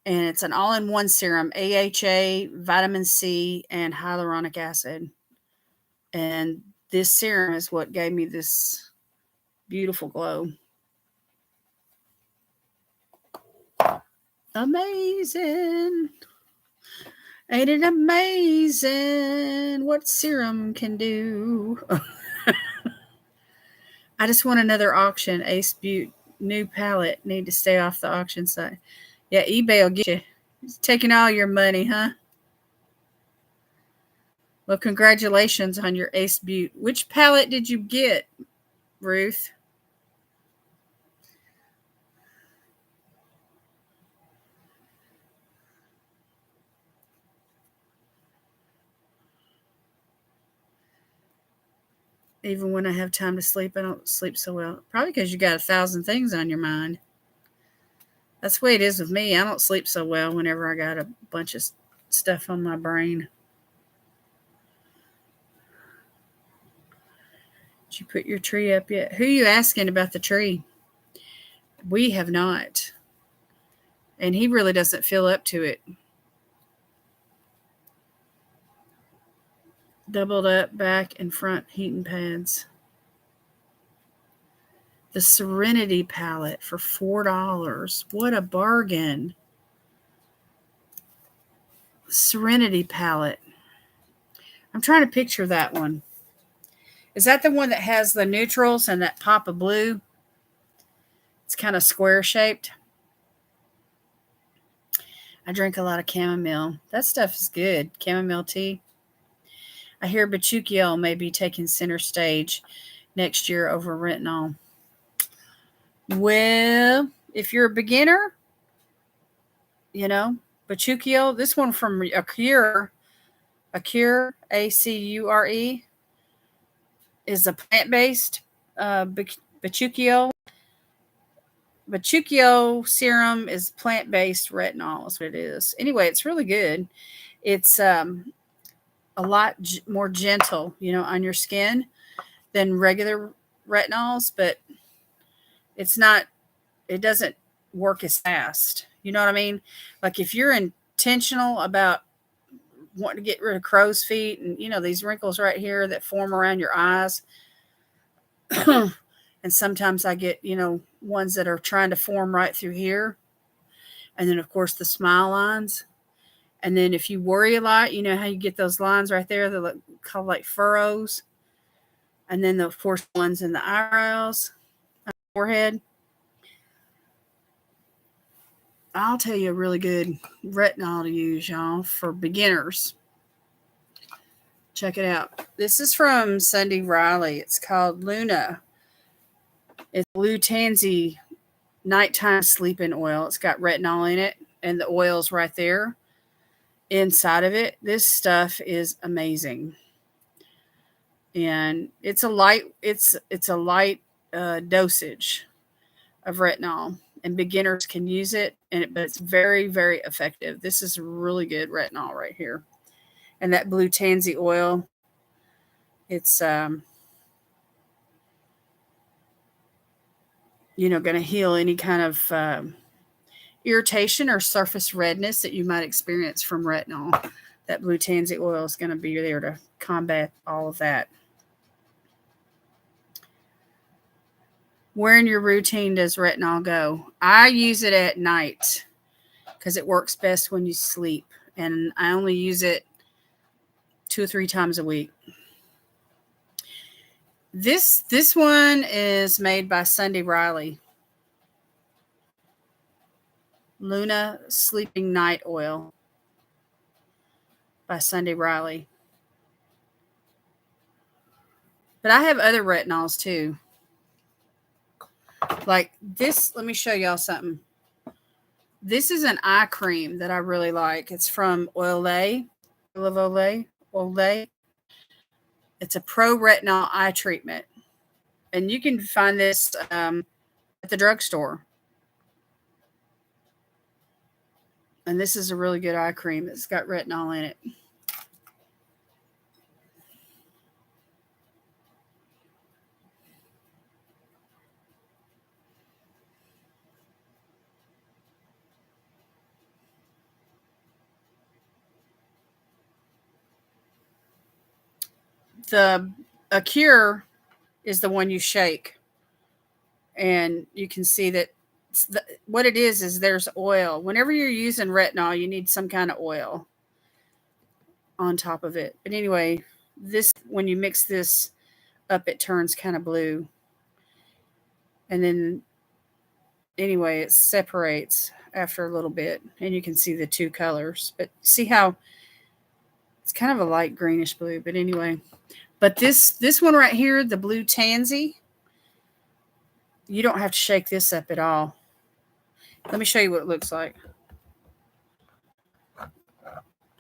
And it's an all-in-one serum, AHA, vitamin C, and hyaluronic acid. And this serum is what gave me this beautiful glow. Amazing. Ain't it amazing what serum can do? I just want another auction. Ace Butte, new palette. Need to stay off the auction site. Yeah, eBay will get you. It's taking all your money, huh? Well, congratulations on your Ace Butte. Which palette did you get, Ruth? Even when I have time to sleep, I don't sleep so well. Probably because you got 1,000 things on your mind. That's the way it is with me. I don't sleep so well whenever I got a bunch of stuff on my brain. Did you put your tree up yet? Who are you asking about the tree? We have not. And he really doesn't feel up to it. Doubled up, back and front heating pads. The Serenity palette for $4. What a bargain. Serenity palette. I'm trying to picture that one. Is that the one that has the neutrals and that pop of blue? It's kind of square shaped. I drink a lot of chamomile. That stuff is good. Chamomile tea. I hear Bachukiel may be taking center stage next year over retinol. Well, if you're a beginner, Bachukiel, this one from Acure, Acure, is a plant-based Bachukiel. Bachukiel serum is plant-based retinol is what it is. Anyway, it's really good. It's a lot more gentle, on your skin than regular retinols, but it doesn't work as fast. You know what I mean? Like if you're intentional about wanting to get rid of crow's feet and these wrinkles right here that form around your eyes. And sometimes I get, ones that are trying to form right through here. And then of course the smile lines. And then if you worry a lot, you know how you get those lines right there that look called like furrows. And then of course ones in the eyebrows, forehead. I'll tell you a really good retinol to use, y'all, for beginners. Check it out. This is from Sunday Riley. It's called Luna. It's blue tansy nighttime sleeping oil. It's got retinol in it, and the oil's right there inside of it. This stuff is amazing, and it's a light. It's a light dosage of retinol, and beginners can use it. But it's very, very effective. This is really good retinol right here, and that blue tansy oil. It's going to heal any kind of irritation or surface redness that you might experience from retinol. That blue tansy oil is going to be there to combat all of that. Where in your routine does retinol go? I use it at night because it works best when you sleep. And I only use it 2 or 3 times a week. This one is made by Sunday Riley. Luna Sleeping Night Oil by Sunday Riley. But I have other retinols too. Like this, let me show y'all something. This is an eye cream that I really like. It's from Olay. Olay. It's a pro retinol eye treatment. And you can find this at the drugstore. And this is a really good eye cream. It's got retinol in it. A cure is the one you shake. And you can see that what it is there's oil. Whenever you're using retinol, you need some kind of oil on top of it. But anyway, when you mix this up, it turns kind of blue. And then anyway, it separates after a little bit, and you can see the 2 colors. But see how it's kind of a light greenish blue. But anyway, but this one right here, the blue tansy, you don't have to shake this up at all. Let me show you what it looks like.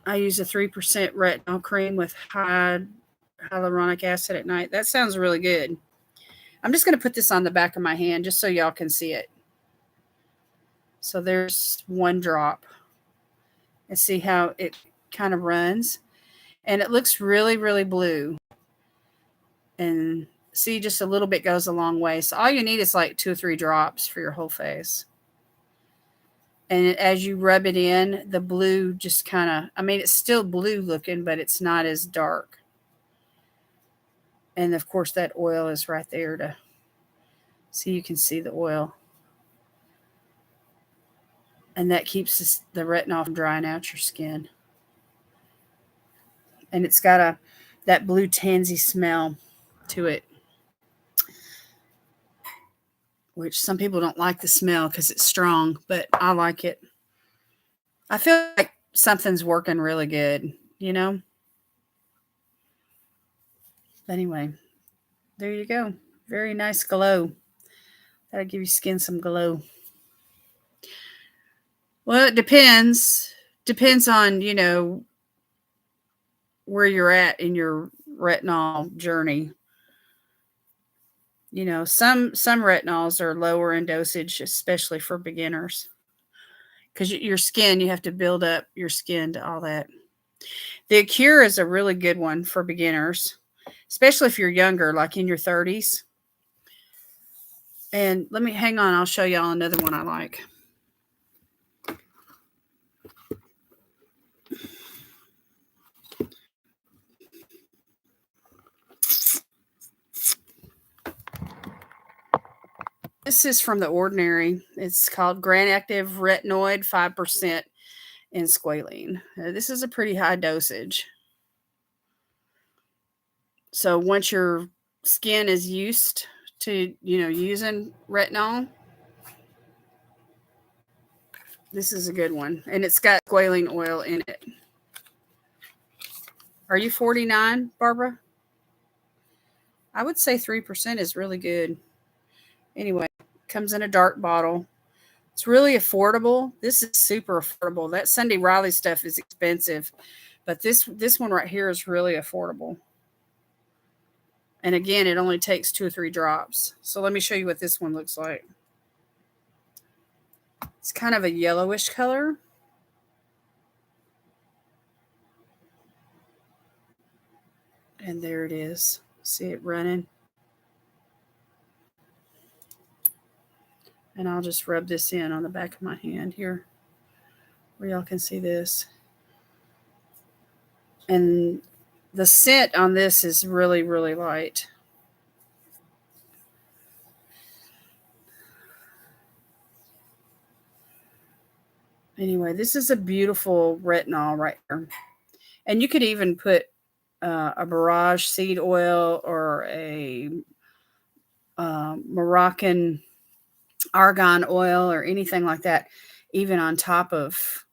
I use a 3% retinol cream with hyaluronic acid at night. That sounds really good. I'm just going to put this on the back of my hand just so y'all can see it. So there's 1 drop. And see how it kind of runs. And it looks really, really blue. And see, just a little bit goes a long way. So all you need is like 2 or 3 drops for your whole face. And as you rub it in, the blue just kind of, it's still blue looking, but it's not as dark. And of course, that oil is right there to see. You can see the oil. And that keeps the retinol from drying out your skin. And it's got that blue tansy smell to it, which some people don't like the smell because it's strong, but I like it. I feel like something's working really good, But anyway, there you go. Very nice glow. That'll give your skin some glow. Well, it depends. Depends on, where you're at in your retinol journey. Some retinols are lower in dosage, especially for beginners. Because your skin, you have to build up your skin to all that. The Cure is a really good one for beginners, especially if you're younger, like in your 30s. And hang on, I'll show y'all another one I like. This is from The Ordinary. It's called Grand Active Retinoid, 5% in squalene. This is a pretty high dosage. So once your skin is used to, using retinol, this is a good one. And it's got squalene oil in it. Are you 49, Barbara? I would say 3% is really good. Anyway, comes in a dark bottle. It's really affordable. This is super affordable. That Sunday Riley stuff is expensive, but this one right here is really affordable. And again, it only takes 2 or 3 drops. So let me show you what this one looks like. It's kind of a yellowish color. And there it is. See it running? And I'll just rub this in on the back of my hand here, where y'all can see this. And the scent on this is really, really light. Anyway, this is a beautiful retinol right here. And you could even put a barrage seed oil or a Moroccan argan oil or anything like that, even on top of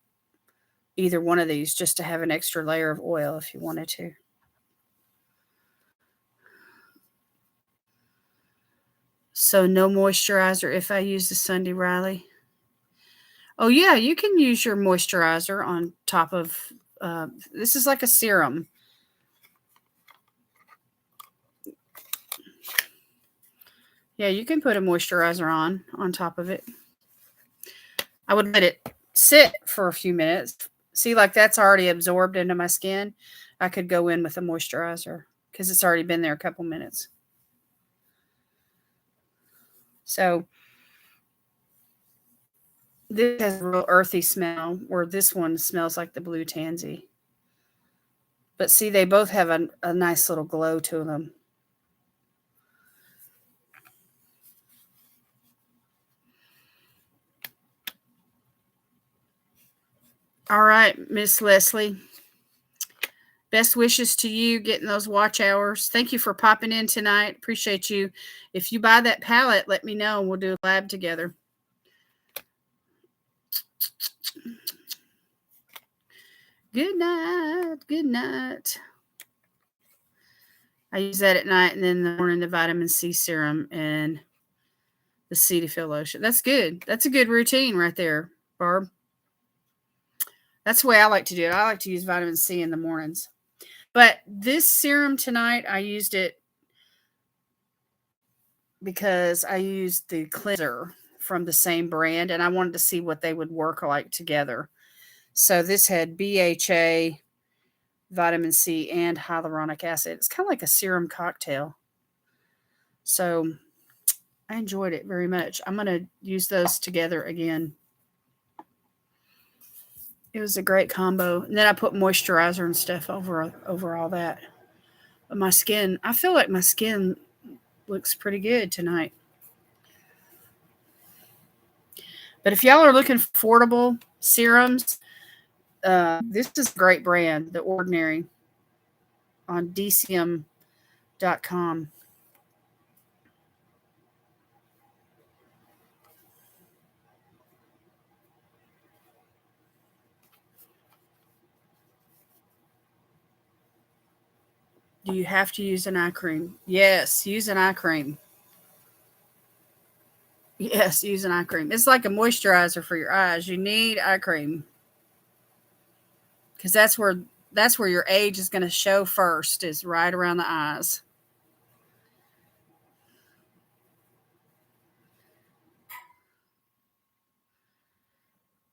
either one of these, just to have an extra layer of oil if you wanted to. So no moisturizer if I use the Sunday Riley. Oh yeah, you can use your moisturizer on top of, this is like a serum. Yeah, you can put a moisturizer on top of it. I would let it sit for a few minutes. See, like that's already absorbed into my skin. I could go in with a moisturizer because it's already been there a couple minutes. So this has a real earthy smell, where this one smells like the blue tansy. But see, they both have a nice little glow to them. All right, Miss Leslie. Best wishes to you getting those watch hours. Thank you for popping in tonight. Appreciate you. If you buy that palette, let me know. We'll do a lab together. Good night. Good night. I use that at night, and then in the morning the vitamin C serum and the Cetaphil lotion. That's good. That's a good routine right there, Barb. That's the way I like to do it. I like to use vitamin C in the mornings. But this serum tonight, I used it because I used the cleanser from the same brand, and I wanted to see what they would work like together. So this had BHA, vitamin C, and hyaluronic acid. It's kind of like a serum cocktail. So I enjoyed it very much. I'm going to use those together again. It was a great combo. And then I put moisturizer and stuff over all that. But my skin, I feel like my skin looks pretty good tonight. But if y'all are looking for affordable serums, this is a great brand, The Ordinary, on DCM.com. Do you have to use an eye cream? Yes, use an eye cream. Yes, use an eye cream. It's like a moisturizer for your eyes. You need eye cream because that's where your age is going to show first, is right around the eyes.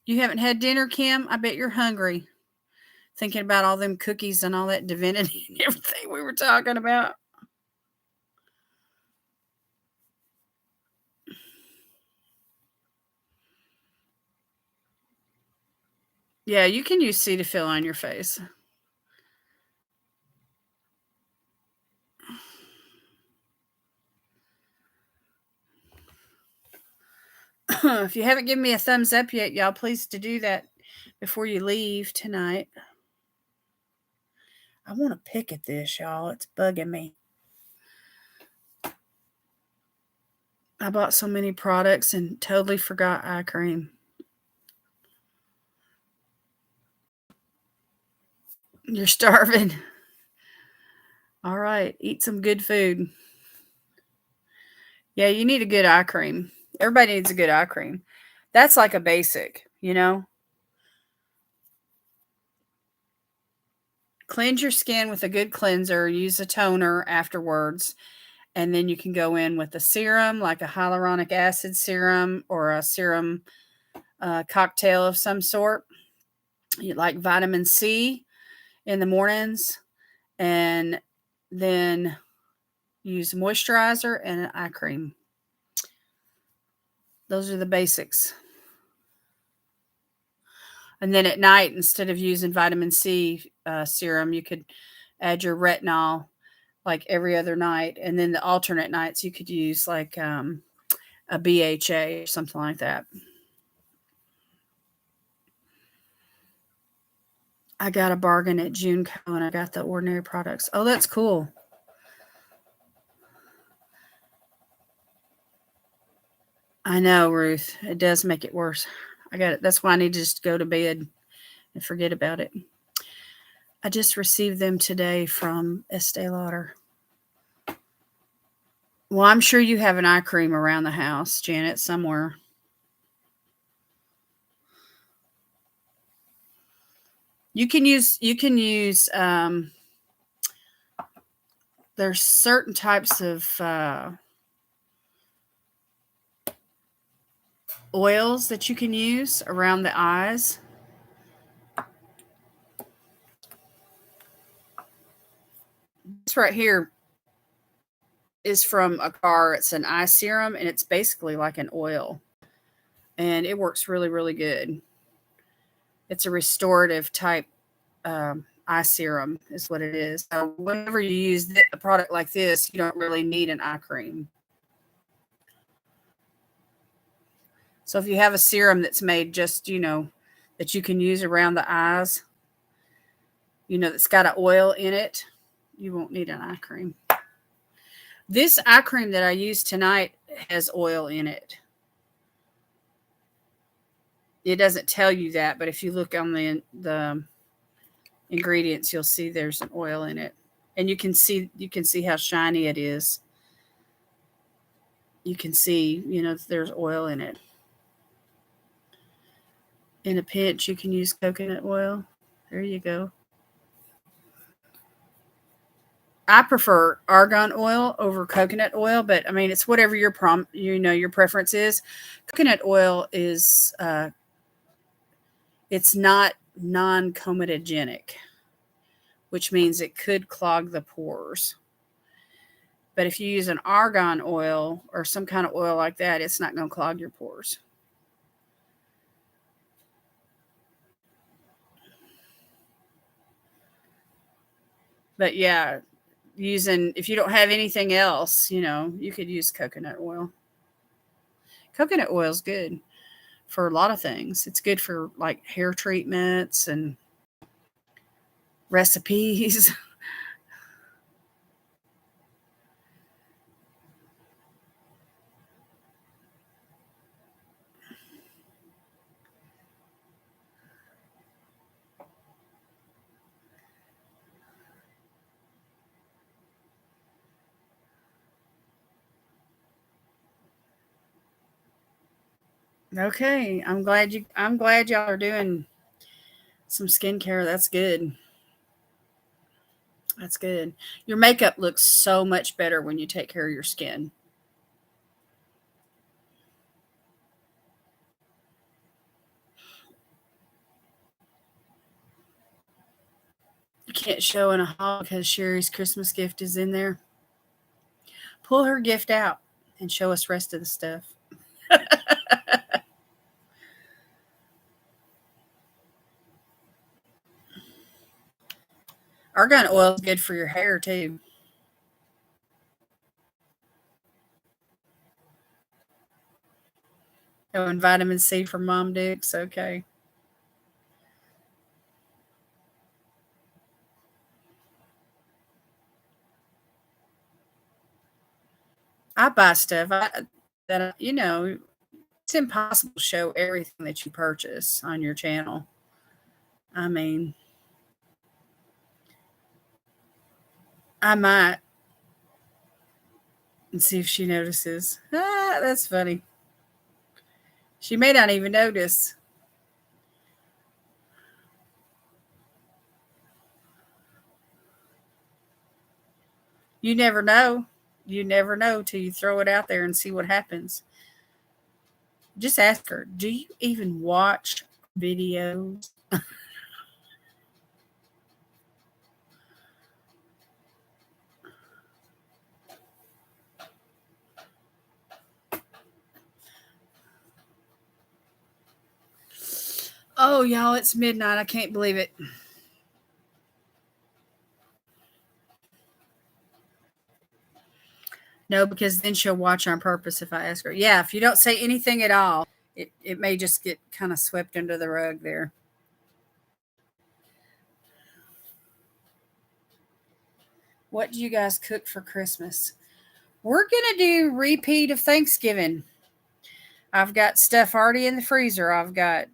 You haven't had dinner, Kim? I bet you're hungry. Thinking about all them cookies and all that divinity and everything we were talking about. Yeah, you can use Cetaphil on your face. If you haven't given me a thumbs up yet, y'all, please to do that before you leave tonight. I want to pick at this, y'all. It's bugging me. I bought so many products and totally forgot eye cream. You're starving. All right, eat some good food. Yeah, you need a good eye cream. Everybody needs a good eye cream. That's like a basic, you know? Cleanse your skin with a good cleanser, use a toner afterwards, and then you can go in with a serum, like a hyaluronic acid serum or a serum cocktail of some sort. You like vitamin C in the mornings, and then use moisturizer and an eye cream. Those are the basics. And then at night, instead of using vitamin C serum, you could add your retinol like every other night. And then the alternate nights, you could use like a BHA or something like that. I got a bargain at Juneco and I got the Ordinary products. Oh, that's cool. I know, Ruth. It does make it worse. I got it. That's why I need to just go to bed and forget about it. I just received them today from Estee Lauder. Well, I'm sure you have an eye cream around the house, Janet, somewhere. You can use there's certain types of oils that you can use around the eyes. This right here is from a car. It's an eye serum, and it's basically like an oil, and it works really, really good. It's a restorative type eye serum, is what it is. So whenever you use a product like this, you don't really need an eye cream. So if you have a serum that's made just, that you can use around the eyes, that's got an oil in it, you won't need an eye cream. This eye cream that I used tonight has oil in it. It doesn't tell you that, but if you look on the ingredients, you'll see there's an oil in it. And you can see how shiny it is. You can see, there's oil in it. In a pinch, you can use coconut oil. There you go. I prefer argan oil over coconut oil, but I mean it's whatever your your preference is. Coconut oil is it's not non-comedogenic, which means it could clog the pores. But if you use an argan oil or some kind of oil like that, it's not going to clog your pores. But yeah, if you don't have anything else, you could use coconut oil. Coconut oil is good for a lot of things. It's good for like hair treatments and recipes. Okay, I'm glad y'all are doing some skincare. That's good. That's good. Your makeup looks so much better when you take care of your skin. You can't show in a haul because Sherry's Christmas gift is in there. Pull her gift out and show us rest of the stuff. Argan oil is good for your hair too. Oh, and vitamin C for Mom Dukes. Okay. I buy stuff that, it's impossible to show everything that you purchase on your channel. I mean, I might and see if she notices. Ah, that's funny. She may not even notice. You never know. You never know till you throw it out there and see what happens. Just ask her, do you even watch videos? Oh, y'all, it's midnight. I can't believe it. No, because then she'll watch on purpose if I ask her. Yeah, if you don't say anything at all, it may just get kind of swept under the rug there. What do you guys cook for Christmas? We're going to do repeat of Thanksgiving. I've got stuff already in the freezer. I've got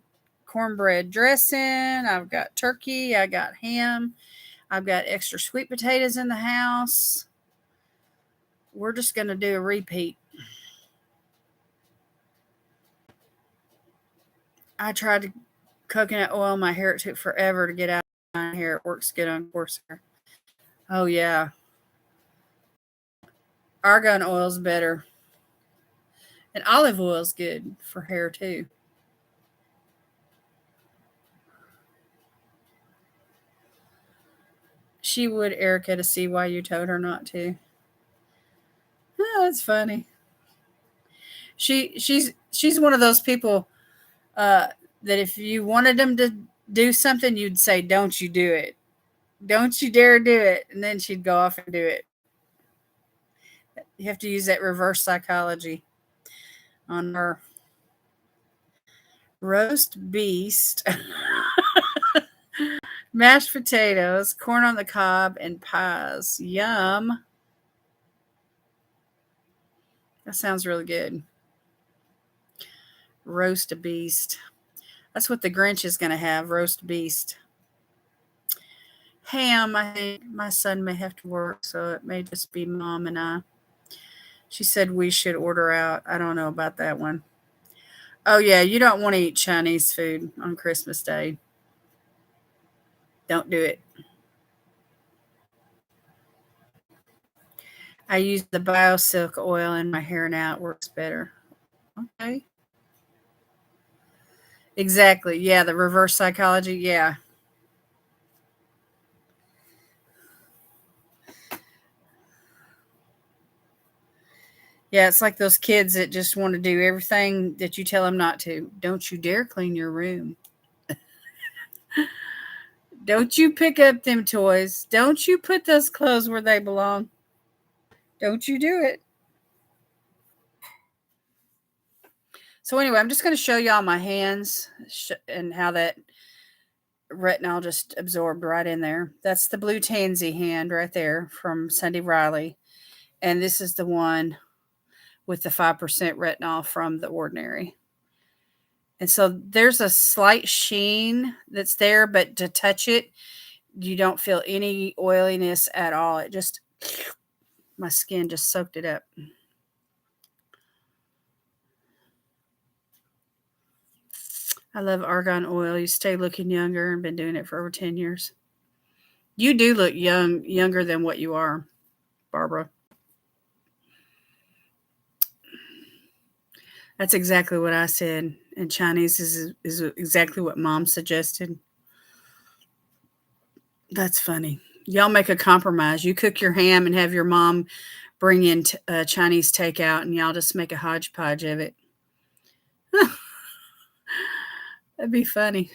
cornbread dressing. I've got turkey. I got ham. I've got extra sweet potatoes in the house. We're just going to do a repeat. I tried to coconut oil my hair. It took forever to get out of my hair. It works good on coarse hair. Oh, yeah. Argan oil's better. And olive oil's good for hair, too. She would, Erica, to see why you told her not to. Oh, that's funny. She's one of those people uh, that if you wanted them to do something, you'd say, "Don't you do it? Don't you dare do it!" And then she'd go off and do it. You have to use that reverse psychology on her. Roast beast, mashed potatoes, corn on the cob, and pies. Yum! That sounds really good. Roast a beast. That's what the Grinch is going to have. Roast beast. Ham. I think my son may have to work, so it may just be Mom and I. She said we should order out. I don't know about that one. Oh, yeah, you don't want to eat Chinese food on Christmas Day. Don't do it. I use the BioSilk oil in my hair now. It works better. Okay. Exactly. Yeah, the reverse psychology. Yeah. Yeah, it's like those kids that just want to do everything that you tell them not to. Don't you dare clean your room. Don't you pick up them toys. Don't you put those clothes where they belong. Don't you do it. So anyway, I'm just going to show y'all my hands and how that retinol just absorbed right in there. That's the blue tansy hand right there from Sunday Riley. And this is the one with the 5% retinol from the Ordinary. And so there's a slight sheen that's there, but to touch it, you don't feel any oiliness at all. It just, my skin just soaked it up. I love argan oil. You stay looking younger and been doing it for over 10 years. You do look younger than what you are, Barbara. That's exactly what I said. And Chinese is exactly what Mom suggested. That's funny. Y'all make a compromise. You cook your ham and have your mom bring in Chinese takeout, and y'all just make a hodgepodge of it. That'd be funny.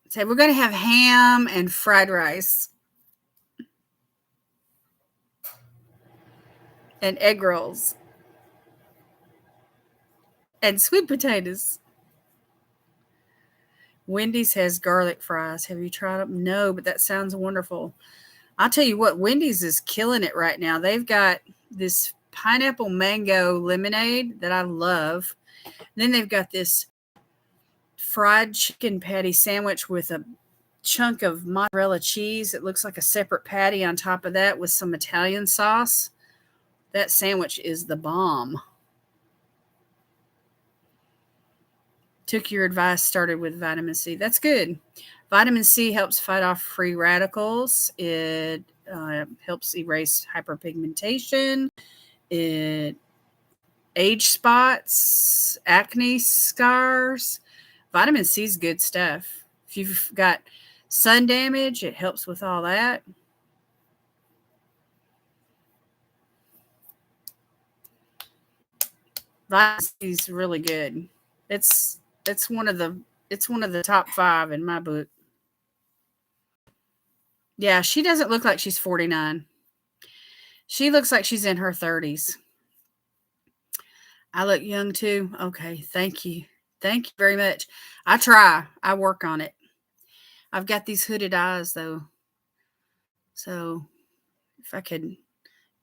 Say, we're going to have ham and fried rice. and egg rolls and sweet potatoes. Wendy's has garlic fries. Have you tried them? No, but that sounds wonderful. I'll tell you what, Wendy's is killing it right now. They've got this pineapple mango lemonade that I love. And then they've got this fried chicken patty sandwich with a chunk of mozzarella cheese. It looks like a separate patty on top of that with some Italian sauce. That sandwich is the bomb. Took your advice, started with vitamin C. That's good. Vitamin C helps fight off free radicals. It helps erase hyperpigmentation. It age spots, acne scars. Vitamin C is good stuff. If you've got sun damage, it helps with all that. Vitamin C is really good. It's it's one of the it's one of the top 5 in my book. Yeah, she doesn't look like she's 49. She looks like she's in her 30s. I look young too. Okay, thank you. Thank you very much. I try. I work on it. I've got these hooded eyes though. So if I could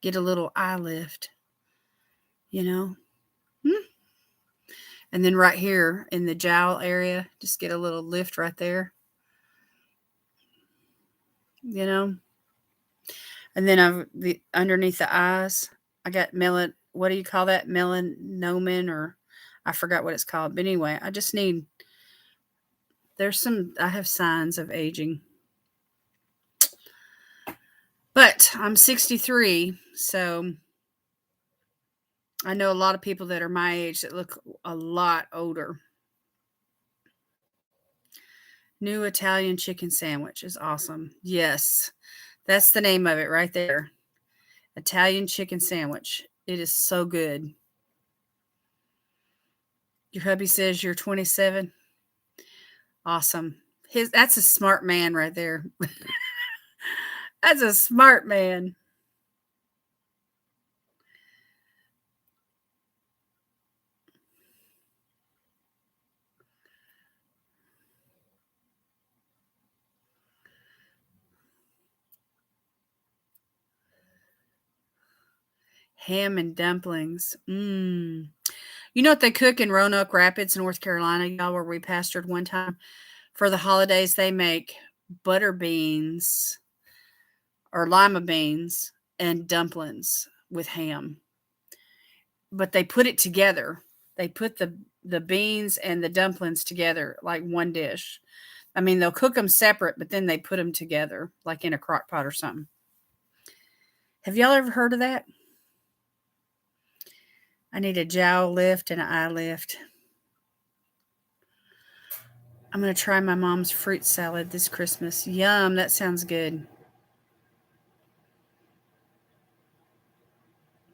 get a little eye lift, you know. Hmm. And then right here in the jowl area, just get a little lift right there, you know. And then underneath the eyes, I got what do you call that? Melanomen, or I forgot what it's called. But anyway, I just need I have signs of aging. But I'm 63, so I know a lot of people that are my age that look a lot older. New Italian chicken sandwich is awesome. Yes, that's the name of it right there. Italian chicken sandwich. It is so good. Your hubby says you're 27. Awesome. That's a smart man right there. That's a smart man. Ham and dumplings. Mmm. You know what they cook in Roanoke Rapids, North Carolina, y'all, where we pastored one time? For the holidays, they make butter beans or lima beans and dumplings with ham. But they put it together. They put the beans and the dumplings together like one dish. I mean, they'll cook them separate, but then they put them together like in a crock pot or something. Have y'all ever heard of that? I need a jowl lift and an eye lift. I'm going to try my mom's fruit salad this Christmas. Yum, that sounds good.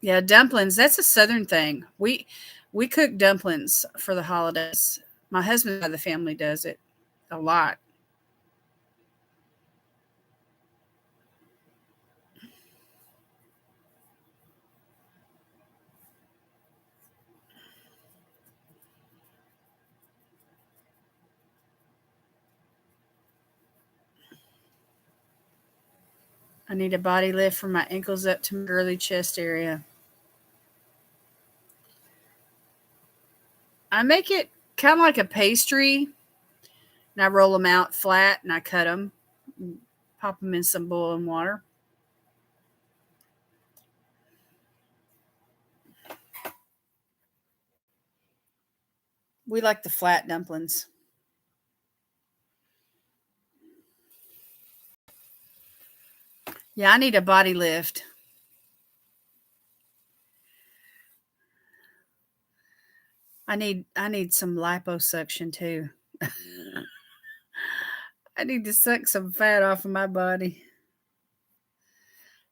Yeah, dumplings, that's a southern thing. We cook dumplings for the holidays. My husband side of the family does it a lot. I need a body lift from my ankles up to my girly chest area. I make it kind of like a pastry, and I roll them out flat and I cut them, and pop them in some boiling water. We like the flat dumplings. Yeah, I need a body lift. I need some liposuction too. I need to suck some fat off of my body.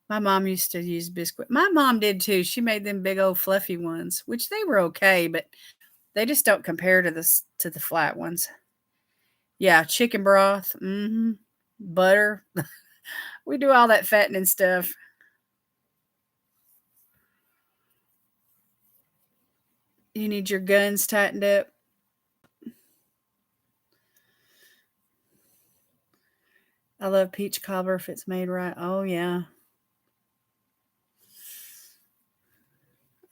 My mom used to use Bisquick. My mom did too. She made them big old fluffy ones, which they were okay, but they just don't compare to the flat ones. Yeah, chicken broth, butter. We do all that fattening stuff. You need your guns tightened up. I love peach cobbler if it's made right. Oh, yeah.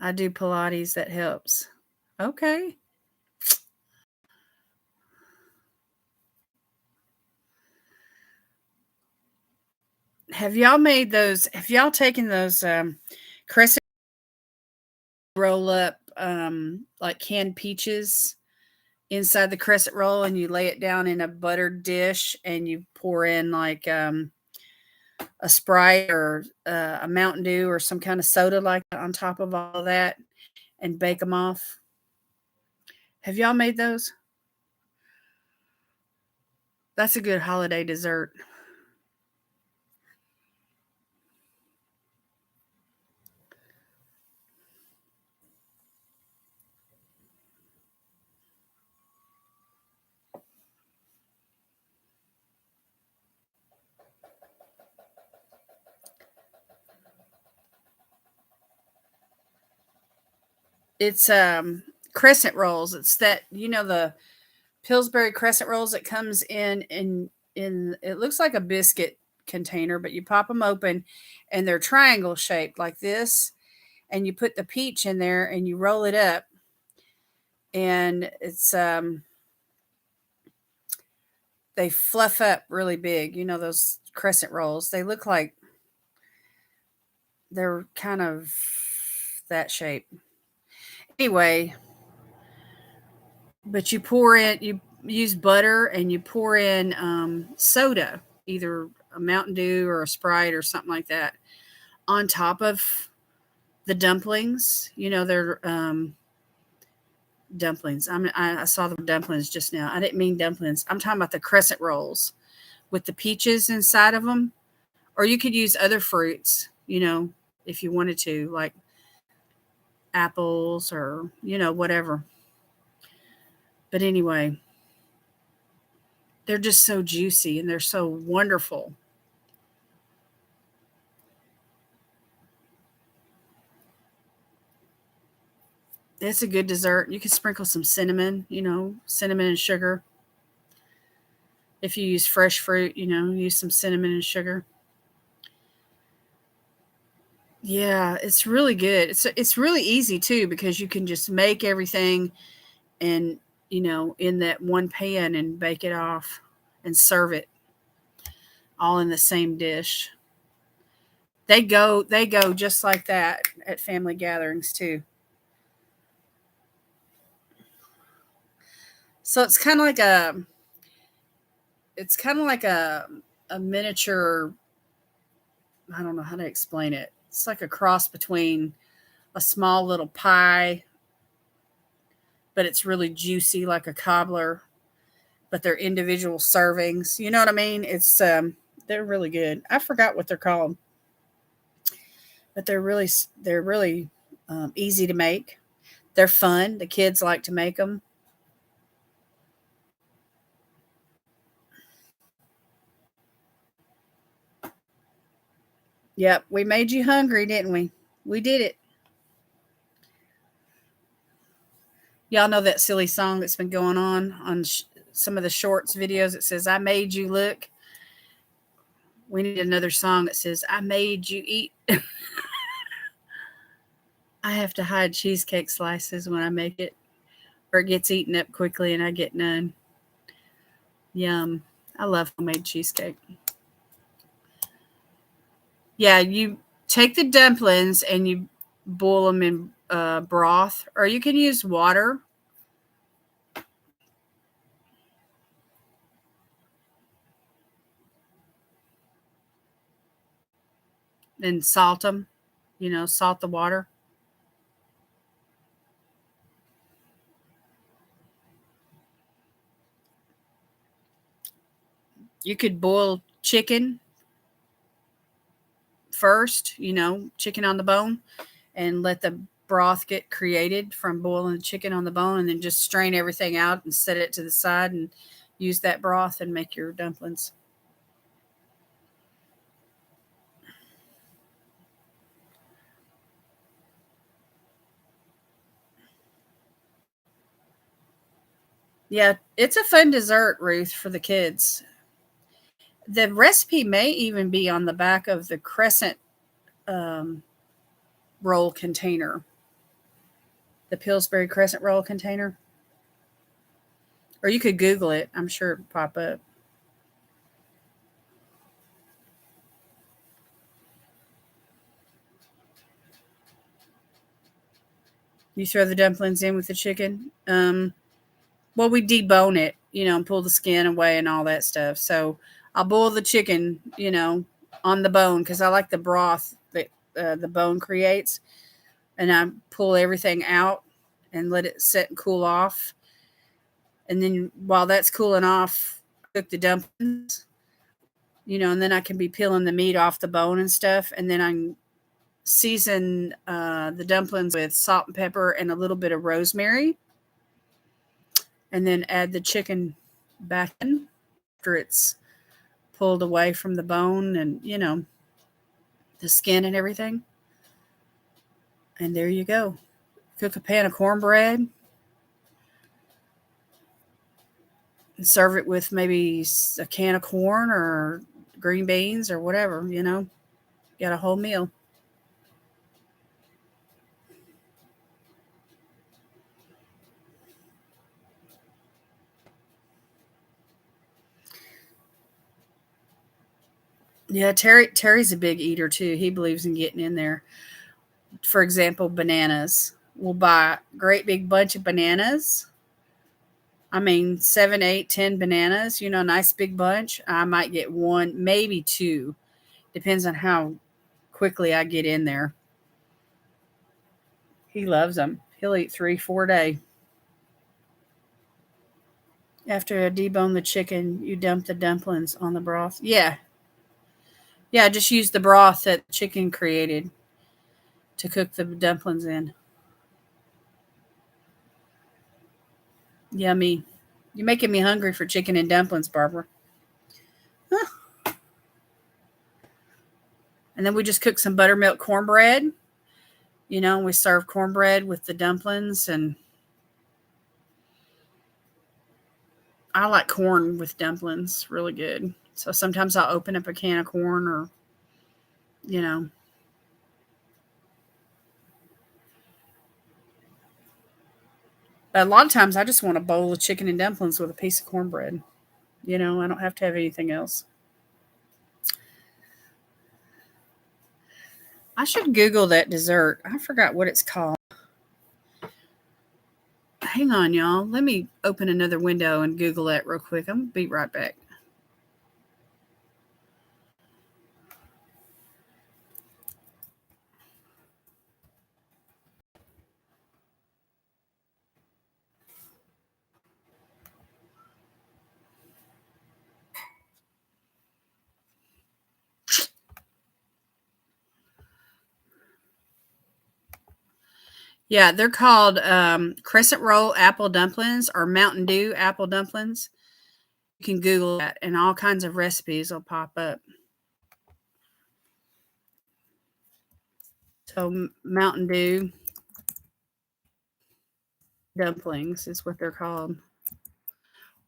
I do Pilates. That helps. Okay. Have y'all made those? Have y'all taken those crescent roll up like canned peaches inside the crescent roll, and you lay it down in a buttered dish and you pour in like a Sprite or a Mountain Dew or some kind of soda like that on top of all of that and bake them off? Have y'all made those? That's a good holiday dessert. It's crescent rolls. It's that, the Pillsbury crescent rolls that comes in it looks like a biscuit container, but you pop them open and they're triangle shaped like this, and you put the peach in there and you roll it up, and it's they fluff up really big. Those crescent rolls. They look like they're kind of that shape. Anyway, but you use butter and you pour in soda, either a Mountain Dew or a Sprite or something like that, on top of the dumplings. They're dumplings. I saw the dumplings just now. I didn't mean dumplings. I'm talking about the crescent rolls with the peaches inside of them. Or you could use other fruits, if you wanted to, like apples or, whatever. But anyway, they're just so juicy and they're so wonderful. It's a good dessert. You can sprinkle some cinnamon, cinnamon and sugar. If you use fresh fruit, use some cinnamon and sugar. Yeah, it's really good. It's really easy too because you can just make everything and in that one pan and bake it off and serve it all in the same dish. They go just like that at family gatherings too. So it's kind of like a miniature. I don't know how to explain it. It's like a cross between a small little pie, but it's really juicy like a cobbler, but they're individual servings. You know what I mean? They're really good. I forgot what they're called, but they're really easy to make. They're fun. The kids like to make them. Yep, we made you hungry, didn't we? We did it. Y'all know that silly song that's been going on some of the shorts videos. It says, "I made you look." We need another song that says, "I made you eat." I have to hide cheesecake slices when I make it, or it gets eaten up quickly and I get none. Yum. I love homemade cheesecake. Yeah, you take the dumplings and you boil them in broth, or you can use water and salt them. Salt the water. You could boil chicken first, chicken on the bone, and let the broth get created from boiling the chicken on the bone, and then just strain everything out and set it to the side and use that broth and make your dumplings. Yeah, it's a fun dessert, Ruth, for the kids. The recipe may even be on the back of the crescent um, roll container, the Pillsbury crescent roll container. Or you could Google it. I'm sure it'll pop up. You throw the dumplings in with the chicken. Well, we debone it, and pull the skin away and all that stuff. So I'll boil the chicken, on the bone because I like the broth that the bone creates, and I pull everything out and let it set and cool off. And then while that's cooling off, cook the dumplings, and then I can be peeling the meat off the bone and stuff, and then I can season the dumplings with salt and pepper and a little bit of rosemary, and then add the chicken back in after it's pulled away from the bone and the skin and everything. And there you go. Cook a pan of cornbread and serve it with maybe a can of corn or green beans or whatever. Got a whole meal. Yeah, Terry's a big eater too. He believes in getting in there. For example, bananas. We'll buy a great big bunch of bananas. I mean, 7, 8, 10 bananas, nice big bunch. I might get one, maybe two. Depends on how quickly I get in there. He loves them. He'll eat 3, 4 a day. After I debone the chicken, you dump the dumplings on the broth. Yeah. Yeah, just use the broth that the chicken created to cook the dumplings in. Yummy. You're making me hungry for chicken and dumplings, Barbara. Huh. And then we just cook some buttermilk cornbread. We serve cornbread with the dumplings, and I like corn with dumplings really good. So sometimes I'll open up a can of corn or, you know, but a lot of times I just want a bowl of chicken and dumplings with a piece of cornbread. I don't have to have anything else. I should Google that dessert. I forgot what it's called. Hang on, y'all. Let me open another window and Google that real quick. I'm going to be right back. Yeah, they're called crescent roll apple dumplings or Mountain Dew apple dumplings. You can Google that, and all kinds of recipes will pop up. So, Mountain Dew dumplings is what they're called,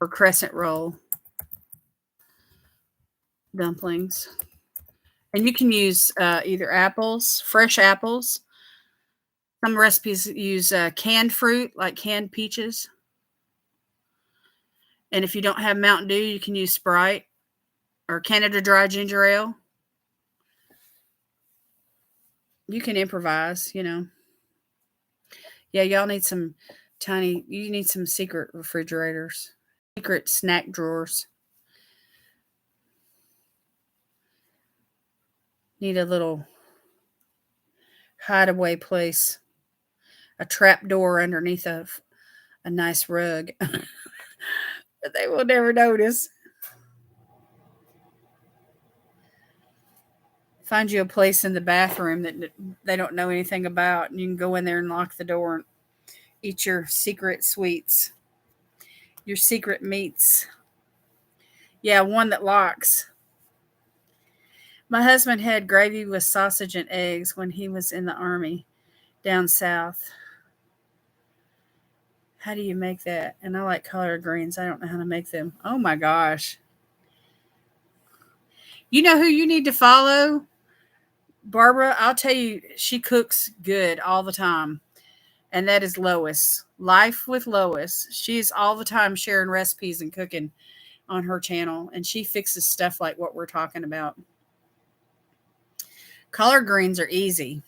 or crescent roll dumplings. And you can use either apples, fresh apples. Some recipes use canned fruit, like canned peaches. And if you don't have Mountain Dew, you can use Sprite or Canada Dry Ginger Ale. You can improvise. Yeah, y'all need you need some secret refrigerators, secret snack drawers. Need a little hideaway place, a trap door underneath a nice rug that they will never notice. Find you a place in the bathroom that they don't know anything about, and you can go in there and lock the door and eat your secret sweets, your secret meats. Yeah, one that locks. My husband had gravy with sausage and eggs when he was in the army down south. How do you make that? And I like collard greens. I don't know how to make them. Oh my gosh. You know who you need to follow? Barbara, I'll tell you, she cooks good all the time. And that is Lois. Life with Lois. She's all the time sharing recipes and cooking on her channel. And she fixes stuff like what we're talking about. Collard greens are easy.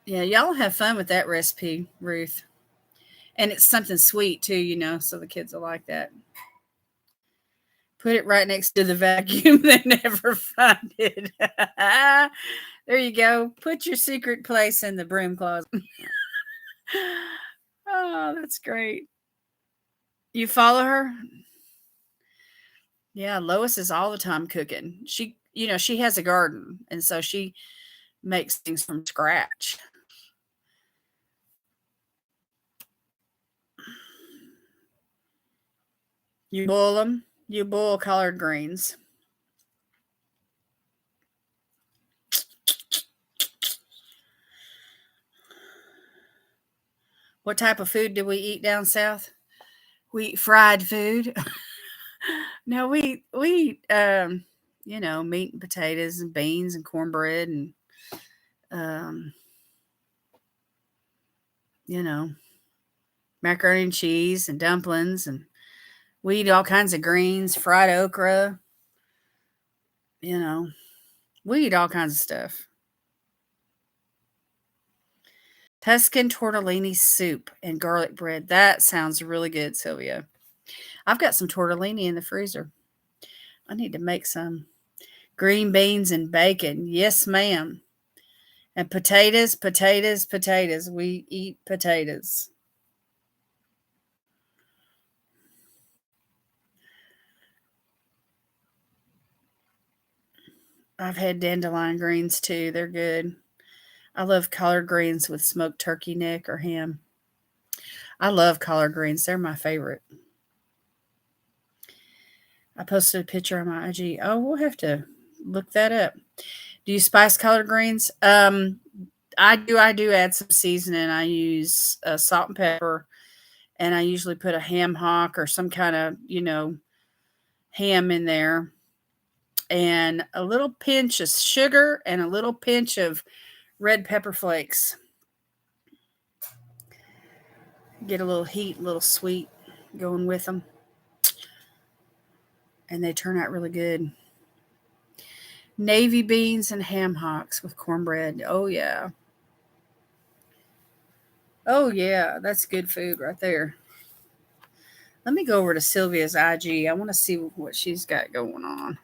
Yeah, y'all have fun with that recipe, Ruth. And it's something sweet too, so the kids will like that. Put it right next to the vacuum. They never find it. There you go. Put your secret place in the broom closet. Oh, that's great. You follow her? Yeah, Lois is all the time cooking. She has a garden, and so she makes things from scratch. You boil them. You boil collard greens. What type of food do we eat down south? We eat fried food. No, we eat meat and potatoes and beans and cornbread and um, you know, macaroni and cheese and dumplings, and we eat all kinds of greens, fried okra, you know. We eat all kinds of stuff. Tuscan tortellini soup and garlic bread. That sounds really good, Sylvia. I've got some tortellini in the freezer. I need to make some. Green beans and bacon. Yes, ma'am. And potatoes, potatoes, potatoes. We eat potatoes. I've had dandelion greens too. They're good. I love collard greens with smoked turkey neck or ham. I love collard greens. They're my favorite. I posted a picture on my IG. Oh, we'll have to look that up. Do you spice collard greens? I do. I do add some seasoning. I use salt and pepper, and I usually put a ham hock or some kind of ham in there, and a little pinch of sugar and a little pinch of red pepper flakes. Get a little heat, a little sweet going with them, and they turn out really good. Navy beans and ham hocks with cornbread. Oh yeah. Oh yeah, that's good food right there. Let me go over to Sylvia's IG. I want to see what she's got going on.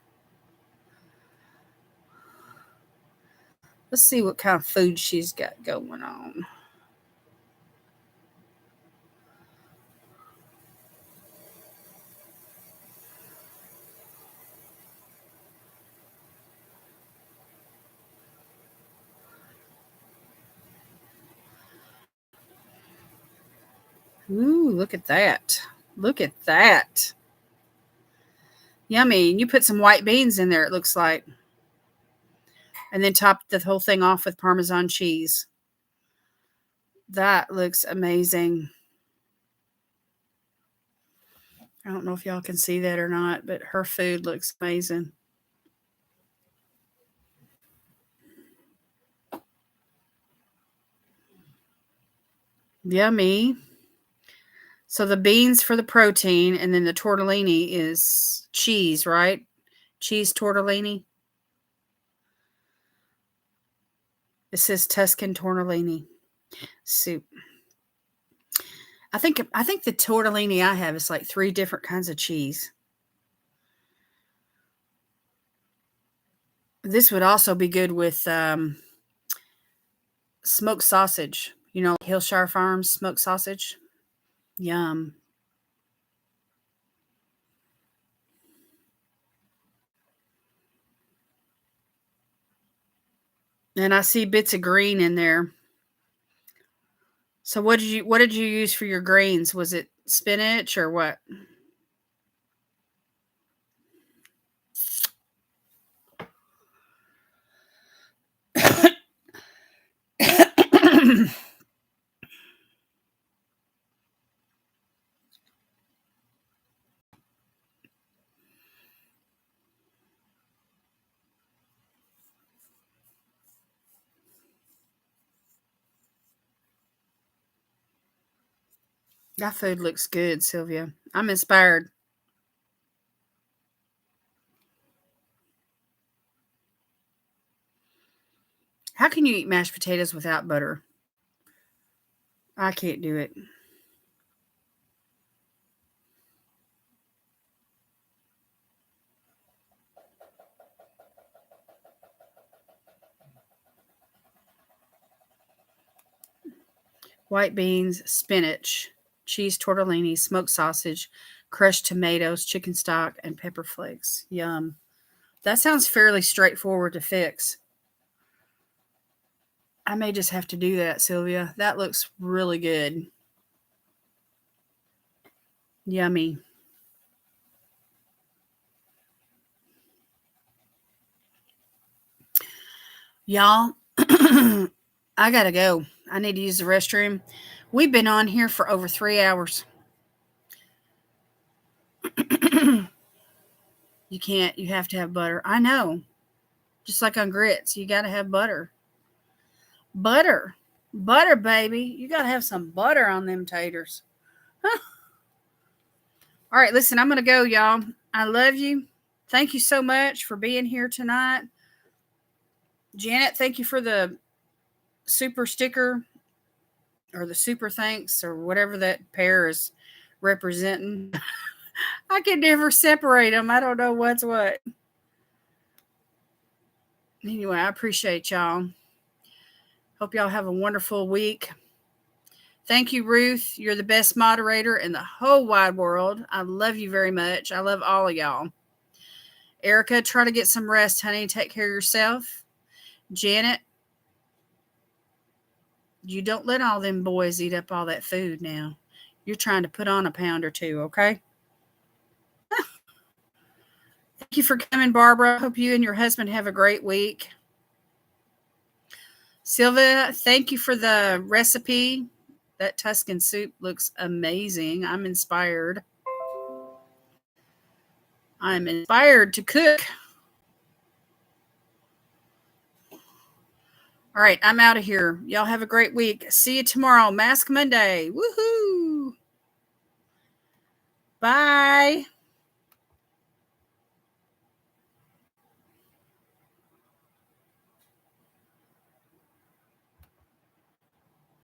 Let's see what kind of food she's got going on. Ooh, look at that. Look at that. Yummy. And you put some white beans in there, it looks like. And then top the whole thing off with Parmesan cheese. That looks amazing. I don't know if y'all can see that or not, but her food looks amazing. Yummy. So the beans for the protein, and then the tortellini is cheese, right? Cheese tortellini. It says Tuscan tortellini soup. I think the tortellini I have is like 3 different kinds of cheese. This would also be good with smoked sausage. Hillshire Farms smoked sausage. Yum. And I see bits of green in there. So what did you use for your greens? Was it spinach or what? That food looks good, Sylvia. I'm inspired. How can you eat mashed potatoes without butter? I can't do it. White beans, spinach, cheese tortellini, smoked sausage, crushed tomatoes, chicken stock, and pepper flakes. Yum. That sounds fairly straightforward to fix. I may just have to do that, Sylvia. That looks really good. Yummy. Y'all, I gotta go. I need to use the restroom. We've been on here for over 3 hours. You can't, you have to have butter. I know. Just like on grits, you gotta have butter. Butter. Butter, baby. You gotta have some butter on them taters. Huh. All right, listen, I'm gonna go, y'all. I love you. Thank you so much for being here tonight. Janet, thank you for the super sticker or the super thanks or whatever that pair is representing. I can never separate them. I don't know what's what. Anyway, I appreciate y'all. Hope y'all have a wonderful week. Thank you, Ruth. You're the best moderator in the whole wide world. I love you very much. I love all of y'all. Erica, try to get some rest, honey. Take care of yourself. Janet, you don't let all them boys eat up all that food now. You're trying to put on a pound or two, okay? Thank you for coming, Barbara. Hope you and your husband have a great week. Sylvia, thank you for the recipe. That Tuscan soup looks amazing. I'm inspired. I'm inspired to cook. All right, I'm out of here. Y'all have a great week. See you tomorrow. Mask Monday. Woohoo! Bye.